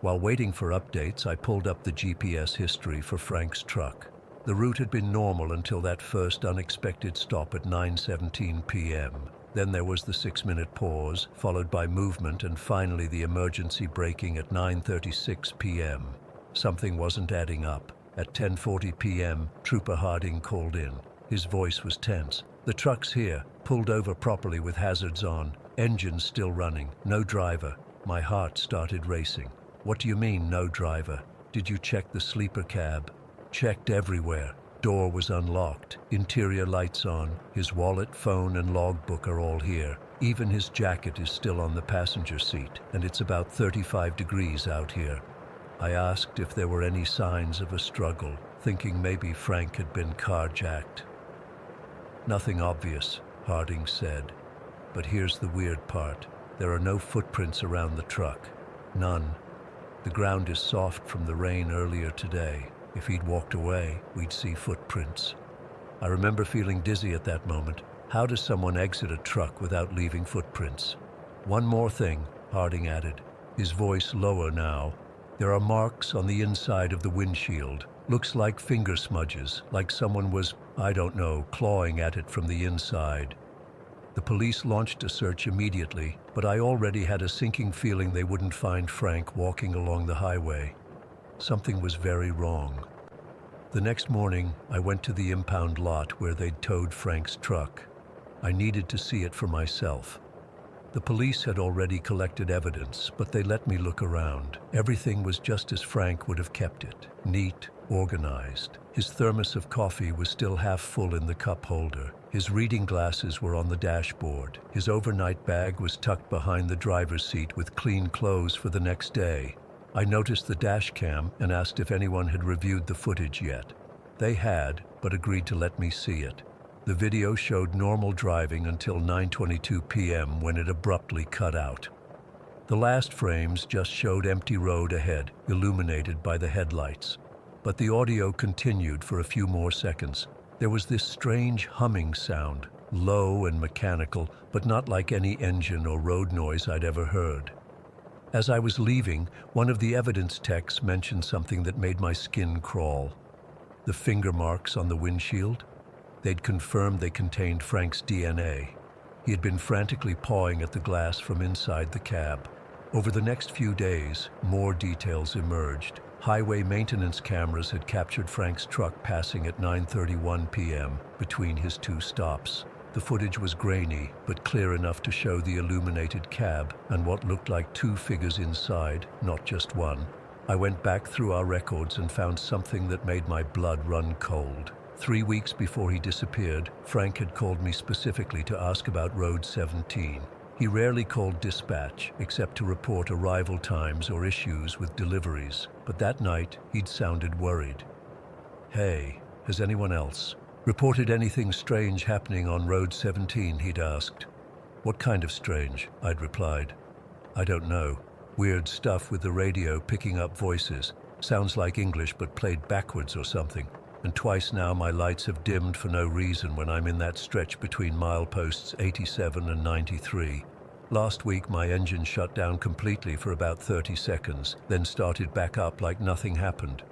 While waiting for updates, I pulled up the GPS history for Frank's truck. The route had been normal until that first unexpected stop at 9:17 p.m. Then there was the 6-minute pause, followed by movement, and finally the emergency braking at 9:36 p.m. Something wasn't adding up. At 10:40 p.m., Trooper Harding called in. His voice was tense. "The truck's here, pulled over properly with hazards on, engines still running, no driver." My heart started racing. "What do you mean, no driver? Did you check the sleeper cab?" "Checked everywhere. Door was unlocked, interior lights on. His wallet, phone, and logbook are all here. Even his jacket is still on the passenger seat, and it's about 35 degrees out here." I asked if there were any signs of a struggle, thinking maybe Frank had been carjacked. "Nothing obvious," Harding said. "But here's the weird part. There are no footprints around the truck. None. The ground is soft from the rain earlier today. If he'd walked away, we'd see footprints." I remember feeling dizzy at that moment. How does someone exit a truck without leaving footprints? "One more thing," Harding added, his voice lower now. "There are marks on the inside of the windshield. Looks like finger smudges, like someone was, I don't know, clawing at it from the inside." The police launched a search immediately, but I already had a sinking feeling they wouldn't find Frank walking along the highway. Something was very wrong. The next morning, I went to the impound lot where they'd towed Frank's truck. I needed to see it for myself. The police had already collected evidence, but they let me look around. Everything was just as Frank would have kept it, neat, organized. His thermos of coffee was still half full in the cup holder. His reading glasses were on the dashboard. His overnight bag was tucked behind the driver's seat with clean clothes for the next day. I noticed the dash cam and asked if anyone had reviewed the footage yet. They had, but agreed to let me see it. The video showed normal driving until 9:22 p.m. when it abruptly cut out. The last frames just showed empty road ahead, illuminated by the headlights. But the audio continued for a few more seconds. There was this strange humming sound, low and mechanical, but not like any engine or road noise I'd ever heard. As I was leaving, one of the evidence techs mentioned something that made my skin crawl. The finger marks on the windshield. They'd confirmed they contained Frank's DNA. He had been frantically pawing at the glass from inside the cab. Over the next few days, more details emerged. Highway maintenance cameras had captured Frank's truck passing at 9:31 p.m. between his two stops. The footage was grainy, but clear enough to show the illuminated cab and what looked like two figures inside, not just one. I went back through our records and found something that made my blood run cold. 3 weeks before he disappeared, Frank had called me specifically to ask about Road 17. He rarely called dispatch, except to report arrival times or issues with deliveries. But that night, he'd sounded worried. "Hey, has anyone else reported anything strange happening on Road 17, he'd asked. "What kind of strange?" I'd replied. I don't know. Weird stuff with the radio picking up voices. Sounds like English but played backwards or something. And twice now my lights have dimmed for no reason when I'm in that stretch between mileposts 87 and 93. Last week my engine shut down completely for about 30 seconds, then started back up like nothing happened.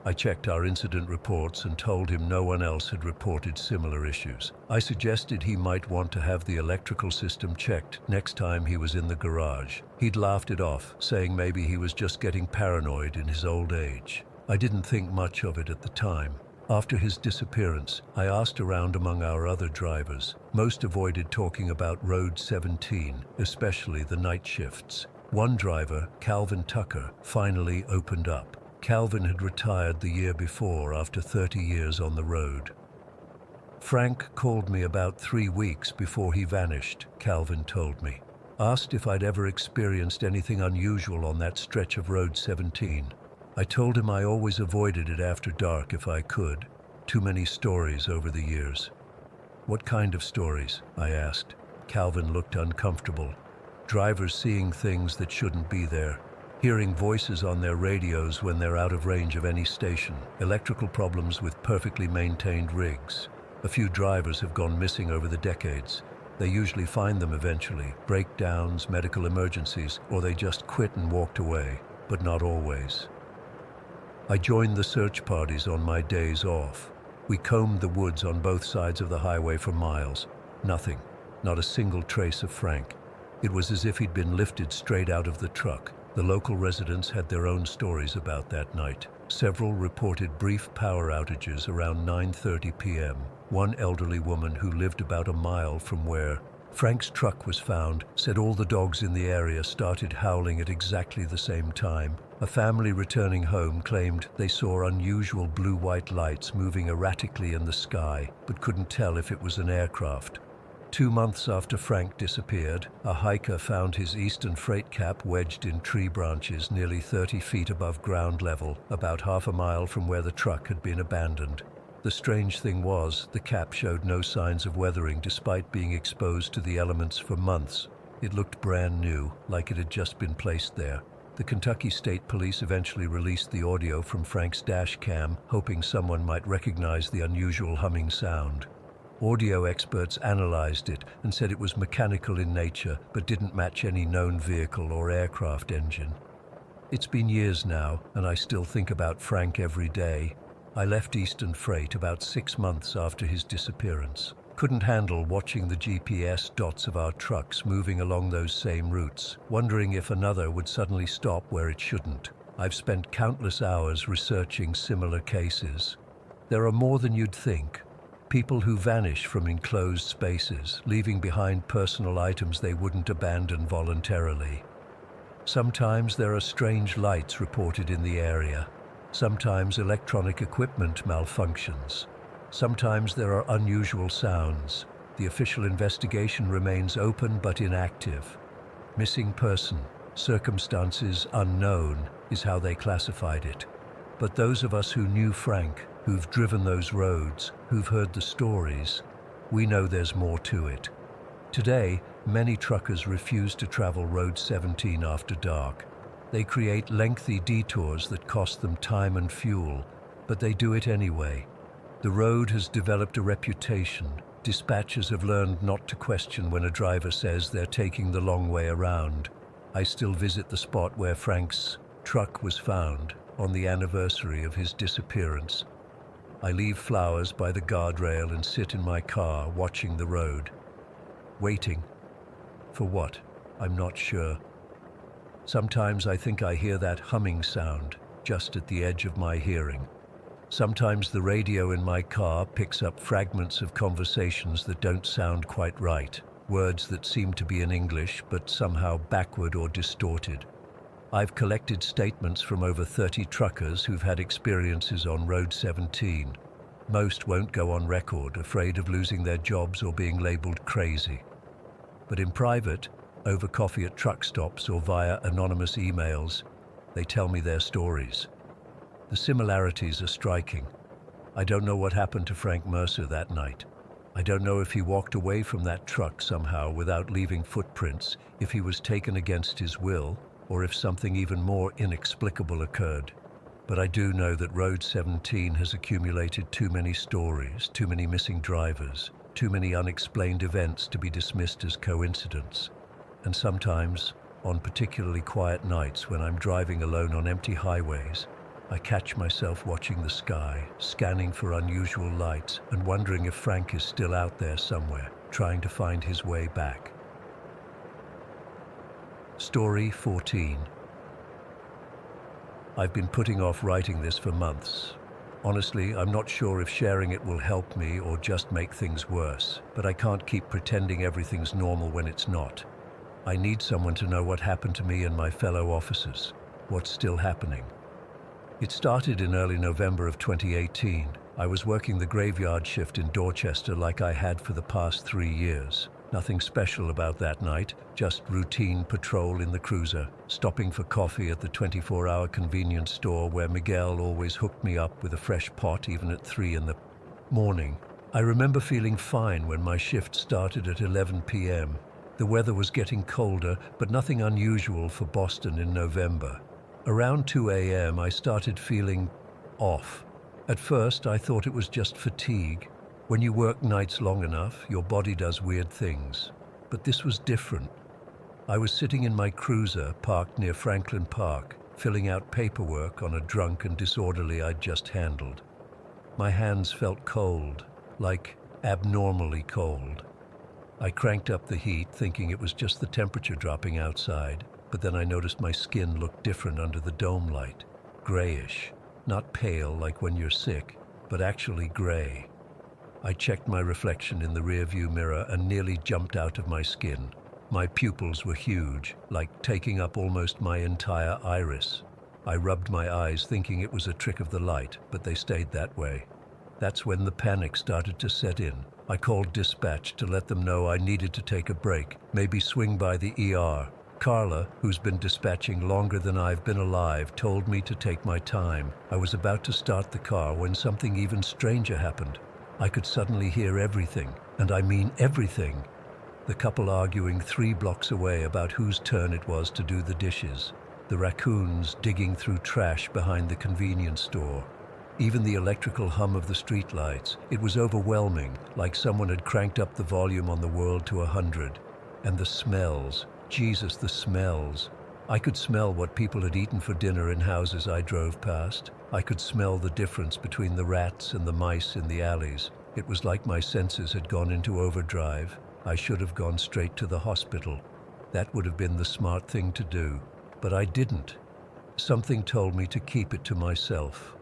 I checked our incident reports and told him no one else had reported similar issues. I suggested he might want to have the electrical system checked next time he was in the garage. He'd laughed it off, saying maybe he was just getting paranoid in his old age. I didn't think much of it at the time. After his disappearance, I asked around among our other drivers. Most avoided talking about Road 17, especially the night shifts. One driver, Calvin Tucker, finally opened up. Calvin had retired the year before after 30 years on the road. Frank called me about 3 weeks before he vanished, Calvin told me. Asked if I'd ever experienced anything unusual on that stretch of Road 17. I told him I always avoided it after dark if I could. Too many stories over the years. What kind of stories? I asked. Calvin looked uncomfortable. Drivers seeing things that shouldn't be there. Hearing voices on their radios when they're out of range of any station. Electrical problems with perfectly maintained rigs. A few drivers have gone missing over the decades. They usually find them eventually. Breakdowns, medical emergencies, or they just quit and walked away. But not always. I joined the search parties on my days off. We combed the woods on both sides of the highway for miles. Nothing. Not a single trace of Frank. It was as if he'd been lifted straight out of the truck. The local residents had their own stories about that night. Several reported brief power outages around 9:30 p.m. One elderly woman who lived about a mile from where Frank's truck was found said all the dogs in the area started howling at exactly the same time. A family returning home claimed they saw unusual blue-white lights moving erratically in the sky, but couldn't tell if it was an aircraft. 2 months after Frank disappeared, a hiker found his eastern freight cap wedged in tree branches nearly 30 feet above ground level, about half a mile from where the truck had been abandoned. The strange thing was, the cap showed no signs of weathering despite being exposed to the elements for months. It looked brand new, like it had just been placed there. The Kentucky State Police eventually released the audio from Frank's dash cam, hoping someone might recognize the unusual humming sound. Audio experts analyzed it and said it was mechanical in nature, but didn't match any known vehicle or aircraft engine. It's been years now, and I still think about Frank every day. I left Eastern Freight about 6 months after his disappearance. Couldn't handle watching the GPS dots of our trucks moving along those same routes, wondering if another would suddenly stop where it shouldn't. I've spent countless hours researching similar cases. There are more than you'd think. People who vanish from enclosed spaces, leaving behind personal items they wouldn't abandon voluntarily. Sometimes there are strange lights reported in the area. Sometimes electronic equipment malfunctions. Sometimes there are unusual sounds. The official investigation remains open but inactive. Missing person, circumstances unknown, is how they classified it. But those of us who knew Frank, who've driven those roads, who've heard the stories, we know there's more to it. Today, many truckers refuse to travel Road 17 after dark. They create lengthy detours that cost them time and fuel, but they do it anyway. The road has developed a reputation. Dispatchers have learned not to question when a driver says they're taking the long way around. I still visit the spot where Frank's truck was found on the anniversary of his disappearance. I leave flowers by the guardrail and sit in my car watching the road. Waiting. For what? I'm not sure. Sometimes I think I hear that humming sound just at the edge of my hearing. Sometimes the radio in my car picks up fragments of conversations that don't sound quite right, words that seem to be in English but somehow backward or distorted. I've collected statements from over 30 truckers who've had experiences on Road 17. Most won't go on record, afraid of losing their jobs or being labeled crazy. But in private, over coffee at truck stops or via anonymous emails, they tell me their stories. The similarities are striking. I don't know what happened to Frank Mercer that night. I don't know if he walked away from that truck somehow without leaving footprints, if he was taken against his will, or if something even more inexplicable occurred. But I do know that Road 17 has accumulated too many stories, too many missing drivers, too many unexplained events to be dismissed as coincidence. And sometimes, on particularly quiet nights when I'm driving alone on empty highways, I catch myself watching the sky, scanning for unusual lights, and wondering if Frank is still out there somewhere, trying to find his way back. Story 14. I've been putting off writing this for months. Honestly, I'm not sure if sharing it will help me or just make things worse, but I can't keep pretending everything's normal when it's not. I need someone to know what happened to me and my fellow officers, what's still happening. It started in early November of 2018. I was working the graveyard shift in Dorchester like I had for the past 3 years. Nothing special about that night, just routine patrol in the cruiser, stopping for coffee at the 24-hour convenience store where Miguel always hooked me up with a fresh pot even at 3 in the morning. I remember feeling fine when my shift started at 11 p.m. The weather was getting colder, but nothing unusual for Boston in November. Around 2 a.m. I started feeling off. At first I thought it was just fatigue. When you work nights long enough, your body does weird things. But this was different. I was sitting in my cruiser parked near Franklin Park, filling out paperwork on a drunk and disorderly I'd just handled. My hands felt cold, like abnormally cold. I cranked up the heat, thinking it was just the temperature dropping outside, but then I noticed my skin looked different under the dome light. Grayish, not pale like when you're sick, but actually gray. I checked my reflection in the rearview mirror and nearly jumped out of my skin. My pupils were huge, like taking up almost my entire iris. I rubbed my eyes thinking it was a trick of the light, but they stayed that way. That's when the panic started to set in. I called dispatch to let them know I needed to take a break, maybe swing by the ER. Carla, who's been dispatching longer than I've been alive, told me to take my time. I was about to start the car when something even stranger happened. I could suddenly hear everything, and I mean everything. The couple arguing 3 blocks away about whose turn it was to do the dishes. The raccoons digging through trash behind the convenience store. Even the electrical hum of the streetlights. It was overwhelming, like someone had cranked up the volume on the world to 100. And the smells. Jesus, the smells. I could smell what people had eaten for dinner in houses I drove past. I could smell the difference between the rats and the mice in the alleys. It was like my senses had gone into overdrive. I should have gone straight to the hospital. That would have been the smart thing to do. But I didn't. Something told me to keep it to myself.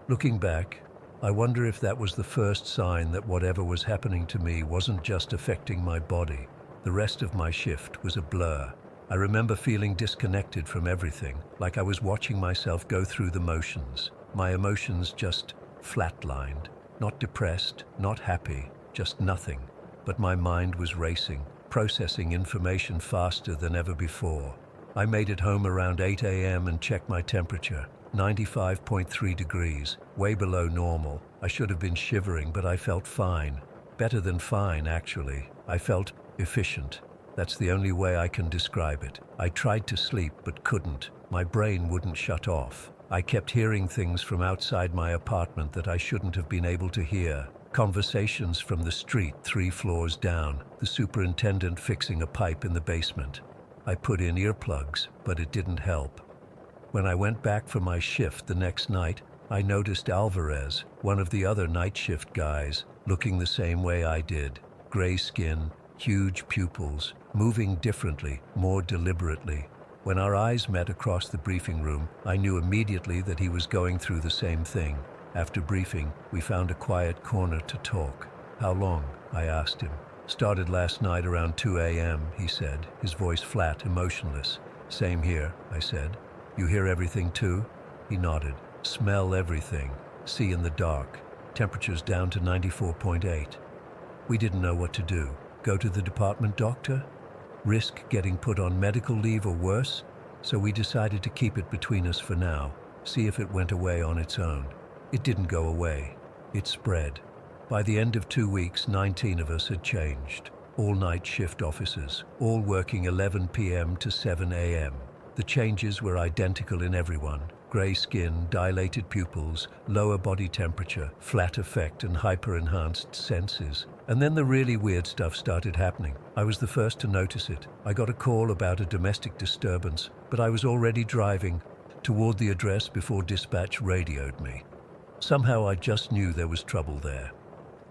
Looking back, I wonder if that was the first sign that whatever was happening to me wasn't just affecting my body. The rest of my shift was a blur. I remember feeling disconnected from everything, like I was watching myself go through the motions. My emotions just flatlined. Not depressed, not happy, just nothing. But my mind was racing, processing information faster than ever before. I made it home around 8 a.m. and checked my temperature. 95.3 degrees, way below normal. I should have been shivering, but I felt fine. Better than fine, actually. I felt efficient. That's the only way I can describe it. I tried to sleep, but couldn't. My brain wouldn't shut off. I kept hearing things from outside my apartment that I shouldn't have been able to hear. Conversations from the street 3 floors down, the superintendent fixing a pipe in the basement. I put in earplugs, but it didn't help. When I went back for my shift the next night, I noticed Alvarez, one of the other night shift guys, looking the same way I did. Gray skin, huge pupils, moving differently, more deliberately. When our eyes met across the briefing room, I knew immediately that he was going through the same thing. After briefing, we found a quiet corner to talk. How long? I asked him. Started last night around 2 a.m., he said, his voice flat, emotionless. Same here, I said. You hear everything too? He nodded. Smell everything. See in the dark. Temperature's down to 94.8. We didn't know what to do. Go to the department doctor? Risk getting put on medical leave or worse? So we decided to keep it between us for now, see if it went away on its own. It didn't go away. It spread. By the end of 2 weeks, 19 of us had changed. All night shift officers, all working 11 p.m. to 7 a.m. The changes were identical in everyone. Grey skin, dilated pupils, lower body temperature, flat effect and hyper-enhanced senses. And then the really weird stuff started happening. I was the first to notice it. I got a call about a domestic disturbance, but I was already driving toward the address before dispatch radioed me. Somehow I just knew there was trouble there.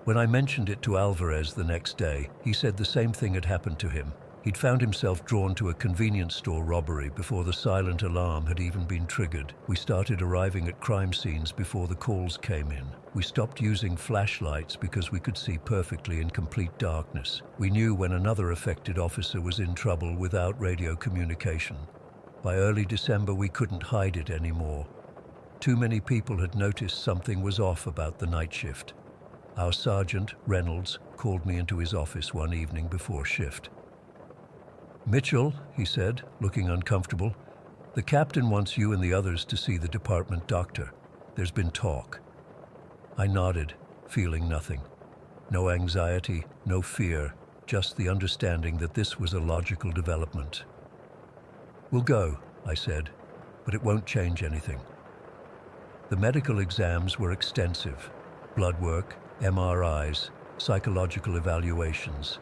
When I mentioned it to Alvarez the next day, he said the same thing had happened to him. He'd found himself drawn to a convenience store robbery before the silent alarm had even been triggered. We started arriving at crime scenes before the calls came in. We stopped using flashlights because we could see perfectly in complete darkness. We knew when another affected officer was in trouble without radio communication. By early December, we couldn't hide it anymore. Too many people had noticed something was off about the night shift. Our sergeant, Reynolds, called me into his office one evening before shift. "Mitchell," he said, looking uncomfortable, "the captain wants you and the others to see the department doctor. There's been talk." I nodded, feeling nothing. No anxiety, no fear, just the understanding that this was a logical development. "We'll go," I said, "but it won't change anything." The medical exams were extensive. Blood work, MRIs, psychological evaluations.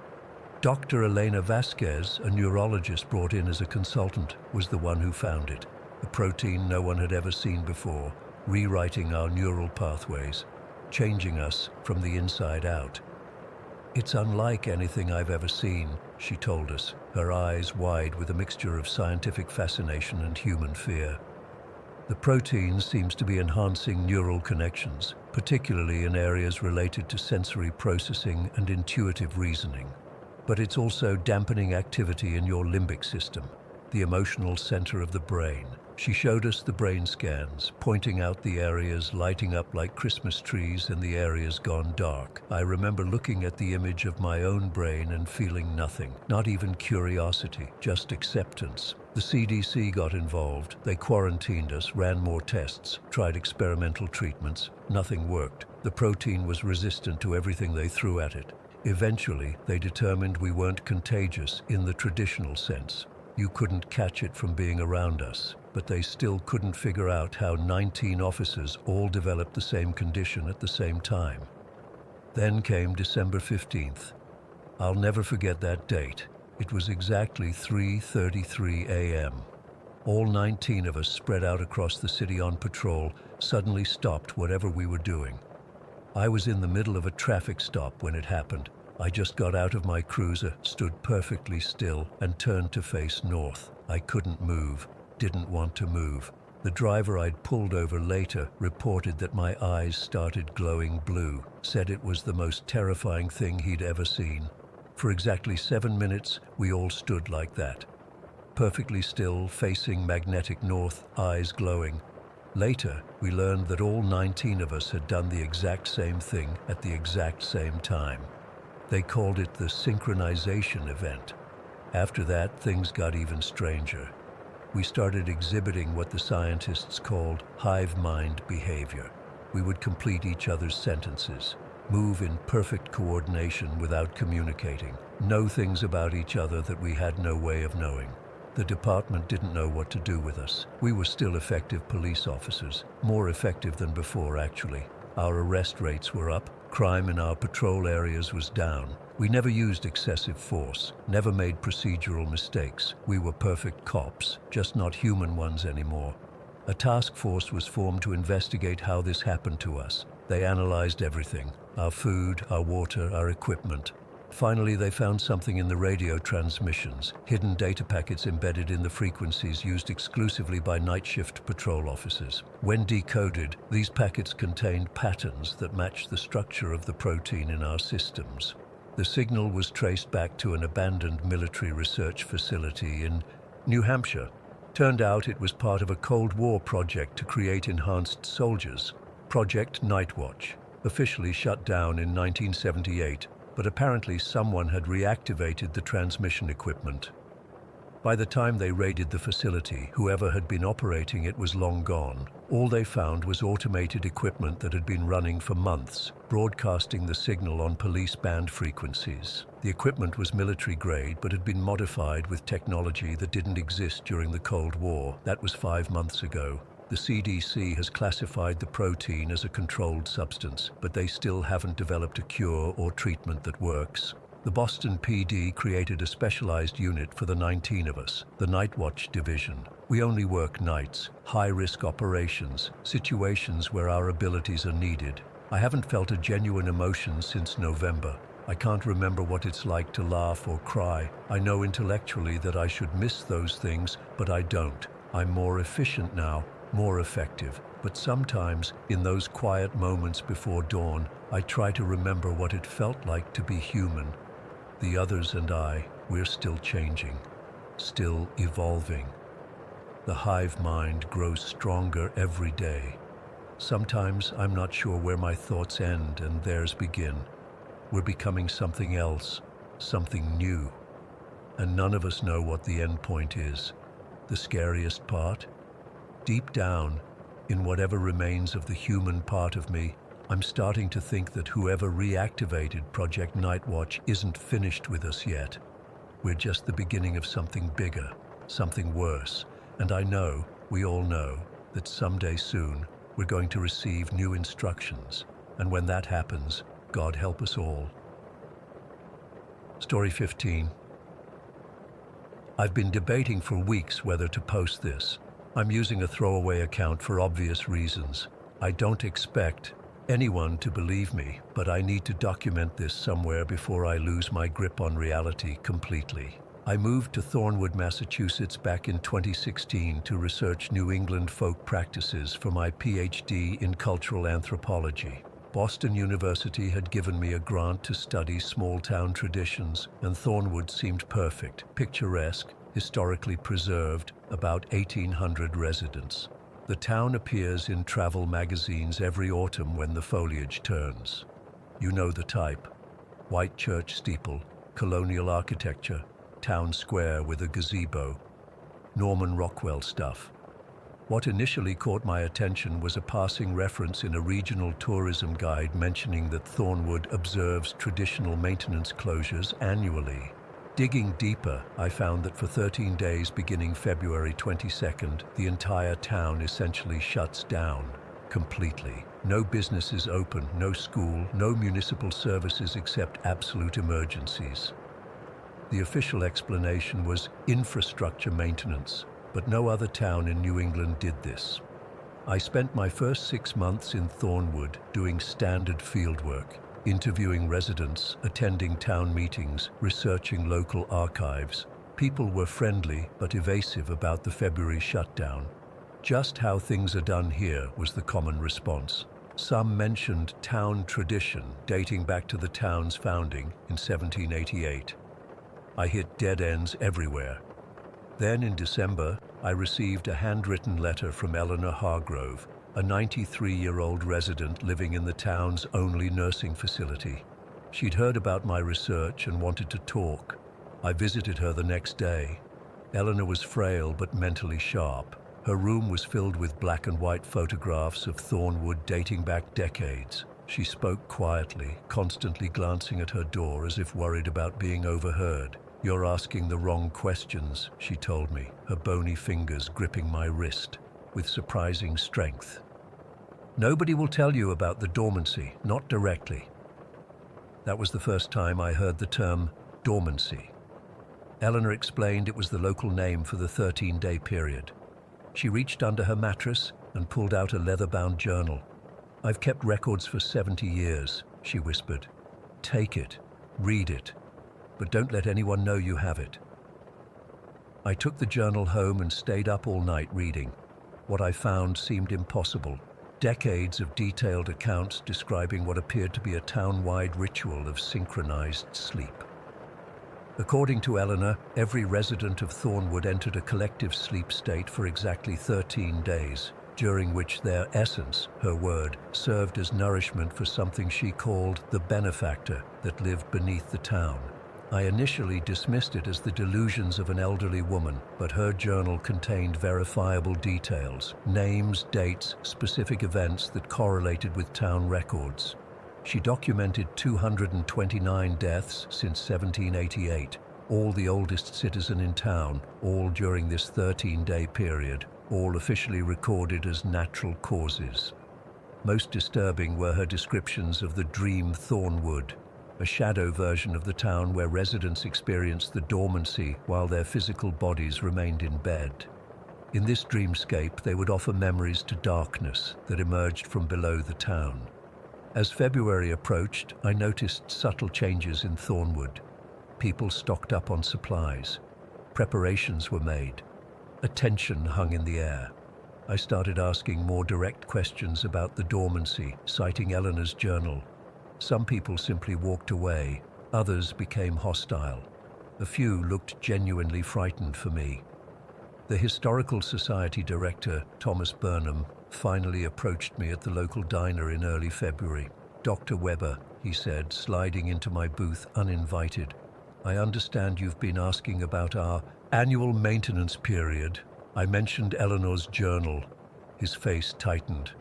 Dr. Elena Vasquez, a neurologist brought in as a consultant, was the one who found it, a protein no one had ever seen before, rewriting our neural pathways, changing us from the inside out. "It's unlike anything I've ever seen," she told us, her eyes wide with a mixture of scientific fascination and human fear. "The protein seems to be enhancing neural connections, particularly in areas related to sensory processing and intuitive reasoning. But it's also dampening activity in your limbic system, the emotional center of the brain." She showed us the brain scans, pointing out the areas lighting up like Christmas trees and the areas gone dark. I remember looking at the image of my own brain and feeling nothing, not even curiosity, just acceptance. The CDC got involved. They quarantined us, ran more tests, tried experimental treatments. Nothing worked. The protein was resistant to everything they threw at it. Eventually, they determined we weren't contagious in the traditional sense. You couldn't catch it from being around us, but they still couldn't figure out how 19 officers all developed the same condition at the same time. Then came December 15th. I'll never forget that date. It was exactly 3:33 a.m. All 19 of us spread out across the city on patrol suddenly stopped whatever we were doing. I was in the middle of a traffic stop when it happened. I just got out of my cruiser, stood perfectly still, and turned to face north. I couldn't move, didn't want to move. The driver I'd pulled over later reported that my eyes started glowing blue, said it was the most terrifying thing he'd ever seen. For exactly 7 minutes, we all stood like that. Perfectly still, facing magnetic north, eyes glowing. Later, we learned that all 19 of us had done the exact same thing at the exact same time. They called it the synchronization event. After that, things got even stranger. We started exhibiting what the scientists called hive mind behavior. We would complete each other's sentences, move in perfect coordination without communicating, know things about each other that we had no way of knowing. The department didn't know what to do with us. We were still effective police officers, more effective than before actually. Our arrest rates were up, crime in our patrol areas was down. We never used excessive force, never made procedural mistakes. We were perfect cops, just not human ones anymore. A task force was formed to investigate how this happened to us. They analyzed everything, our food, our water, our equipment. Finally, they found something in the radio transmissions, hidden data packets embedded in the frequencies used exclusively by night shift patrol officers. When decoded, these packets contained patterns that matched the structure of the protein in our systems. The signal was traced back to an abandoned military research facility in New Hampshire. Turned out it was part of a Cold War project to create enhanced soldiers, Project Nightwatch, officially shut down in 1978. But apparently someone had reactivated the transmission equipment. By the time they raided the facility, whoever had been operating it was long gone. All they found was automated equipment that had been running for months, broadcasting the signal on police band frequencies. The equipment was military grade but had been modified with technology that didn't exist during the Cold War. That was 5 months ago. The CDC has classified the protein as a controlled substance, but they still haven't developed a cure or treatment that works. The Boston PD created a specialized unit for the 19 of us, the Night Watch Division. We only work nights, high-risk operations, situations where our abilities are needed. I haven't felt a genuine emotion since November. I can't remember what it's like to laugh or cry. I know intellectually that I should miss those things, but I don't. I'm more efficient now, more effective. But sometimes, in those quiet moments before dawn, I try to remember what it felt like to be human. The others and I, we're still changing, still evolving. The hive mind grows stronger every day. Sometimes I'm not sure where my thoughts end and theirs begin. We're becoming something else, something new. And none of us know what the end point is. The scariest part? Deep down, in whatever remains of the human part of me, I'm starting to think that whoever reactivated Project Nightwatch isn't finished with us yet. We're just the beginning of something bigger, something worse. And I know, we all know, that someday soon, we're going to receive new instructions. And when that happens, God help us all. Story 15. I've been debating for weeks whether to post this. I'm using a throwaway account for obvious reasons. I don't expect anyone to believe me, but I need to document this somewhere before I lose my grip on reality completely. I moved to Thornwood, Massachusetts back in 2016 to research New England folk practices for my PhD in cultural anthropology. Boston University had given me a grant to study small-town traditions, and Thornwood seemed perfect, picturesque, historically preserved, about 1,800 residents. The town appears in travel magazines every autumn when the foliage turns. You know the type. White church steeple, colonial architecture, town square with a gazebo. Norman Rockwell stuff. What initially caught my attention was a passing reference in a regional tourism guide mentioning that Thornwood observes traditional maintenance closures annually. Digging deeper, I found that for 13 days beginning February 22nd, the entire town essentially shuts down, completely. No business is open, no school, no municipal services except absolute emergencies. The official explanation was infrastructure maintenance, but no other town in New England did this. I spent my first 6 months in Thornwood doing standard fieldwork, interviewing residents, attending town meetings, researching local archives. People were friendly but evasive about the February shutdown. Just how things are done here was the common response. Some mentioned town tradition dating back to the town's founding in 1788. I hit dead ends everywhere. Then in December, I received a handwritten letter from Eleanor Hargrove, a 93-year-old resident living in the town's only nursing facility. She'd heard about my research and wanted to talk. I visited her the next day. Eleanor was frail but mentally sharp. Her room was filled with black and white photographs of Thornwood dating back decades. She spoke quietly, constantly glancing at her door as if worried about being overheard. "You're asking the wrong questions," she told me, her bony fingers gripping my wrist with surprising strength. "Nobody will tell you about the dormancy, not directly." That was the first time I heard the term dormancy. Eleanor explained it was the local name for the 13-day period. She reached under her mattress and pulled out a leather-bound journal. "I've kept records for 70 years, she whispered. "Take it, read it, but don't let anyone know you have it." I took the journal home and stayed up all night reading. What I found seemed impossible. Decades of detailed accounts describing what appeared to be a town-wide ritual of synchronized sleep. According to Eleanor, every resident of Thornwood entered a collective sleep state for exactly 13 days, during which their essence, her word, served as nourishment for something she called the benefactor that lived beneath the town. I initially dismissed it as the delusions of an elderly woman, but her journal contained verifiable details, names, dates, specific events that correlated with town records. She documented 229 deaths since 1788, all the oldest citizen in town, all during this 13-day period, all officially recorded as natural causes. Most disturbing were her descriptions of the dream Thornwood, a shadow version of the town where residents experienced the dormancy while their physical bodies remained in bed. In this dreamscape, they would offer memories to darkness that emerged from below the town. As February approached, I noticed subtle changes in Thornwood. People stocked up on supplies. Preparations were made. A tension hung in the air. I started asking more direct questions about the dormancy, citing Eleanor's journal. Some people simply walked away. Others became hostile. A few looked genuinely frightened for me. The Historical Society director, Thomas Burnham, finally approached me at the local diner in early February. "Dr. Weber," he said, sliding into my booth uninvited. "I understand you've been asking about our annual maintenance period." I mentioned Eleanor's journal. His face tightened.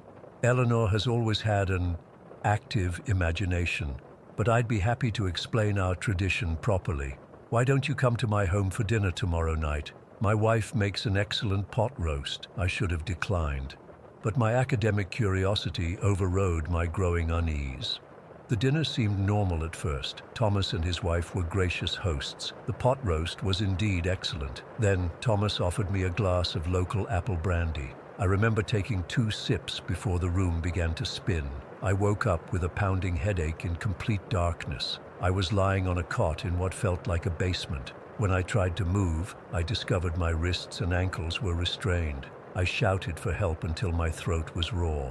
"Eleanor has always had an active imagination, but I'd be happy to explain our tradition properly. Why don't you come to my home for dinner tomorrow night? My wife makes an excellent pot roast." I should have declined, but my academic curiosity overrode my growing unease. The dinner seemed normal at first. Thomas and his wife were gracious hosts. The pot roast was indeed excellent. Then Thomas offered me a glass of local apple brandy. I remember taking 2 sips before the room began to spin. I woke up with a pounding headache in complete darkness. I was lying on a cot in what felt like a basement. When I tried to move, I discovered my wrists and ankles were restrained. I shouted for help until my throat was raw.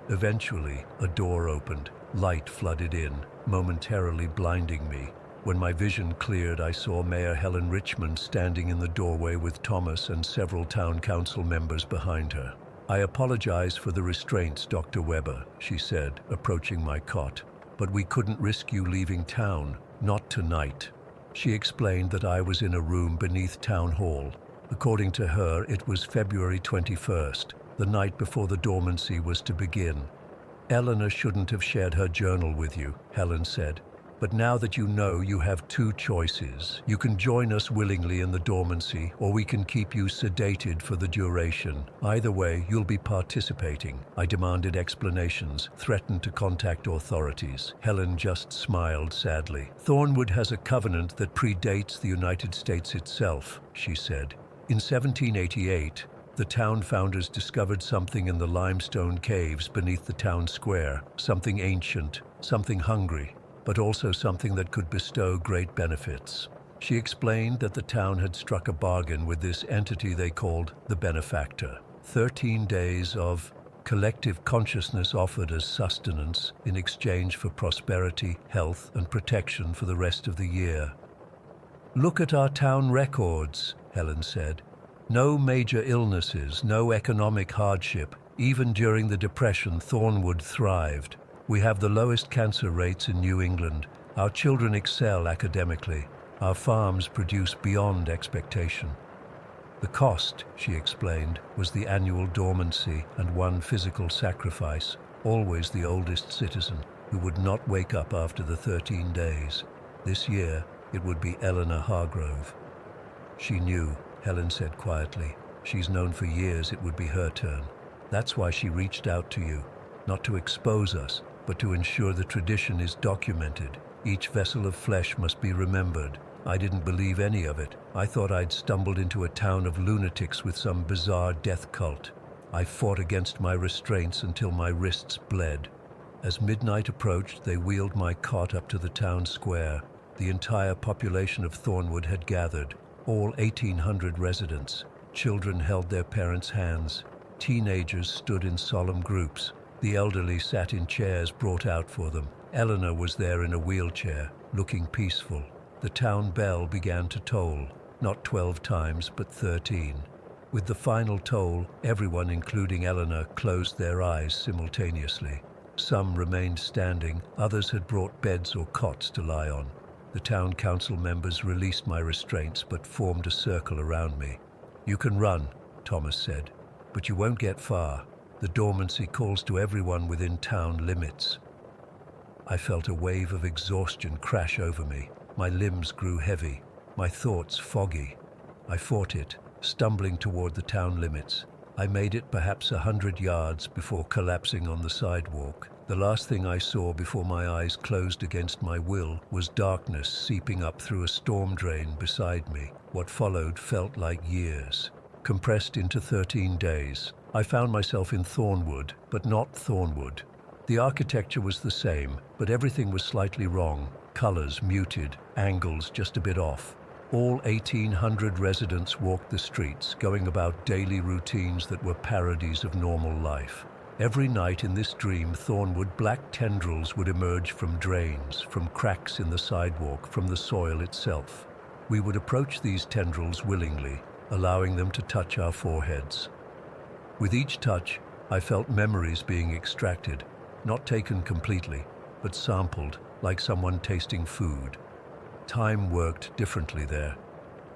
Eventually, a door opened. Light flooded in, momentarily blinding me. When my vision cleared, I saw Mayor Helen Richmond standing in the doorway with Thomas and several town council members behind her. "I apologize for the restraints, Dr. Weber," she said, approaching my cot. "But we couldn't risk you leaving town, not tonight." She explained that I was in a room beneath Town Hall. According to her, it was February 21st, the night before the dormancy was to begin. "Eleanor shouldn't have shared her journal with you," Helen said. "But now that you know, you have 2 choices. You can join us willingly in the dormancy, or we can keep you sedated for the duration. Either way, you'll be participating." I demanded explanations, threatened to contact authorities. Helen just smiled sadly. "Thornwood has a covenant that predates the United States itself," she said. "In 1788, the town founders discovered something in the limestone caves beneath the town square, something ancient, something hungry, but also something that could bestow great benefits." She explained that the town had struck a bargain with this entity they called the benefactor. 13 days of collective consciousness offered as sustenance in exchange for prosperity, health, and protection for the rest of the year. "Look at our town records," Helen said. "No major illnesses, no economic hardship. Even during the Depression, Thornwood thrived. We have the lowest cancer rates in New England. Our children excel academically. Our farms produce beyond expectation." The cost, she explained, was the annual dormancy and one physical sacrifice, always the oldest citizen, who would not wake up after the 13 days. This year, it would be Eleanor Hargrove. "She knew," Helen said quietly. "She's known for years it would be her turn. That's why she reached out to you, not to expose us, but to ensure the tradition is documented. Each vessel of flesh must be remembered." I didn't believe any of it. I thought I'd stumbled into a town of lunatics with some bizarre death cult. I fought against my restraints until my wrists bled. As midnight approached, they wheeled my cot up to the town square. The entire population of Thornwood had gathered, all 1,800 residents. Children held their parents' hands. Teenagers stood in solemn groups. The elderly sat in chairs brought out for them. Eleanor was there in a wheelchair, looking peaceful. The town bell began to toll, not 12 times, but 13. With the final toll, everyone, including Eleanor, closed their eyes simultaneously. Some remained standing, others had brought beds or cots to lie on. The town council members released my restraints but formed a circle around me. "You can run," Thomas said, "but you won't get far. The dormancy calls to everyone within town limits." I felt a wave of exhaustion crash over me. My limbs grew heavy, my thoughts foggy. I fought it, stumbling toward the town limits. I made it perhaps 100 yards before collapsing on the sidewalk. The last thing I saw before my eyes closed against my will was darkness seeping up through a storm drain beside me. What followed felt like years, compressed into 13 days. I found myself in Thornwood, but not Thornwood. The architecture was the same, but everything was slightly wrong. Colors muted, angles just a bit off. All 1,800 residents walked the streets, going about daily routines that were parodies of normal life. Every night in this dream, Thornwood, black tendrils would emerge from drains, from cracks in the sidewalk, from the soil itself. We would approach these tendrils willingly, allowing them to touch our foreheads. With each touch, I felt memories being extracted, not taken completely, but sampled, like someone tasting food. Time worked differently there.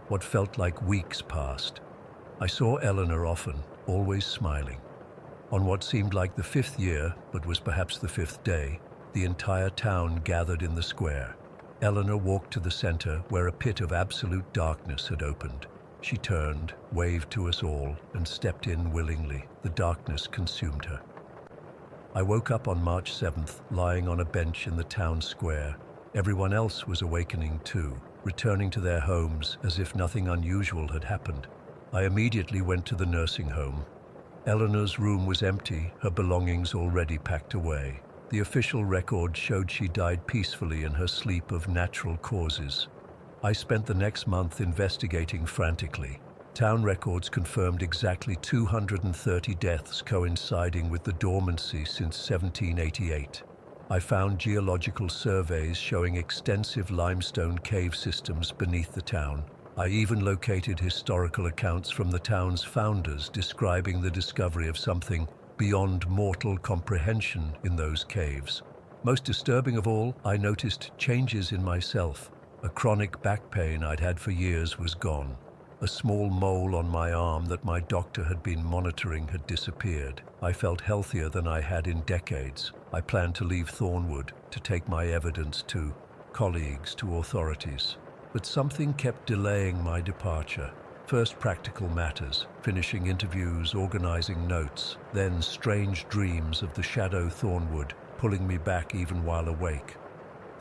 What felt like weeks passed. I saw Eleanor often, always smiling. On what seemed like the 5th year, but was perhaps the 5th day, the entire town gathered in the square. Eleanor walked to the center where a pit of absolute darkness had opened. She turned, waved to us all, and stepped in willingly. The darkness consumed her. I woke up on March 7th, lying on a bench in the town square. Everyone else was awakening too, returning to their homes as if nothing unusual had happened. I immediately went to the nursing home. Eleanor's room was empty, her belongings already packed away. The official record showed she died peacefully in her sleep of natural causes. I spent the next month investigating frantically. Town records confirmed exactly 230 deaths coinciding with the dormancy since 1788. I found geological surveys showing extensive limestone cave systems beneath the town. I even located historical accounts from the town's founders describing the discovery of something beyond mortal comprehension in those caves. Most disturbing of all, I noticed changes in myself. A chronic back pain I'd had for years was gone. A small mole on my arm that my doctor had been monitoring had disappeared. I felt healthier than I had in decades. I planned to leave Thornwood, to take my evidence to colleagues, to authorities. But something kept delaying my departure. First practical matters, finishing interviews, organizing notes, then strange dreams of the shadow Thornwood, pulling me back even while awake.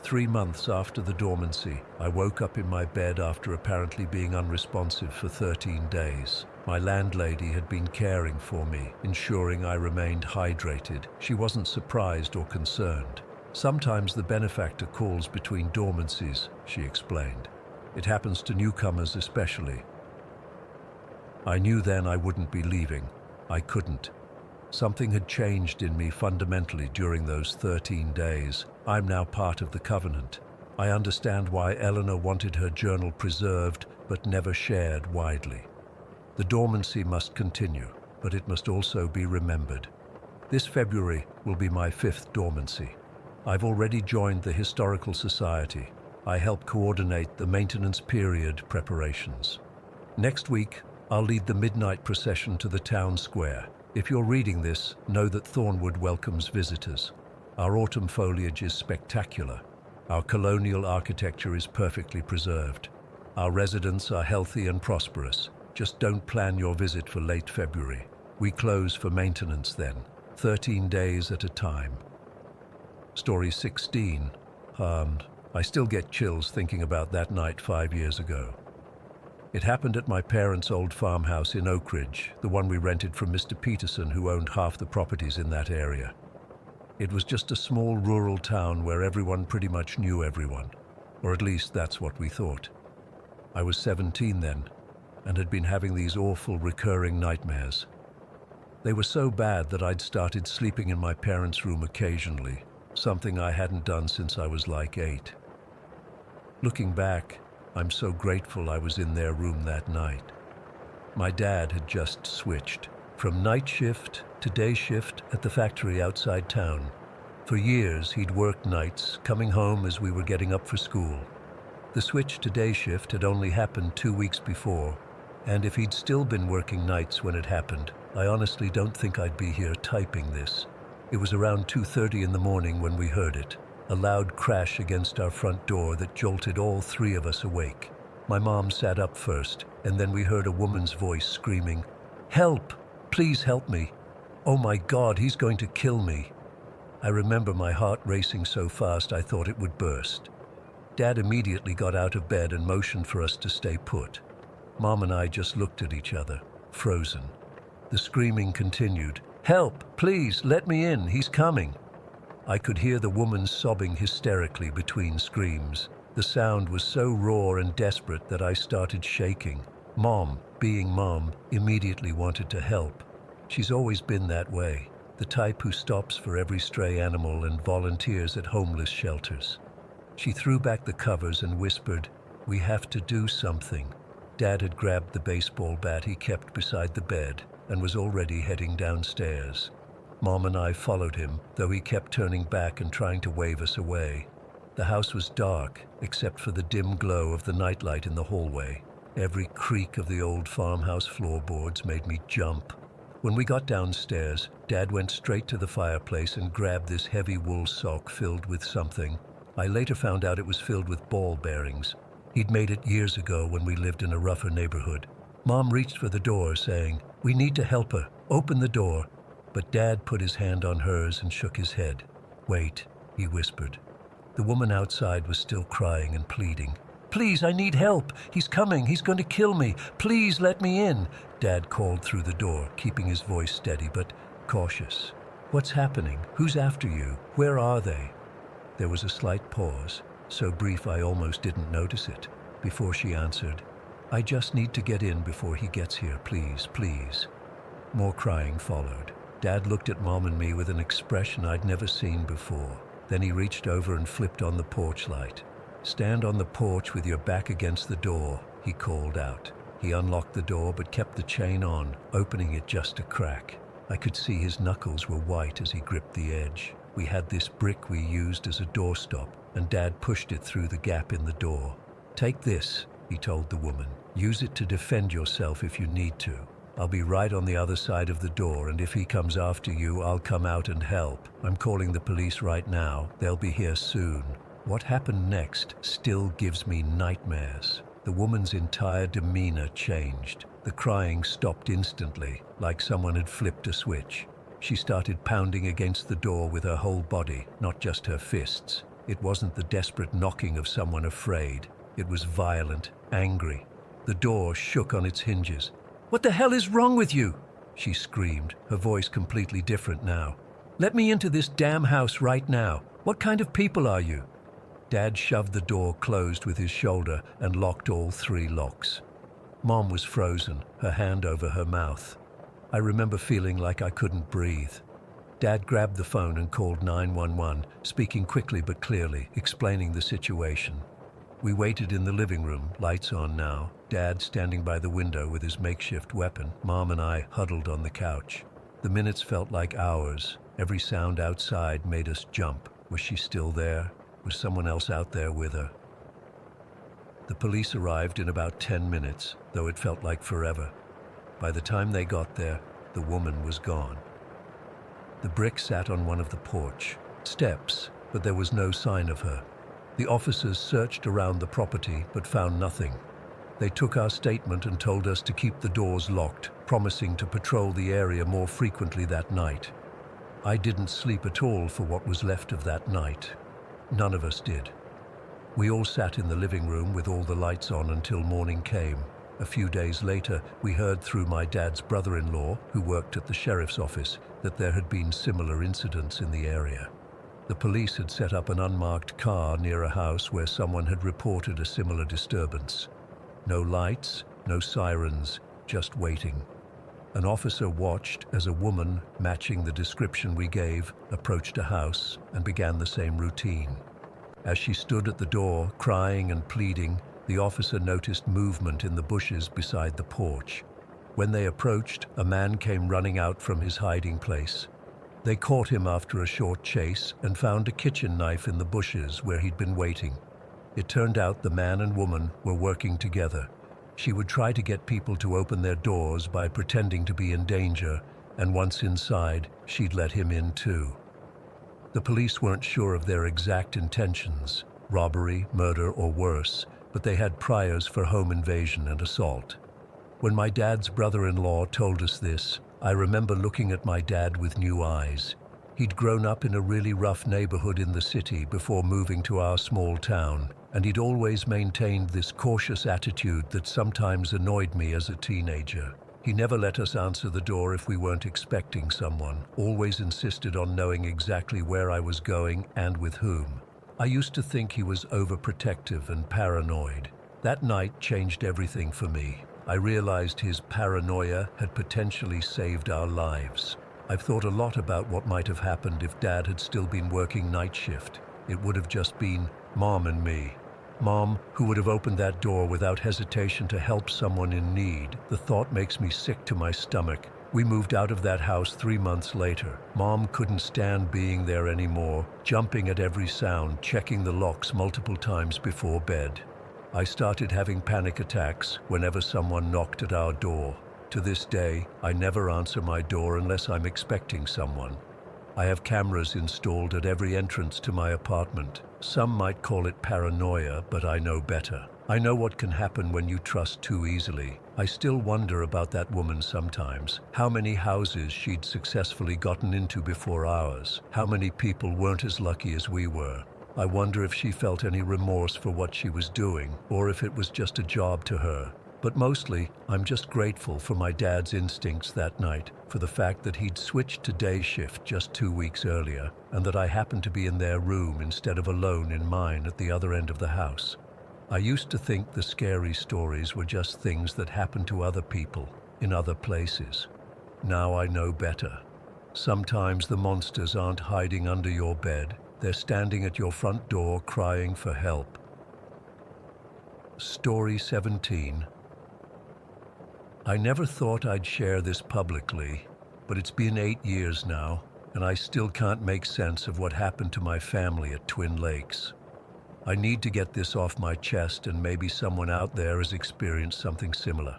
3 months after the dormancy, I woke up in my bed after apparently being unresponsive for 13 days. My landlady had been caring for me, ensuring I remained hydrated. She wasn't surprised or concerned. "Sometimes the benefactor calls between dormancies," she explained. "It happens to newcomers especially." I knew then I wouldn't be leaving. I couldn't. Something had changed in me fundamentally during those 13 days. I'm now part of the covenant. I understand why Eleanor wanted her journal preserved but never shared widely. The dormancy must continue, but it must also be remembered. This February will be my 5th dormancy. I've already joined the Historical Society. I help coordinate the maintenance period preparations. Next week, I'll lead the midnight procession to the town square. If you're reading this, know that Thornwood welcomes visitors. Our autumn foliage is spectacular. Our colonial architecture is perfectly preserved. Our residents are healthy and prosperous. Just don't plan your visit for late February. We close for maintenance then, 13 days at a time. Story 16. Harmed. I still get chills thinking about that night 5 years ago. It happened at my parents' old farmhouse in Oak Ridge, the one we rented from Mr. Peterson, who owned half the properties in that area. It was just a small rural town where everyone pretty much knew everyone, or at least that's what we thought. I was 17 then, and had been having these awful recurring nightmares. They were so bad that I'd started sleeping in my parents' room occasionally, something I hadn't done since I was like 8. Looking back, I'm so grateful I was in their room that night. My dad had just switched from night shift to day shift at the factory outside town. For years, he'd worked nights, coming home as we were getting up for school. The switch to day shift had only happened 2 weeks before, and if he'd still been working nights when it happened, I honestly don't think I'd be here typing this. It was around 2:30 in the morning when we heard it, a loud crash against our front door that jolted all three of us awake. My mom sat up first, and then we heard a woman's voice screaming, "Help! Please help me! Oh my God, he's going to kill me!" I remember my heart racing so fast I thought it would burst. Dad immediately got out of bed and motioned for us to stay put. Mom and I just looked at each other, frozen. The screaming continued. "Help! Please, let me in! He's coming!" I could hear the woman sobbing hysterically between screams. The sound was so raw and desperate that I started shaking. Mom, being Mom, immediately wanted to help. She's always been that way, the type who stops for every stray animal and volunteers at homeless shelters. She threw back the covers and whispered, "We have to do something." Dad had grabbed the baseball bat he kept beside the bed and was already heading downstairs. Mom and I followed him, though he kept turning back and trying to wave us away. The house was dark, except for the dim glow of the nightlight in the hallway. Every creak of the old farmhouse floorboards made me jump. When we got downstairs, Dad went straight to the fireplace and grabbed this heavy wool sock filled with something. I later found out it was filled with ball bearings. He'd made it years ago when we lived in a rougher neighborhood. Mom reached for the door, saying, "We need to help her. Open the door." But Dad put his hand on hers and shook his head. "Wait," he whispered. The woman outside was still crying and pleading. "Please, I need help. He's coming. He's going to kill me. Please let me in." Dad called through the door, keeping his voice steady but cautious. "What's happening? Who's after you? Where are they?" There was a slight pause, so brief I almost didn't notice it, before she answered, "I just need to get in before he gets here, please, please." More crying followed. Dad looked at Mom and me with an expression I'd never seen before. Then he reached over and flipped on the porch light. "Stand on the porch with your back against the door," he called out. He unlocked the door but kept the chain on, opening it just a crack. I could see his knuckles were white as he gripped the edge. We had this brick we used as a doorstop, and Dad pushed it through the gap in the door. "Take this," he told the woman. "Use it to defend yourself if you need to. I'll be right on the other side of the door, and if he comes after you, I'll come out and help. I'm calling the police right now. They'll be here soon." What happened next still gives me nightmares. The woman's entire demeanor changed. The crying stopped instantly, like someone had flipped a switch. She started pounding against the door with her whole body, not just her fists. It wasn't the desperate knocking of someone afraid. It was violent, angry. The door shook on its hinges. "What the hell is wrong with you?" she screamed, her voice completely different now. "Let me into this damn house right now. What kind of people are you?" Dad shoved the door closed with his shoulder and locked all three locks. Mom was frozen, her hand over her mouth. I remember feeling like I couldn't breathe. Dad grabbed the phone and called 911, speaking quickly but clearly, explaining the situation. We waited in the living room, lights on now, Dad standing by the window with his makeshift weapon, Mom and I huddled on the couch. The minutes felt like hours. Every sound outside made us jump. Was she still there? Was someone else out there with her? The police arrived in about 10 minutes, though it felt like forever. By the time they got there, the woman was gone. The brick sat on one of the porch steps, but there was no sign of her. The officers searched around the property but found nothing. They took our statement and told us to keep the doors locked, promising to patrol the area more frequently that night. I didn't sleep at all for what was left of that night. None of us did. We all sat in the living room with all the lights on until morning came. A few days later, we heard through my dad's brother-in-law, who worked at the sheriff's office, that there had been similar incidents in the area. The police had set up an unmarked car near a house where someone had reported a similar disturbance. No lights, no sirens, just waiting. An officer watched as a woman, matching the description we gave, approached a house and began the same routine. As she stood at the door, crying and pleading, the officer noticed movement in the bushes beside the porch. When they approached, a man came running out from his hiding place. They caught him after a short chase and found a kitchen knife in the bushes where he'd been waiting. It turned out the man and woman were working together. She would try to get people to open their doors by pretending to be in danger, and once inside, she'd let him in too. The police weren't sure of their exact intentions, robbery, murder, or worse, but they had priors for home invasion and assault. When my dad's brother-in-law told us this, I remember looking at my dad with new eyes. He'd grown up in a really rough neighborhood in the city before moving to our small town, and he'd always maintained this cautious attitude that sometimes annoyed me as a teenager. He never let us answer the door if we weren't expecting someone, always insisted on knowing exactly where I was going and with whom. I used to think he was overprotective and paranoid. That night changed everything for me. I realized his paranoia had potentially saved our lives. I've thought a lot about what might have happened if Dad had still been working night shift. It would have just been Mom and me. Mom, who would have opened that door without hesitation to help someone in need. The thought makes me sick to my stomach. We moved out of that house 3 months later. Mom couldn't stand being there anymore, jumping at every sound, checking the locks multiple times before bed. I started having panic attacks whenever someone knocked at our door. To this day, I never answer my door unless I'm expecting someone. I have cameras installed at every entrance to my apartment. Some might call it paranoia, but I know better. I know what can happen when you trust too easily. I still wonder about that woman sometimes. How many houses she'd successfully gotten into before ours. How many people weren't as lucky as we were. I wonder if she felt any remorse for what she was doing, or if it was just a job to her. But mostly, I'm just grateful for my dad's instincts that night, for the fact that he'd switched to day shift just 2 weeks earlier, and that I happened to be in their room instead of alone in mine at the other end of the house. I used to think the scary stories were just things that happened to other people, in other places. Now I know better. Sometimes the monsters aren't hiding under your bed, they're standing at your front door crying for help. Story 17. I never thought I'd share this publicly, but it's been 8 years now, and I still can't make sense of what happened to my family at Twin Lakes. I need to get this off my chest, and maybe someone out there has experienced something similar.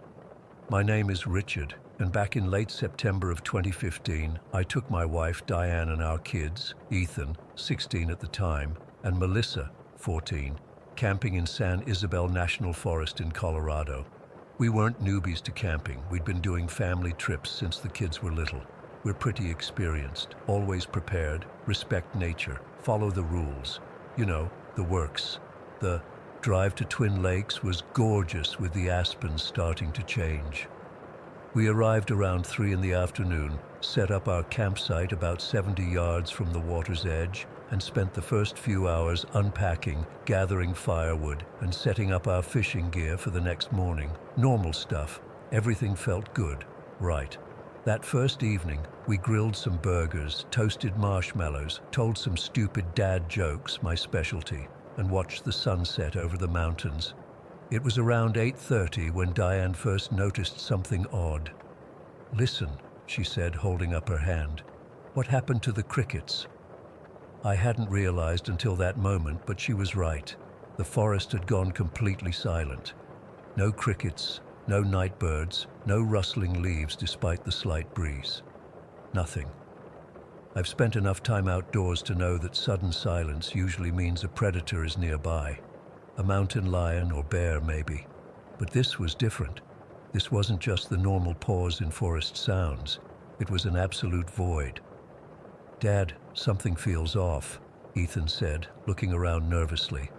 My name is Richard, and back in late September of 2015, I took my wife Diane and our kids, Ethan, 16 at the time, and Melissa, 14, camping in San Isabel National Forest in Colorado. We weren't newbies to camping. We'd been doing family trips since the kids were little. We're pretty experienced, always prepared, respect nature, follow the rules. You know, the works. The drive to Twin Lakes was gorgeous with the aspens starting to change. We arrived around 3 in the afternoon, set up our campsite about 70 yards from the water's edge, and spent the first few hours unpacking, gathering firewood, and setting up our fishing gear for the next morning. Normal stuff. Everything felt good. Right. That first evening, we grilled some burgers, toasted marshmallows, told some stupid dad jokes, my specialty, and watched the sunset over the mountains. It was around 8:30 when Diane first noticed something odd. "Listen," she said, holding up her hand. "What happened to the crickets?" I hadn't realized until that moment, but she was right. The forest had gone completely silent. No crickets, no night birds, no rustling leaves despite the slight breeze. Nothing. I've spent enough time outdoors to know that sudden silence usually means a predator is nearby. A mountain lion or bear, maybe. But this was different. This wasn't just the normal pause in forest sounds. It was an absolute void. "Dad, something feels off," Ethan said, looking around nervously.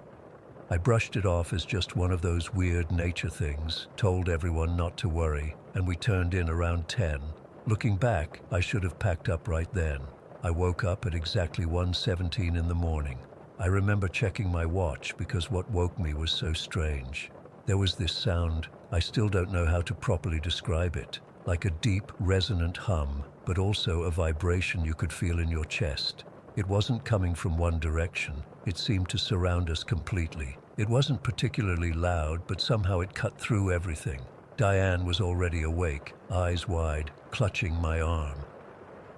I brushed it off as just one of those weird nature things, told everyone not to worry, and we turned in around 10. Looking back, I should have packed up right then. I woke up at exactly 1:17 in the morning. I remember checking my watch because what woke me was so strange. There was this sound, I still don't know how to properly describe it, like a deep, resonant hum, but also a vibration you could feel in your chest. It wasn't coming from one direction. It seemed to surround us completely. It wasn't particularly loud, but somehow it cut through everything. Diane was already awake, eyes wide, clutching my arm.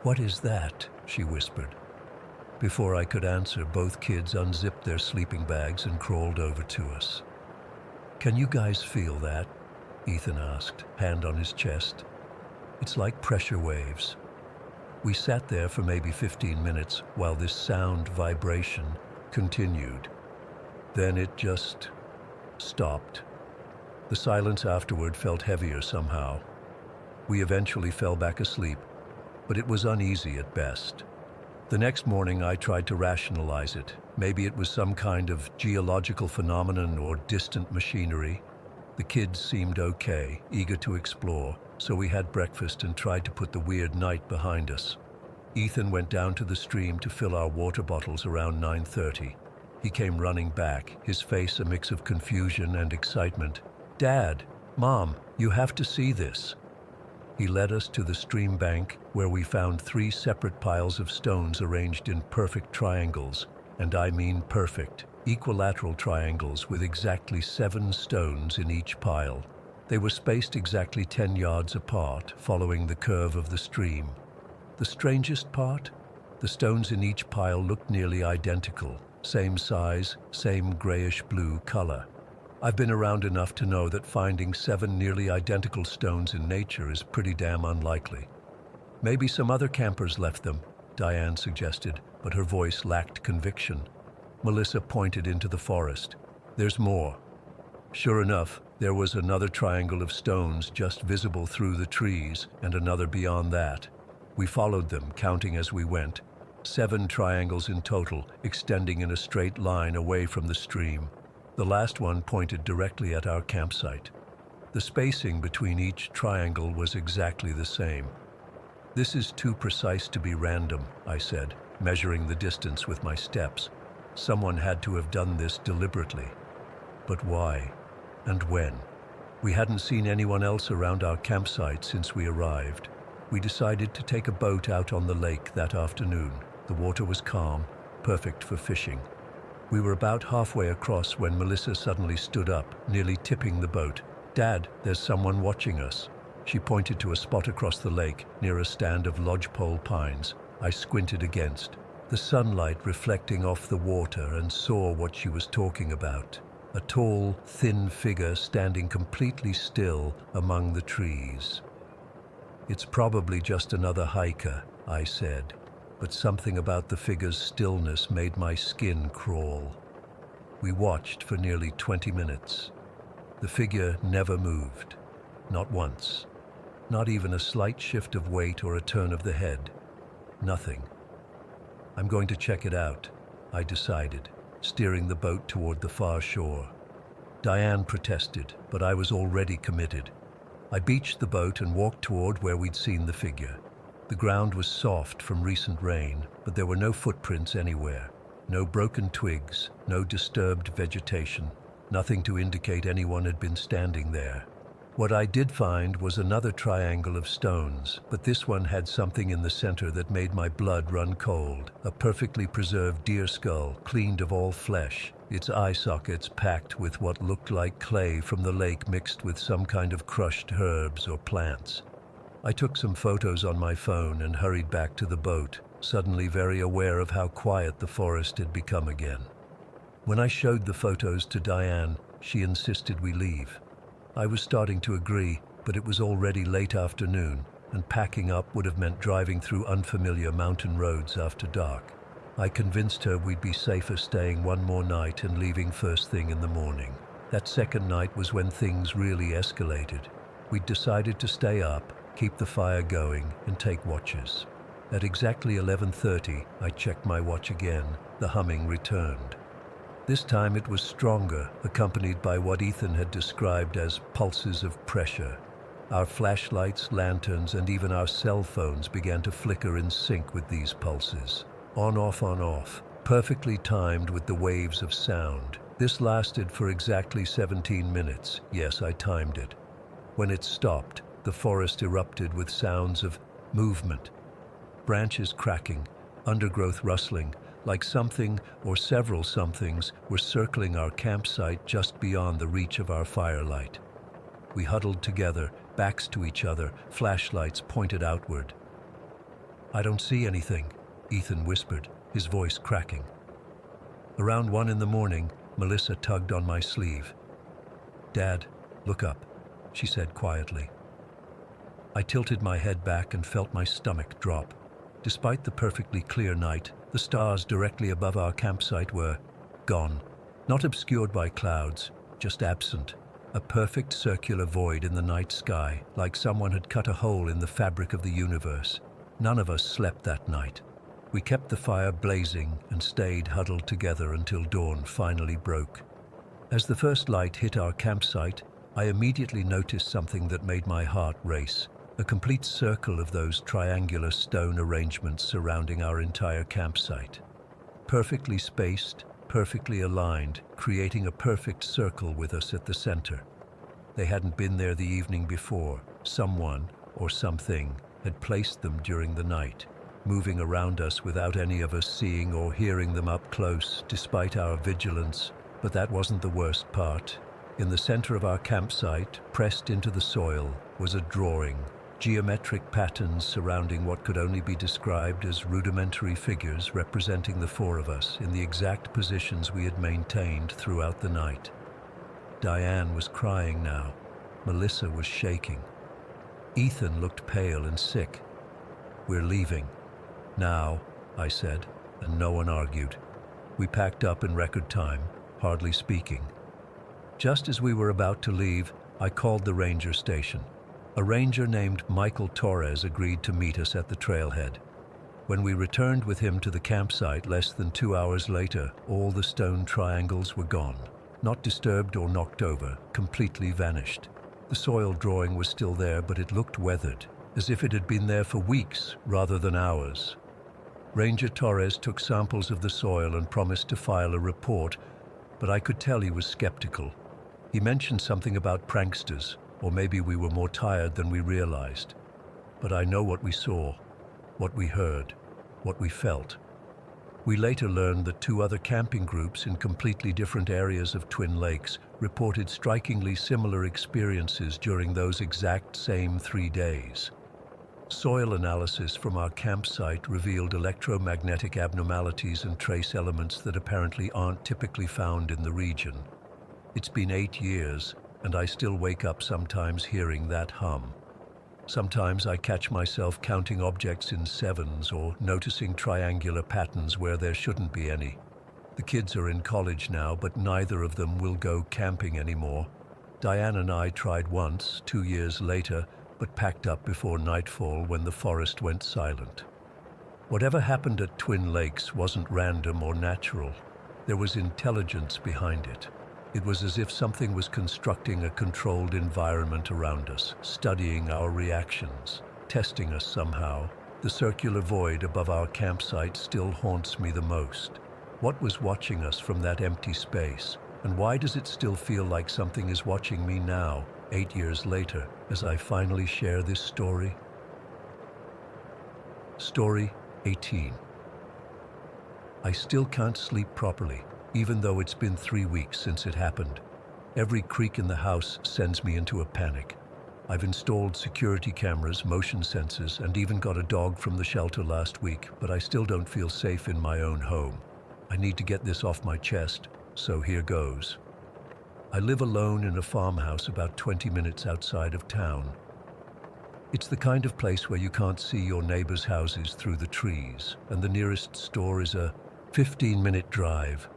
"What is that?" she whispered. Before I could answer, both kids unzipped their sleeping bags and crawled over to us. "Can you guys feel that?" Ethan asked, hand on his chest. "It's like pressure waves." We sat there for maybe 15 minutes while this sound vibration continued. Then it just stopped. The silence afterward felt heavier somehow. We eventually fell back asleep, but it was uneasy at best. The next morning I tried to rationalize it. Maybe it was some kind of geological phenomenon or distant machinery. The kids seemed okay, eager to explore, so we had breakfast and tried to put the weird night behind us. Ethan went down to the stream to fill our water bottles around 9:30. He came running back, his face a mix of confusion and excitement. "Dad, Mom, you have to see this." He led us to the stream bank where we found 3 separate piles of stones arranged in perfect triangles, and I mean perfect, equilateral triangles with exactly 7 stones in each pile. They were spaced exactly 10 yards apart, following the curve of the stream. The strangest part? The stones in each pile looked nearly identical, same size, same grayish-blue color. I've been around enough to know that finding 7 nearly identical stones in nature is pretty damn unlikely. "Maybe some other campers left them," Diane suggested, but her voice lacked conviction. Melissa pointed into the forest. "There's more." Sure enough, there was another triangle of stones just visible through the trees, and another beyond that. We followed them, counting as we went. 7 triangles in total, extending in a straight line away from the stream. The last one pointed directly at our campsite. The spacing between each triangle was exactly the same. "This is too precise to be random," I said, measuring the distance with my steps. "Someone had to have done this deliberately." But why? And when? We hadn't seen anyone else around our campsite since we arrived. We decided to take a boat out on the lake that afternoon. The water was calm, perfect for fishing. We were about halfway across when Melissa suddenly stood up, nearly tipping the boat. "Dad, there's someone watching us." She pointed to a spot across the lake, near a stand of lodgepole pines. I squinted against the sunlight reflecting off the water and saw what she was talking about. A tall, thin figure standing completely still among the trees. "It's probably just another hiker," I said. But something about the figure's stillness made my skin crawl. We watched for nearly 20 minutes. The figure never moved. Not once. Not even a slight shift of weight or a turn of the head. Nothing. "I'm going to check it out," I decided, steering the boat toward the far shore. Diane protested, but I was already committed. I beached the boat and walked toward where we'd seen the figure. The ground was soft from recent rain, but there were no footprints anywhere. No broken twigs, no disturbed vegetation, nothing to indicate anyone had been standing there. What I did find was another triangle of stones, but this one had something in the center that made my blood run cold. A perfectly preserved deer skull, cleaned of all flesh, its eye sockets packed with what looked like clay from the lake mixed with some kind of crushed herbs or plants. I took some photos on my phone and hurried back to the boat, suddenly very aware of how quiet the forest had become again. When I showed the photos to Diane, she insisted we leave. I was starting to agree, but it was already late afternoon, and packing up would have meant driving through unfamiliar mountain roads after dark. I convinced her we'd be safer staying one more night and leaving first thing in the morning. That second night was when things really escalated. We'd decided to stay up, keep the fire going, and take watches. At exactly 11:30, I checked my watch again. The humming returned. This time it was stronger, accompanied by what Ethan had described as pulses of pressure. Our flashlights, lanterns, and even our cell phones began to flicker in sync with these pulses. On, off, perfectly timed with the waves of sound. This lasted for exactly 17 minutes. Yes, I timed it. When it stopped, the forest erupted with sounds of movement. Branches cracking, undergrowth rustling, like something or several somethings were circling our campsite just beyond the reach of our firelight. We huddled together, backs to each other, flashlights pointed outward. "I don't see anything," Ethan whispered, his voice cracking. Around 1 in the morning, Melissa tugged on my sleeve. "Dad, look up," she said quietly. I tilted my head back and felt my stomach drop. Despite the perfectly clear night, the stars directly above our campsite were gone. Not obscured by clouds, just absent. A perfect circular void in the night sky, like someone had cut a hole in the fabric of the universe. None of us slept that night. We kept the fire blazing and stayed huddled together until dawn finally broke. As the first light hit our campsite, I immediately noticed something that made my heart race. A complete circle of those triangular stone arrangements surrounding our entire campsite. Perfectly spaced, perfectly aligned, creating a perfect circle with us at the center. They hadn't been there the evening before. Someone, or something, had placed them during the night, moving around us without any of us seeing or hearing them up close, despite our vigilance. But that wasn't the worst part. In the center of our campsite, pressed into the soil, was a drawing. Geometric patterns surrounding what could only be described as rudimentary figures representing the four of us in the exact positions we had maintained throughout the night. Diane was crying now. Melissa was shaking. Ethan looked pale and sick. "We're leaving." "Now," I said, and no one argued. We packed up in record time, hardly speaking. Just as we were about to leave, I called the ranger station. A ranger named Michael Torres agreed to meet us at the trailhead. When we returned with him to the campsite less than 2 hours later, all the stone triangles were gone. Not disturbed or knocked over, completely vanished. The soil drawing was still there, but it looked weathered, as if it had been there for weeks rather than hours. Ranger Torres took samples of the soil and promised to file a report, but I could tell he was skeptical. He mentioned something about pranksters, or maybe we were more tired than we realized. But I know what we saw, what we heard, what we felt. We later learned that 2 other camping groups in completely different areas of Twin Lakes reported strikingly similar experiences during those exact same 3 days. Soil analysis from our campsite revealed electromagnetic abnormalities and trace elements that apparently aren't typically found in the region. It's been 8 years, and I still wake up sometimes hearing that hum. Sometimes I catch myself counting objects in sevens or noticing triangular patterns where there shouldn't be any. The kids are in college now, but neither of them will go camping anymore. Diane and I tried once, 2 years later, but packed up before nightfall when the forest went silent. Whatever happened at Twin Lakes wasn't random or natural. There was intelligence behind it. It was as if something was constructing a controlled environment around us, studying our reactions, testing us somehow. The circular void above our campsite still haunts me the most. What was watching us from that empty space? And why does it still feel like something is watching me now, 8 years later, as I finally share this story? Story 18. I still can't sleep properly, even though it's been 3 weeks since it happened. Every creak in the house sends me into a panic. I've installed security cameras, motion sensors, and even got a dog from the shelter last week, but I still don't feel safe in my own home. I need to get this off my chest, so here goes. I live alone in a farmhouse about 20 minutes outside of town. It's the kind of place where you can't see your neighbors' houses through the trees, and the nearest store is a 15-minute drive.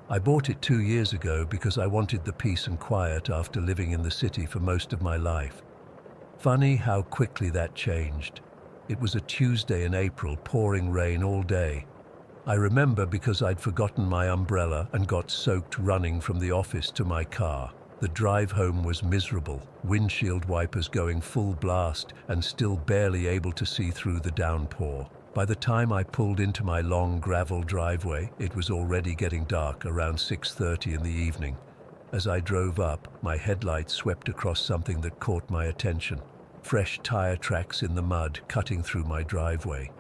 I bought it 2 years ago because I wanted the peace and quiet after living in the city for most of my life. Funny how quickly that changed. It was a Tuesday in April, pouring rain all day. I remember because I'd forgotten my umbrella and got soaked running from the office to my car. The drive home was miserable, windshield wipers going full blast and still barely able to see through the downpour. By the time I pulled into my long gravel driveway, it was already getting dark, around 6:30 in the evening. As I drove up, my headlights swept across something that caught my attention. Fresh tire tracks in the mud cutting through my driveway.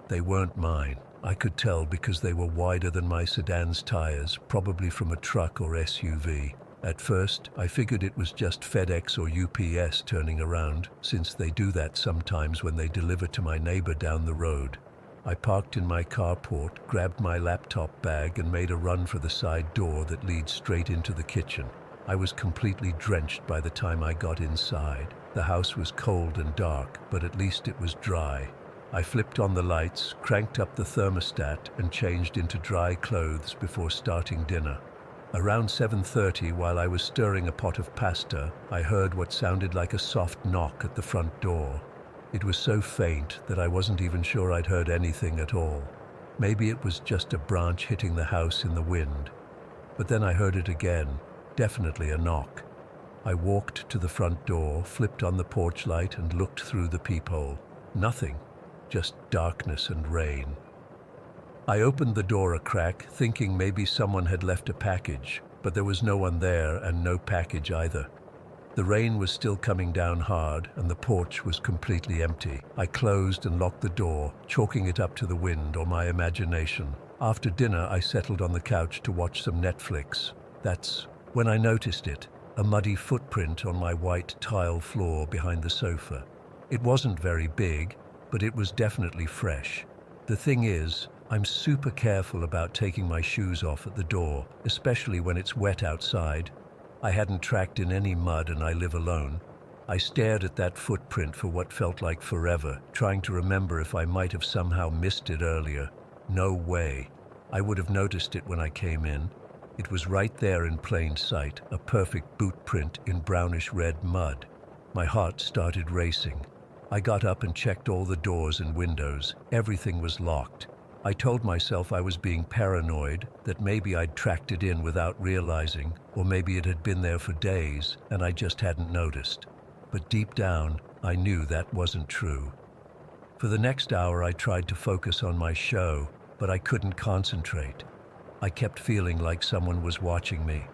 They weren't mine. I could tell because they were wider than my sedan's tires, probably from a truck or SUV. At first, I figured it was just FedEx or UPS turning around, since they do that sometimes when they deliver to my neighbor down the road. I parked in my carport, grabbed my laptop bag, and made a run for the side door that leads straight into the kitchen. I was completely drenched by the time I got inside. The house was cold and dark, but at least it was dry. I flipped on the lights, cranked up the thermostat, and changed into dry clothes before starting dinner. Around 7:30, while I was stirring a pot of pasta, I heard what sounded like a soft knock at the front door. It was so faint that I wasn't even sure I'd heard anything at all. Maybe it was just a branch hitting the house in the wind. But then I heard it again, definitely a knock. I walked to the front door, flipped on the porch light, and looked through the peephole. Nothing, just darkness and rain. I opened the door a crack, thinking maybe someone had left a package, but there was no one there and no package either. The rain was still coming down hard, and the porch was completely empty. I closed and locked the door, chalking it up to the wind or my imagination. After dinner, I settled on the couch to watch some Netflix. That's when I noticed it, a muddy footprint on my white tile floor behind the sofa. It wasn't very big, but it was definitely fresh. The thing is, I'm super careful about taking my shoes off at the door, especially when it's wet outside. I hadn't tracked in any mud and I live alone. I stared at that footprint for what felt like forever, trying to remember if I might have somehow missed it earlier. No way. I would have noticed it when I came in. It was right there in plain sight, a perfect boot print in brownish red mud. My heart started racing. I got up and checked all the doors and windows. Everything was locked. I told myself I was being paranoid, that maybe I'd tracked it in without realizing, or maybe it had been there for days and I just hadn't noticed. But deep down, I knew that wasn't true. For the next hour, I tried to focus on my show, but I couldn't concentrate. I kept feeling like someone was watching me.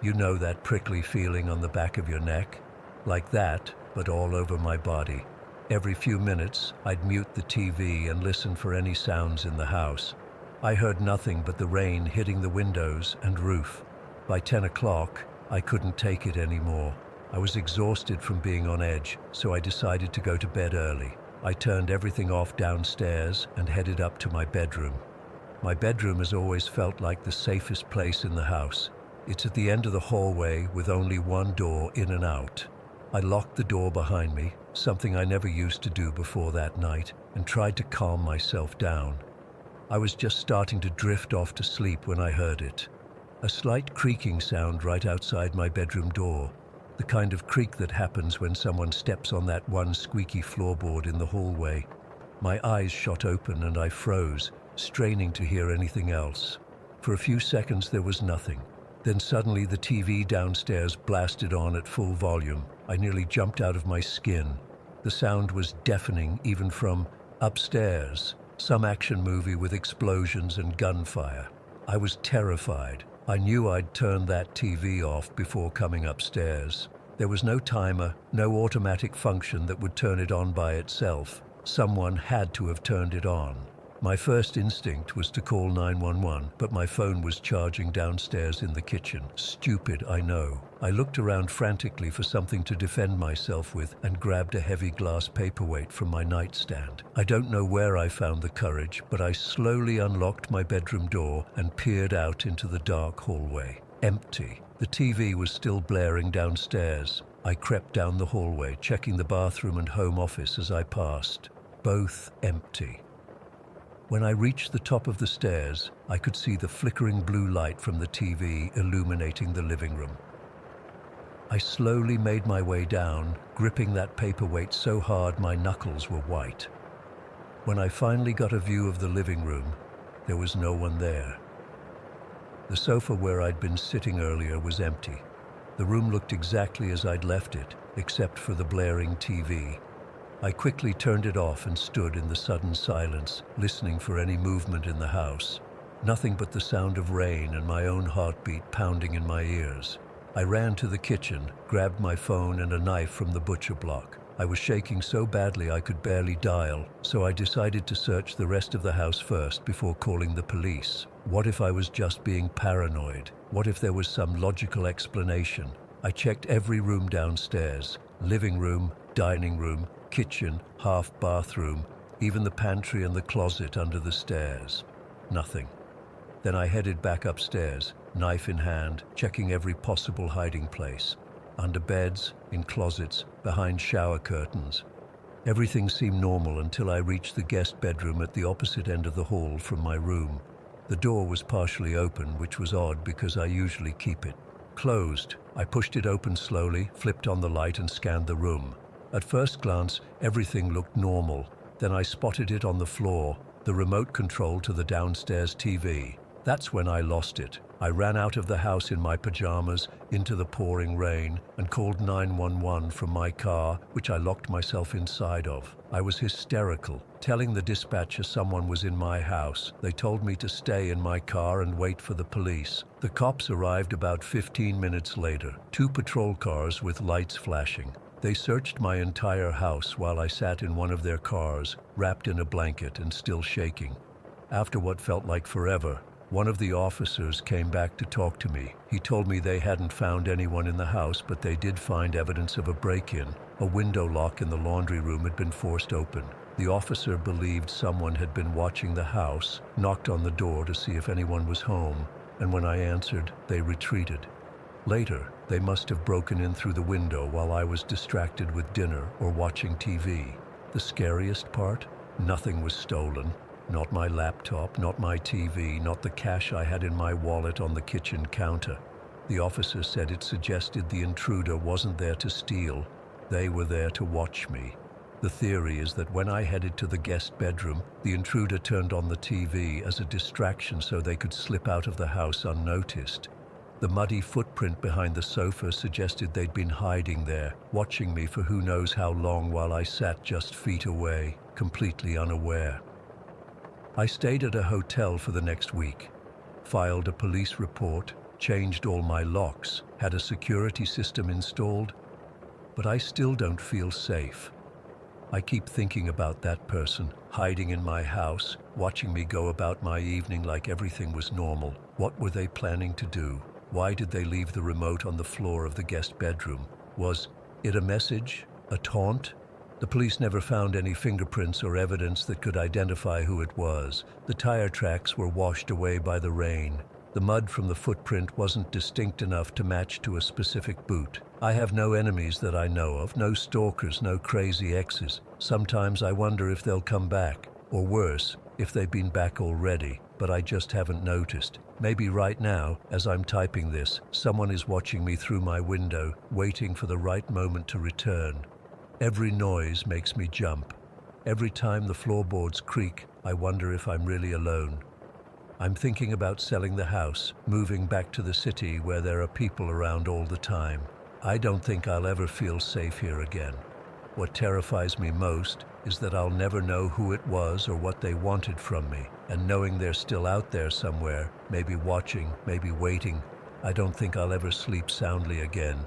You know that prickly feeling on the back of your neck? Like that, but all over my body. Every few minutes, I'd mute the TV and listen for any sounds in the house. I heard nothing but the rain hitting the windows and roof. By 10 o'clock, I couldn't take it anymore. I was exhausted from being on edge, so I decided to go to bed early. I turned everything off downstairs and headed up to my bedroom. My bedroom has always felt like the safest place in the house. It's at the end of the hallway with only one door in and out. I locked the door behind me, something I never used to do before that night, and tried to calm myself down. I was just starting to drift off to sleep when I heard it. A slight creaking sound right outside my bedroom door, the kind of creak that happens when someone steps on that one squeaky floorboard in the hallway. My eyes shot open and I froze, straining to hear anything else. For a few seconds there was nothing. Then suddenly the TV downstairs blasted on at full volume. I nearly jumped out of my skin. The sound was deafening even from upstairs, some action movie with explosions and gunfire. I was terrified. I knew I'd turned that TV off before coming upstairs. There was no timer, no automatic function that would turn it on by itself. Someone had to have turned it on. My first instinct was to call 911, but my phone was charging downstairs in the kitchen. Stupid, I know. I looked around frantically for something to defend myself with and grabbed a heavy glass paperweight from my nightstand. I don't know where I found the courage, but I slowly unlocked my bedroom door and peered out into the dark hallway. Empty. The TV was still blaring downstairs. I crept down the hallway, checking the bathroom and home office as I passed. Both empty. When I reached the top of the stairs, I could see the flickering blue light from the TV illuminating the living room. I slowly made my way down, gripping that paperweight so hard my knuckles were white. When I finally got a view of the living room, there was no one there. The sofa where I'd been sitting earlier was empty. The room looked exactly as I'd left it, except for the blaring TV. I quickly turned it off and stood in the sudden silence, listening for any movement in the house. Nothing but the sound of rain and my own heartbeat pounding in my ears. I ran to the kitchen, grabbed my phone and a knife from the butcher block. I was shaking so badly I could barely dial, so I decided to search the rest of the house first before calling the police. What if I was just being paranoid? What if there was some logical explanation? I checked every room downstairs, living room, dining room, kitchen, half bathroom. even the pantry and the closet under the stairs. Nothing. Then I headed back upstairs, knife in hand, checking every possible hiding place. Under beds, in closets, behind shower curtains. Everything seemed normal until I reached the guest bedroom at the opposite end of the hall from my room. The door was partially open, which was odd because I usually keep it closed. I pushed it open slowly, flipped on the light and scanned the room. At first glance, everything looked normal. Then I spotted it on the floor, the remote control to the downstairs TV. That's when I lost it. I ran out of the house in my pajamas, into the pouring rain, and called 911 from my car, which I locked myself inside of. I was hysterical, telling the dispatcher someone was in my house. They told me to stay in my car and wait for the police. The cops arrived about 15 minutes later, 2 patrol cars with lights flashing. They searched my entire house while I sat in one of their cars, wrapped in a blanket and still shaking. After what felt like forever, one of the officers came back to talk to me. He told me they hadn't found anyone in the house, but they did find evidence of a break-in. A window lock in the laundry room had been forced open. The officer believed someone had been watching the house, knocked on the door to see if anyone was home, and when I answered, they retreated. Later, they must have broken in through the window while I was distracted with dinner or watching TV. The scariest part? Nothing was stolen. Not my laptop, not my TV, not the cash I had in my wallet on the kitchen counter. The officer said it suggested the intruder wasn't there to steal. They were there to watch me. The theory is that when I headed to the guest bedroom, the intruder turned on the TV as a distraction so they could slip out of the house unnoticed. The muddy footprint behind the sofa suggested they'd been hiding there, watching me for who knows how long while I sat just feet away, completely unaware. I stayed at a hotel for the next week, filed a police report, changed all my locks, had a security system installed, but I still don't feel safe. I keep thinking about that person, hiding in my house, watching me go about my evening like everything was normal. What were they planning to do? Why did they leave the remote on the floor of the guest bedroom? Was it a message? A taunt? The police never found any fingerprints or evidence that could identify who it was. The tire tracks were washed away by the rain. The mud from the footprint wasn't distinct enough to match to a specific boot. I have no enemies that I know of, no stalkers, no crazy exes. Sometimes I wonder if they'll come back, or worse, if they've been back already, but I just haven't noticed. Maybe right now, as I'm typing this, someone is watching me through my window, waiting for the right moment to return. Every noise makes me jump. Every time the floorboards creak, I wonder if I'm really alone. I'm thinking about selling the house, moving back to the city where there are people around all the time. I don't think I'll ever feel safe here again. What terrifies me most is that I'll never know who it was or what they wanted from me, and knowing they're still out there somewhere, maybe watching, maybe waiting, I don't think I'll ever sleep soundly again.